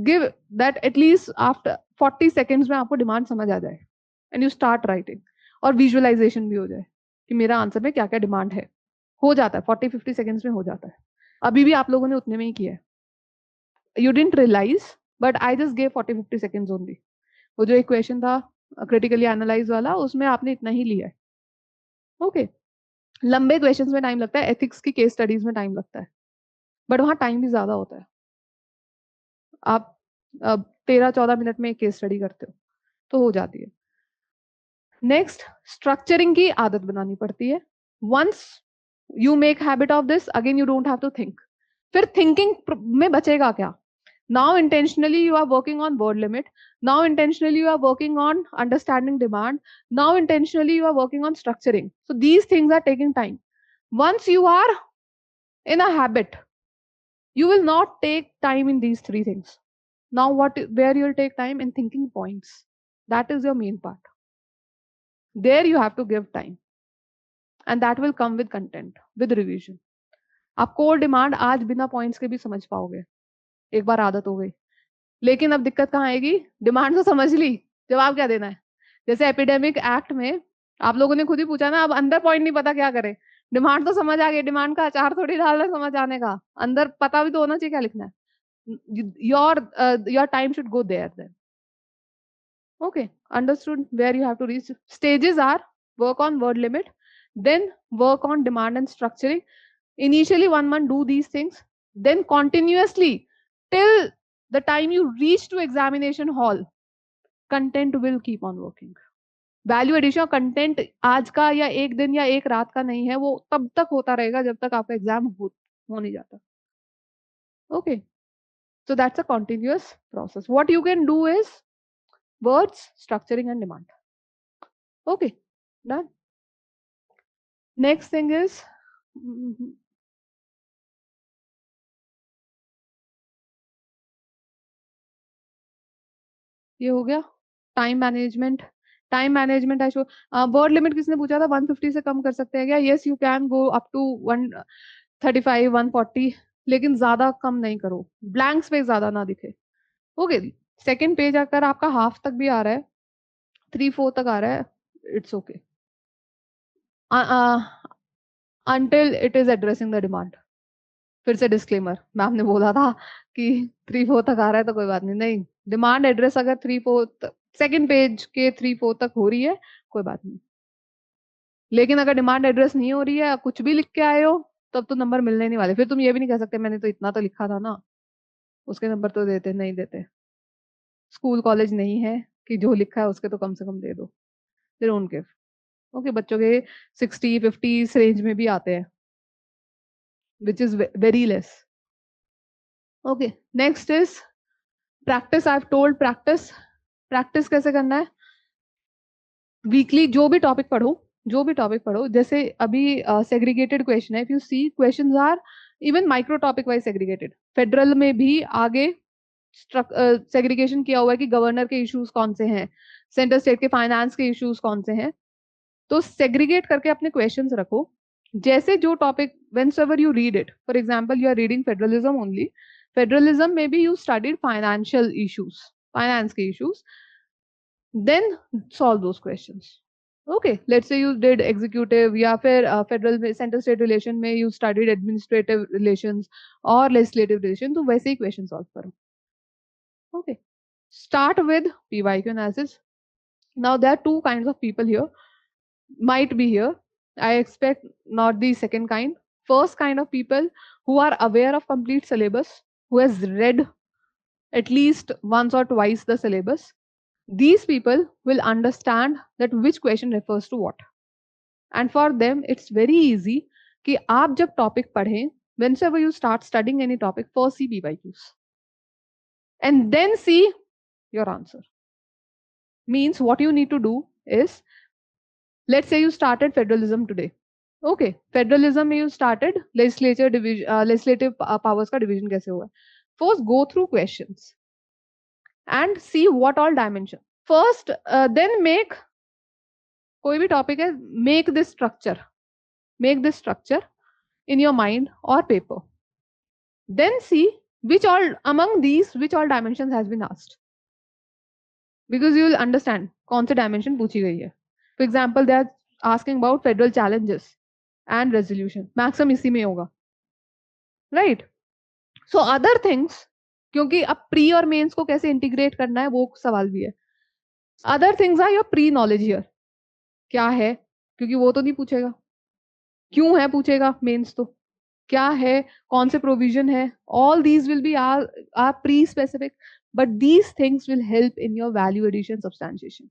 give that at least after 40 seconds में आपको demand समझ आ जाए, and you start writing. और visualization भी हो जाए कि मेरा आंसर में क्या क्या डिमांड है. हो जाता है 40-50 seconds में, हो जाता है. अभी भी आप लोगों ने उतने में ही किया है. You didn't realize, but I just gave 40-50 seconds only. वो जो एक क्वेश्चन था क्रिटिकली एनालाइज वाला, उसमें आपने इतना ही लिया है. ओके. लंबे क्वेश्चंस में टाइम लगता है, एथिक्स की केस स्टडीज में टाइम लगता है, बट वहां टाइम भी ज्यादा होता है. आप 13-14 मिनट में एक केस स्टडी करते हो तो हो जाती है. नेक्स्ट, स्ट्रक्चरिंग की आदत बनानी पड़ती है. Once you make habit of this, again you don't have to think. फिर थिंकिंग में बचेगा क्या? Now intentionally you are working on word limit. Now intentionally you are working on understanding demand. Now intentionally you are working on structuring. So these things are taking time. Once you are in a habit, you will not take time in these three things. Now where you'll take time? In thinking points. That is your main part. There you have to give time. And that will come with content, with revision. आप core demand आज बिना points के भी समझ पाओगे, एक बार आदत हो गई. लेकिन अब दिक्कत कहाँ आएगी? डिमांड तो समझ ली, जवाब क्या देना है? जैसे एपिडेमिक एक्ट में आप लोगों ने खुद ही पूछा ना, अब अंदर पॉइंट नहीं पता क्या करे. डिमांड तो समझ आ गई, डिमांड का अचार थोड़ी डालना समझ आने का, अंदर पता भी तो होना चाहिए क्या लिखना है. Your time should go there then. Okay, understood where you have to reach. Stages are work on word limit, then work on demand and structuring. Initially, 1 month do these things, then continuously till the time you reach to examination hall, content will keep on working. Value addition content आज का या एक दिन या एक रात का नहीं है, वो तब तक होता रहेगा जब तक आपका एग्जाम हो नहीं जाता. Okay, so that's a continuous process. What you can do is words, structuring, and demand. Okay, done. Next thing is ये हो गया time management. Time management I show. Word limit किसने पूछा था? 150 से कम कर सकते हैं क्या? Yes, you can go up to 135, 140, लेकिन ज्यादा कम नहीं करो, ब्लैंक स्पेस ज्यादा ना दिखे. ओके, सेकेंड पेज अगर आपका हाफ तक भी आ रहा है, 3/4 तक आ रहा है, it's okay, until it is addressing the demand. फिर से डिस्क्लेमर, मैम ने बोला था कि 3/4 तक आ रहा है तो कोई बात नहीं. नहीं, डिमांड एड्रेस अगर 3/4 सेकंड पेज के 3-4 तक हो रही है, कोई बात नहीं। लेकिन अगर डिमांड एड्रेस नहीं हो रही है, कुछ भी लिख के आए हो, तब तो नंबर मिलने नहीं वाले। फिर तुम ये भी नहीं कह सकते मैंने तो इतना तो लिखा था ना, उसके नंबर तो देते नहीं देते। स्कूल कॉलेज नहीं है कि जो लिखा है उसके तो कम से कम दे दो। They don't give. ओके, बच्चों के 60-50 इस रेंज में भी आते हैं, which is very less. Okay, next is practice. I have told practice. Practice कैसे करना है? वीकली जो भी टॉपिक पढ़ो, जो भी टॉपिक पढ़ो, जैसे अभी सेग्रीगेटेड क्वेश्चन है, if you see questions are even micro topic wise segregated. Federal में भी आगे सेग्रीगेशन किया हुआ है कि गवर्नर के इश्यूज कौन से हैं, सेंटर स्टेट के फाइनेंस के इश्यूज कौन से हैं। तो सेग्रीगेट करके अपने क्वेश्चंस रखो। जैसे जो topic whenever you read it, for example you are reading federalism only, federalism में भी you studied financial issues, finance के issues, then solve those questions. Okay, let's say you did executive या फिर फेडरल में centre state relation में you studied administrative relations और legislative relation, तो वैसे ही क्वेश्चन सॉल्व करो। Okay, start with PYQ analysis. Now there are two kinds of people here, might be here. I expect not the second kind. First kind of people who are aware of complete syllabus, who has read at least once or twice the syllabus. These people will understand that which question refers to what. And for them, it's very easy कि आप जब topic पढ़ें, whenever you start studying any topic, first see PYQs and then see your answer. Means what you need to do is, let's say you started federalism today. Okay, federalism में you started legislature division, legislative powers का division कैसे हुआ है। First go through questions and see what all dimension. First then make, कोई भी topic है, make this structure in your mind और paper. Then see which all among these which all dimensions has been asked, because you will understand कौन से dimension पूछी गई है। For example they are asking about federal challenges and resolution, maximum इसी में होगा, right. So other things, क्योंकि अब प्री और मेंस को कैसे इंटीग्रेट करना है वो सवाल भी है। Other things are your pre knowledge here, क्या है, क्योंकि वो तो नहीं पूछेगा, क्यों है पूछेगा मेंस तो, क्या है, कौन से प्रोविजन है, all these will be are pre specific, but these things will help in your value addition substantiation.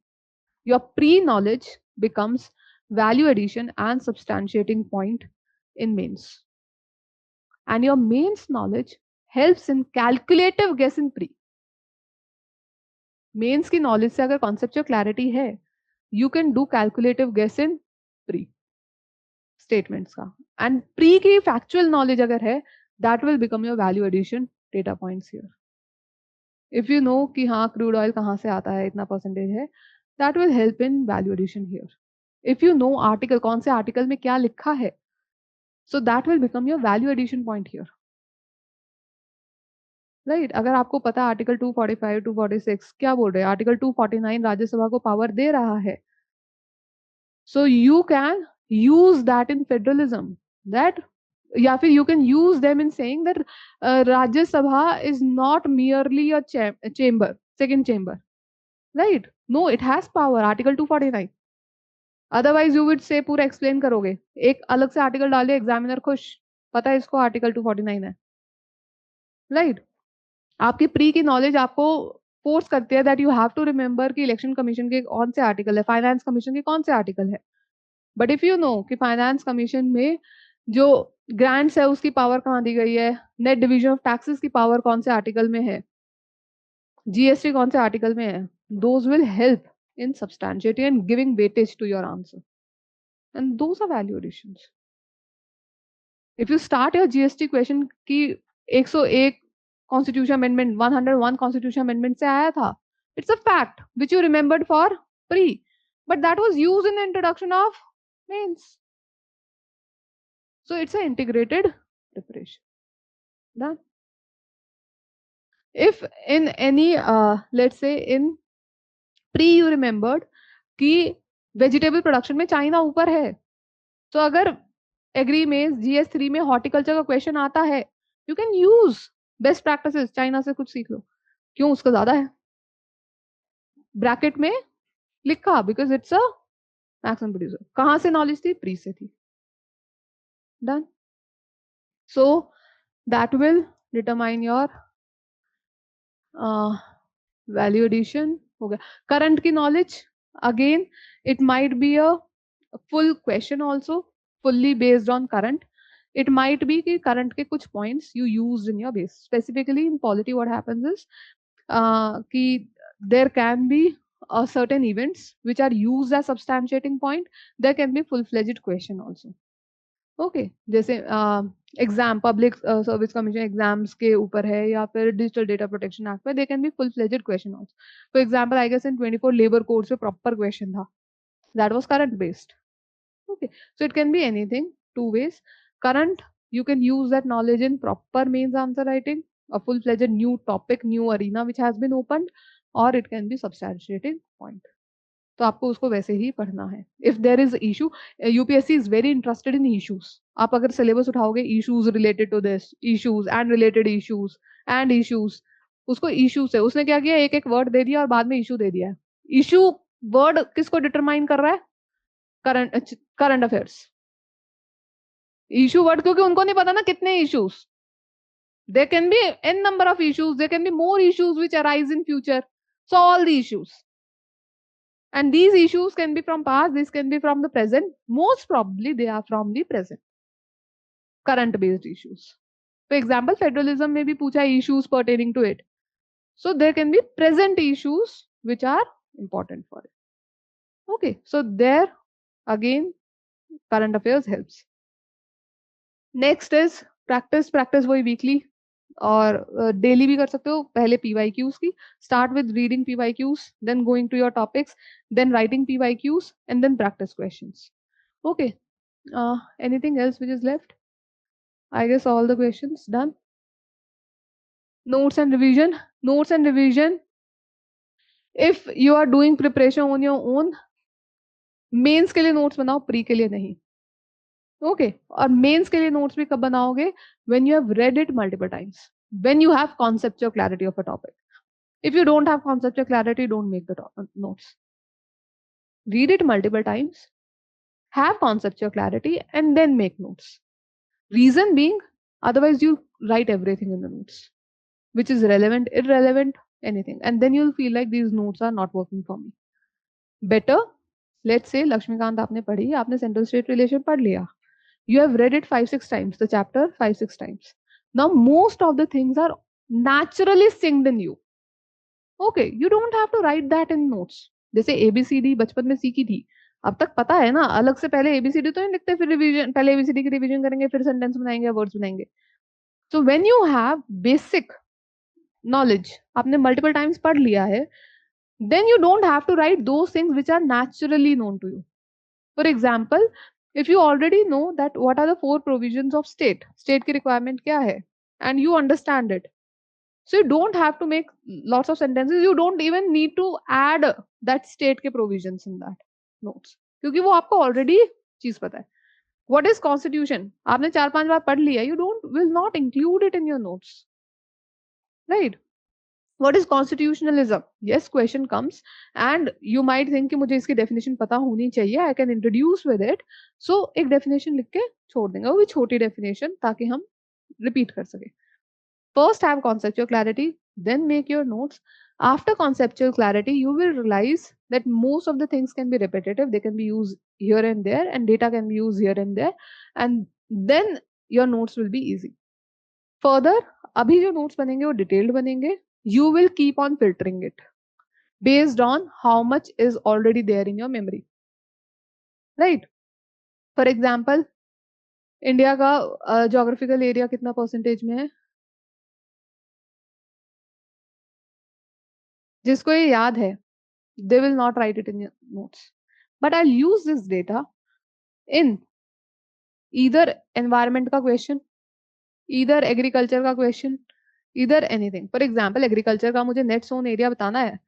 Your pre knowledge becomes value addition and substantiating point in mains, and your mains knowledge helps in calculative guess in pre. Mains की knowledge से अगर conceptual clarity है, you can do calculative guess in pre statements का, एंड pre की factual knowledge अगर है, that will become your value addition data points here. If you know कि हाँ क्रूड ऑयल कहाँ से आता है, इतना परसेंटेज है, that will help in value addition here. If you know article, कौन से आर्टिकल में क्या लिखा है, so that will become your value addition point here, right. अगर आपको पता आर्टिकल 245 246 क्या बोल रहे हैं, आर्टिकल 249 राज्यसभा को पावर दे रहा है, so you can use that in federalism, that, या फिर you can use them in saying that Rajya Sabha is not merely a chamber, second chamber, right. No, it has power, article 249। Otherwise you would say पूरा explain करोगे, एक अलग से article डाले, examiner खुश, पता है इसको आर्टिकल 249 है, राइट। आपकी प्री की नॉलेज आपको फोर्स करती है that you have to remember कि इलेक्शन कमीशन के कौन से आर्टिकल है, फाइनेंस कमीशन के कौन से आर्टिकल है। बट इफ यू नो कि फाइनेंस कमीशन में जो ग्रांट्स है उसकी पावर कहाँ दी गई है, नेट डिवीजन ऑफ टैक्सेस की पावर कौन से आर्टिकल में है, जीएसटी कौन से आर्टिकल में है, those will help in substantiating and giving weightage to your answer, and those are value additions. If you start your GST question की 101 कॉन्स्टिट्यूशन अमेंडमेंट, 101 कॉन्स्टिट्यूशन अमेंडमेंट से आया था, it's a fact which you remembered for pre, but that was used in the introduction of mains, so it's an integrated preparation. Done. If in any let's say in pre you remembered कि vegetable production में China ऊपर है, तो अगर agree में GS3 में horticulture का question आता है, you can use best practices, China से कुछ सीख लो, क्यों उसका ज्यादा है, ब्रैकेट में लिखा because it's a maximum producer. कहां से नॉलेज थी? प्री से थी. Done. So that will determine your value addition. हो गया. करंट की knowledge, again it might be a full question also, fully based on current. It might be कि current के कुछ points you used in your base. Specifically in polity what happens is कि there can be certain events which are used as substantiating point. There can be full-fledged question also. Okay, जैसे exam public service commission exams के ऊपर है या फिर digital data protection act पे, they can be full fledged question also. For example I guess in 24 labour code पे proper question था, that was current based. Okay, so it can be anything, two ways. Current, you can use that knowledge in proper means answer writing, a full-fledged new topic, new arena which has been opened, or it can be substantiating point. तो आपको उसको वैसे ही पढ़ना है. If there is issue, UPSC is very interested in issues. आप अगर syllabus उठाओगे, issues related to this, issues and related issues and issues, उसको issues है. उसने क्या किया? एक एक word दे दिया और बाद में issue दे दिया है. Issue word किसको determine कर रहा है? Current affairs. इशू वर्ड क्योंकि उनको नहीं पता ना कितने issues. There can be an number of issues, there can be more issues which arise in future. So all the issues, and these issues can be from past, this can be from the present. Most probably they are from the present current based issues. For example, federalism में भी पूछा issues pertaining to it. So there can be present issues which are important for it. Okay, so there again current affairs helps. Next is practice. Practice वही weekly और daily भी कर सकते हो. पहले PYQs की start with reading PYQs, then going to your topics, then writing PYQs and then practice questions. Okay, anything else which is left? I guess all the questions done. Notes and revision. Notes and revision, if you are doing preparation on your own, mains के लिए notes बनाओ, pre के लिए नहीं. Okay, और mains के लिए notes भी कब बनाओगे? When you have read it multiple times, when you have conceptual clarity of a topic. If you don't have conceptual clarity, don't make the notes. Read it multiple times, have conceptual clarity, and then make notes. Reason being, otherwise you write everything in the notes, which is relevant, irrelevant, anything, and then you'll feel like these notes are not working for me. Better, let's say Laxmikanth आपने पढ़ी, आपने central state relation पढ़ लिया. You have read it 5-6 times, the chapter 5-6 times. Now most of the things are naturally synced in you. Okay, you don't have to write that in notes. जैसे ABCD बचपन में सीखी थी, अब तक पता है ना. अलग से पहले ABCD तो नहीं लिखते, फिर रिवीजन, पहले ABCD की रिवीजन करेंगे, फिर सेंटेंस बनाएंगे, वर्ड्स बनाएंगे. So when you have basic knowledge, आपने multiple times पढ़ लिया है, then you don't have to write those things which are naturally known to you. For example, if you already know that what are the 4 provisions of state की requirement क्या है, and you understand it, so you don't have to make lots of sentences, you don't even need to add that state के provisions in that notes, क्योंकि वो आपको already चीज पता है. What is constitution? आपने 4-5 बार पढ़ लिया, you will not include it in your notes, right? What is constitutionalism? Yes, question comes and you might think कि मुझे इसकी definition पता होनी चाहिए, I can introduce with it. So एक definition लिख के छोड़ देंगे, वो भी छोटी definition, ताकि हम repeat कर सके. First have conceptual clarity, then make your notes. After conceptual clarity, you will realize that most of the things can be repetitive, they can be used here and there, and data can be used here and there, and then your notes will be easy. Further, अभी जो notes बनेंगे वो detailed बनेंगे. You will keep on filtering it based on how much is already there in your memory, right? For example, India का geographical area कितना percentage में है? जिसको ये याद है, they will not write it in your notes, but I'll use this data in either environment का question, either agriculture का question, either anything. For example, agriculture का मुझे net zone area बताना है.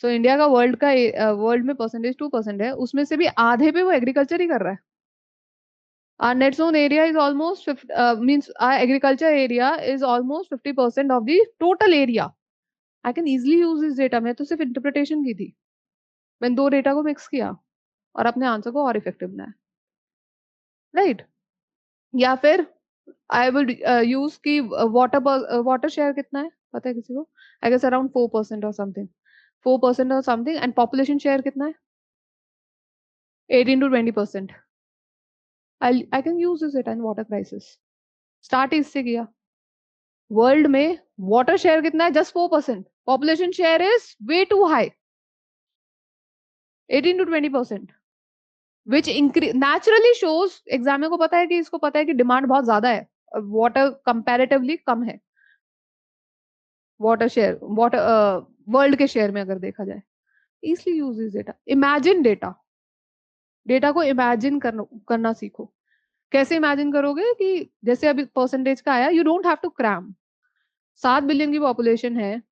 So इंडिया का वर्ल्ड में percentage 2% है, उसमें से भी आधे पे वो एग्रीकल्चर ही कर रहा है. Our net zone area is almost means our agriculture area is almost 50% of the total area, I can easily use this data. मैं तो सिर्फ इंटरप्रिटेशन की थी, मैंने दो डेटा को मिक्स किया और अपने आंसर को और इफेक्टिव बनाया, राइट? या फिर आई विल यूज की वाटर शेयर कितना है पता है किसी को? आई गेस अराउंड 4% और समथिंग, 4% और समथिंग, एंड पॉपुलेशन शेयर कितना है? 18 to 20%। I can use this data in water crisis. Start इससे किया। वर्ल्ड में वाटर शेयर कितना है? Just 4%। Population share is way too high, 18 to 20%, which increase naturally shows. Exam को पता है कि इसको पता है कि डिमांड बहुत ज्यादा है, वाटर कंपैरेटिवली कम है। वाटर शेयर, वाटर वर्ल्ड के शेयर में अगर देखा जाए, इसलिए use this data. Imagine data, data को इमेजिन करना सीखो। कैसे इमेजिन करोगे? कि जैसे अभी परसेंटेज का आया, you don't have to cram. 7 billion की पॉपुलेशन है,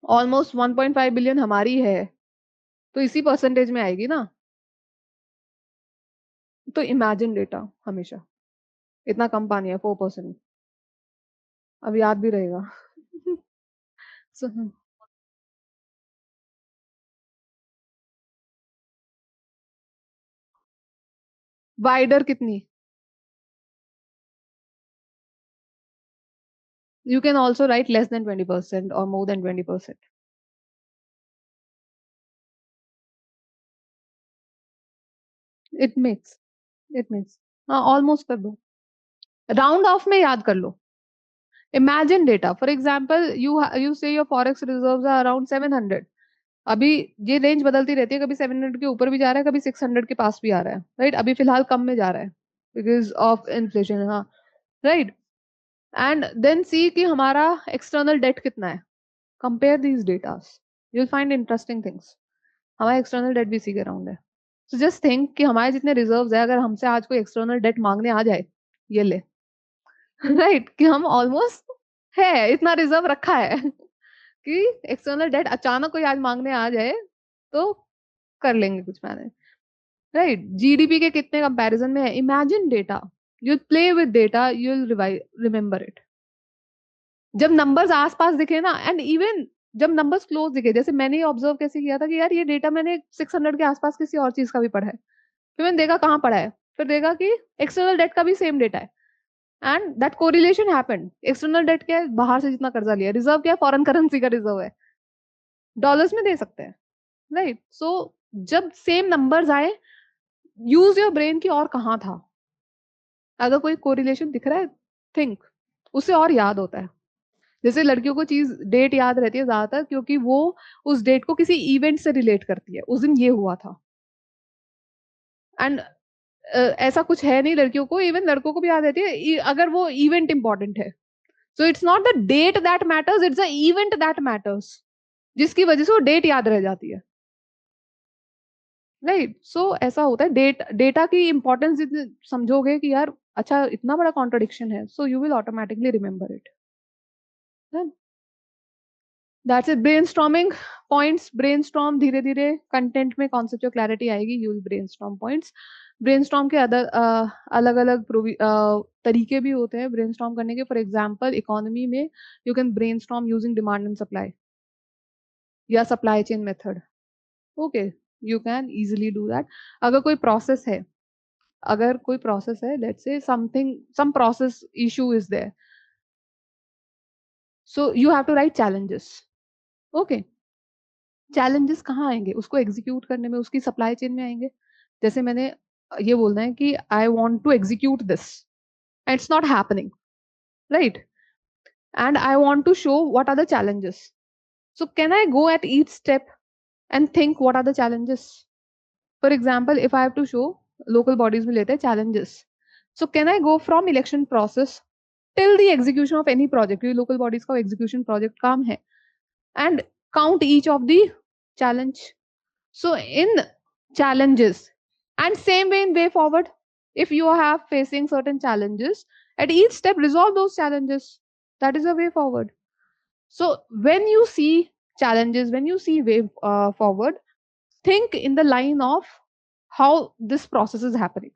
ऑलमोस्ट 1.5 बिलियन हमारी है, तो इसी परसेंटेज में आएगी ना। तो इमेजिन डेटा हमेशा। इतना कम पानी है, 4%। अब याद भी रहेगा। वाइडर कितनी? You can also write less than 20% or more than 20%. It makes, it makes. हाँ, almost कर दो। राउंड ऑफ में याद कर लो। Imagine data, for example you say your forex reserves are around 700। अभी ये रेंज बदलती रहती है, कभी 700 के ऊपर भी जा रहा है, कभी 600 के पास भी आ रहा है, राइट? अभी फिलहाल कम में जा रहा है बिकॉज ऑफ इन्फ्लेशन, हाँ, राइट। एंड देन सी कि हमारा एक्सटर्नल डेट कितना है। Compare these datas, you will find interesting things. हमारा एक्सटर्नल डेट भी इसी के अराउंड है। सो जस्ट थिंक कि हमारे जितने रिजर्व्स है, अगर हमसे आज कोई एक्सटर्नल डेट मांगने आ जाए, ये ले। राइट कि हम ऑलमोस्ट है, इतना रिजर्व रखा है कि एक्सटर्नल डेट अचानक कोई आज मांगने आ जाए तो कर लेंगे कुछ मैनेज, राइट? जीडीपी के कितने कंपैरिजन में है। Imagine data, you play with data, you will remember it. जब नंबर्स आसपास दिखे ना, एंड इवन जब नंबर्स क्लोज दिखे, जैसे मैंने ऑब्जर्व कैसे किया था कि यार ये डेटा मैंने 600 के आसपास किसी और चीज का भी पढ़ा है, फिर मैंने देखा कहाँ पढ़ा है, फिर देखा कि एक्सटर्नल डेट का भी सेम डेटा है, and that correlation happened. External debt क्या है? बाहर से जितना कर्जा लिया। रिजर्व क्या है? फॉरेन करेंसी का रिजर्व है, डॉलर्स में दे सकते हैं, राइट? सो जब सेम नंबर्स आए, यूज योर ब्रेन की और कहाँ था। अगर कोई कोरिलेशन दिख रहा है, थिंक, उससे और याद होता है। जैसे लड़कियों को चीज डेट याद रहती है ज्यादातर, क्योंकि वो उस डेट को किसी इवेंट से रिलेट करती है, उस दिन ये हुआ था। एंड ऐसा कुछ है नहीं लड़कियों को, इवन लड़कों को भी याद रहती है अगर वो इवेंट इंपॉर्टेंट है। So it's not the date that matters, it's the event that matters, जिसकी वजह से वो डेट याद रह जाती है, राइट? सो ऐसा होता है। डेटा की इंपॉर्टेंस समझोगे कि यार अच्छा इतना बड़ा कॉन्ट्रडिक्शन है, so you will automatically remember it. That's it. Brainstorming points, brainstorm धीरे धीरे कंटेंट में कॉन्सेप्चुअल क्लैरिटी आएगी, you will brainstorm points. Brainstorm के अदर अलग अलग तरीके भी होते हैं ब्रेनस्टॉर्म करने के। फॉर एग्जांपल इकोनॉमी में you can brainstorm using demand and supply या supply chain method. Okay, you can easily do that. अगर कोई प्रोसेस है, अगर कोई प्रोसेस है, let's say something, some process issue is there, so you have to write challenges. Okay, challenges कहाँ आएंगे? उसको एग्जीक्यूट करने में, उसकी सप्लाई चेन में आएंगे। जैसे मैंने ये बोलना है कि I want to execute this, it's not happening, right? And I want to show what are the challenges. So can I go at each step and think what are the challenges? For example if I have to show, local bodies में लेते हैं challenges, so can I go from election process till the execution of any project, ये local bodies का execution project काम है, and count each of the challenge. So in challenges, and same way in way forward, if you have facing certain challenges, at each step resolve those challenges. That is a way forward. So when you see challenges, when you see way forward, think in the line of how this process is happening.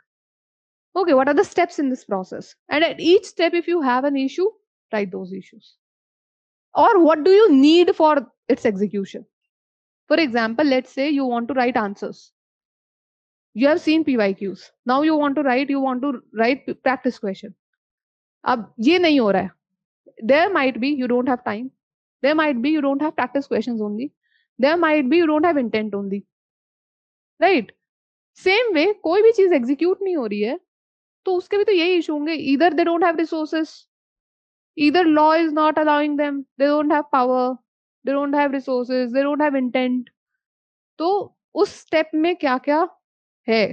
Okay, what are the steps in this process? And at each step, if you have an issue, write those issues. or what do you need for its execution. For example, let's say you want to write answers. You have seen PYQs. Now you want to write practice question. अब ये नहीं हो रहा है. There might be you don't have time. There might be you don't have practice questions only. There might be you don't have intent only. Right? Same way, कोई भी चीज execute नहीं हो रही है, तो उसके भी तो यही इशू होंगे. Either they don't have resources, either law is not allowing them, they don't have power, they don't have resources, they don't have intent. तो उस स्टेप में क्या क्या है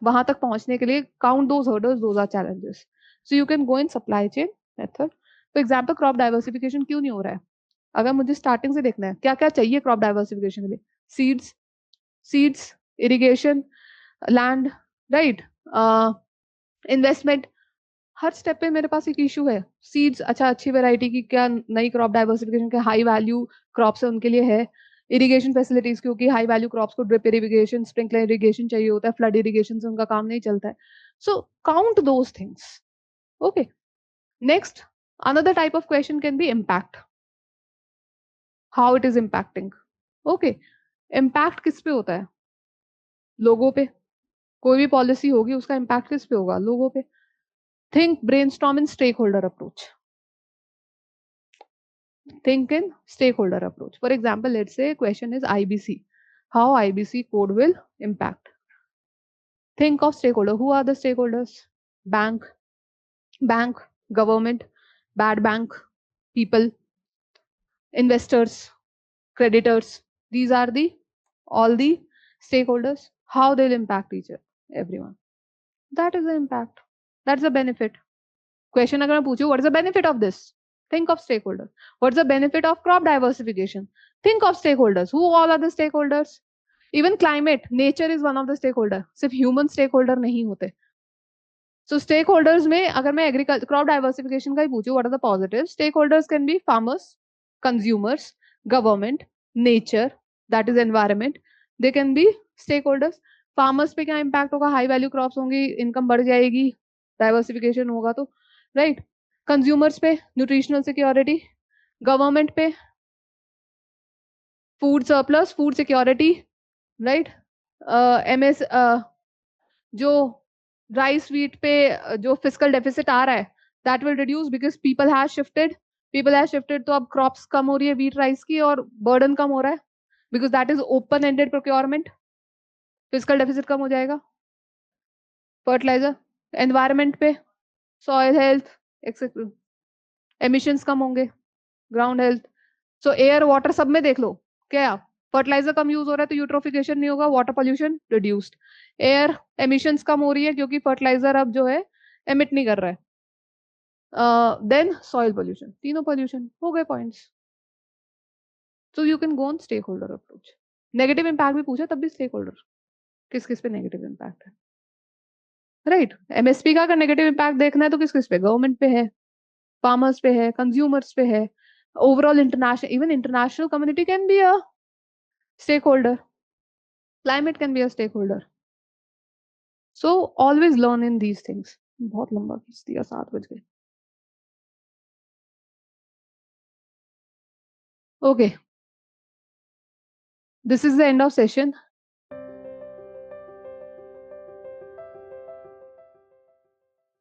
वहां तक पहुंचने के लिए, count those hurdles, those are challenges. So you can go in supply chain method. For example, crop diversification क्यों नहीं हो रहा है? अगर मुझे स्टार्टिंग से देखना है क्या क्या चाहिए क्रॉप डाइवर्सिफिकेशन के लिए. Seeds, irrigation, land, right, investment. हर स्टेप पे मेरे पास एक इशू है. सीड्स, अच्छा अच्छी वेराइटी की क्या नई क्रॉप डाइवर्सिफिकेशन के हाई वैल्यू क्रॉप्स है उनके लिए है. इरिगेशन फैसिलिटीज, क्योंकि हाई वैल्यू क्रॉप्स को ड्रिप इरिगेशन, स्प्रिंकलर इरिगेशन चाहिए होता है, फ्लड इरिगेशन से उनका काम नहीं चलता है. So count those things. Okay, next, another type of question can be impact. How it is impacting. Okay, impact किस पे होता है? लोगों पे. कोई भी पॉलिसी होगी उसका इम्पैक्ट किस पे होगा? लोगों पे. Think, brainstorm in stakeholder approach. Think in stakeholder approach. For example, let's say question is IBC. How IBC code will impact. Think of stakeholder. Who are the stakeholders? Bank, government, bad bank, people, investors, creditors. These are all the stakeholders. How they'll impact everyone. That is the impact. That's the benefit. Question अगर मैं पूछूं, what is the benefit of this? Think of stakeholders. What's the benefit of crop diversification? Think of stakeholders. Who all are the stakeholders? Even climate, nature is one of the stakeholder. सिर्फ human stakeholder नहीं होते. So stakeholders में अगर मैं agriculture crop diversification का ही पूछूं, what are the positives? Stakeholders can be farmers, consumers, government, nature, that is environment. They can be stakeholders. Farmers पे क्या impact होगा? High value crops होंगी, income बढ़ जाएगी, diversification होगा तो, right? कंज्यूमर्स पे न्यूट्रिशनल सिक्योरिटी, गवर्नमेंट पे food surplus, food security, right. MS, जो राइस व्हीट पे जो फिस्कल डेफिसिट आ रहा है, that will reduce because people has shifted. तो अब क्रॉप्स कम हो रही है व्हीट राइस की और बर्डन कम हो रहा है because that is open ended procurement. Fiscal deficit कम हो जाएगा. फर्टिलाइजर, एनवायरमेंट पे सॉइल हेल्थ, एमिशंस कम होंगे, ground health. So air water सब में देख लो, क्या फर्टिलाइजर कम यूज हो रहा है तो यूट्रोफिकेशन नहीं होगा, water pollution reduced. Air emissions कम हो रही है क्योंकि फर्टिलाइजर अब जो है एमिट नहीं कर रहा है. देन सॉइल पोल्यूशन, तीनों पोल्यूशन हो गए points. So you can go on stakeholder approach. Negative impact भी पूछा तब भी स्टेक होल्डर, किस किस पे नेगेटिव इंपैक्ट है, राइट. एमएसपी का अगर नेगेटिव इंपैक्ट देखना है तो किस किस पे? गवर्नमेंट पे है, फार्मर्स पे है, कंज्यूमर्स पे है. Overall international, even international community can be a stakeholder. Climate can be a stakeholder. So always learn in these things. बहुत लंबा खींच दिया, 7 बज गए. Okay. This is the end of session.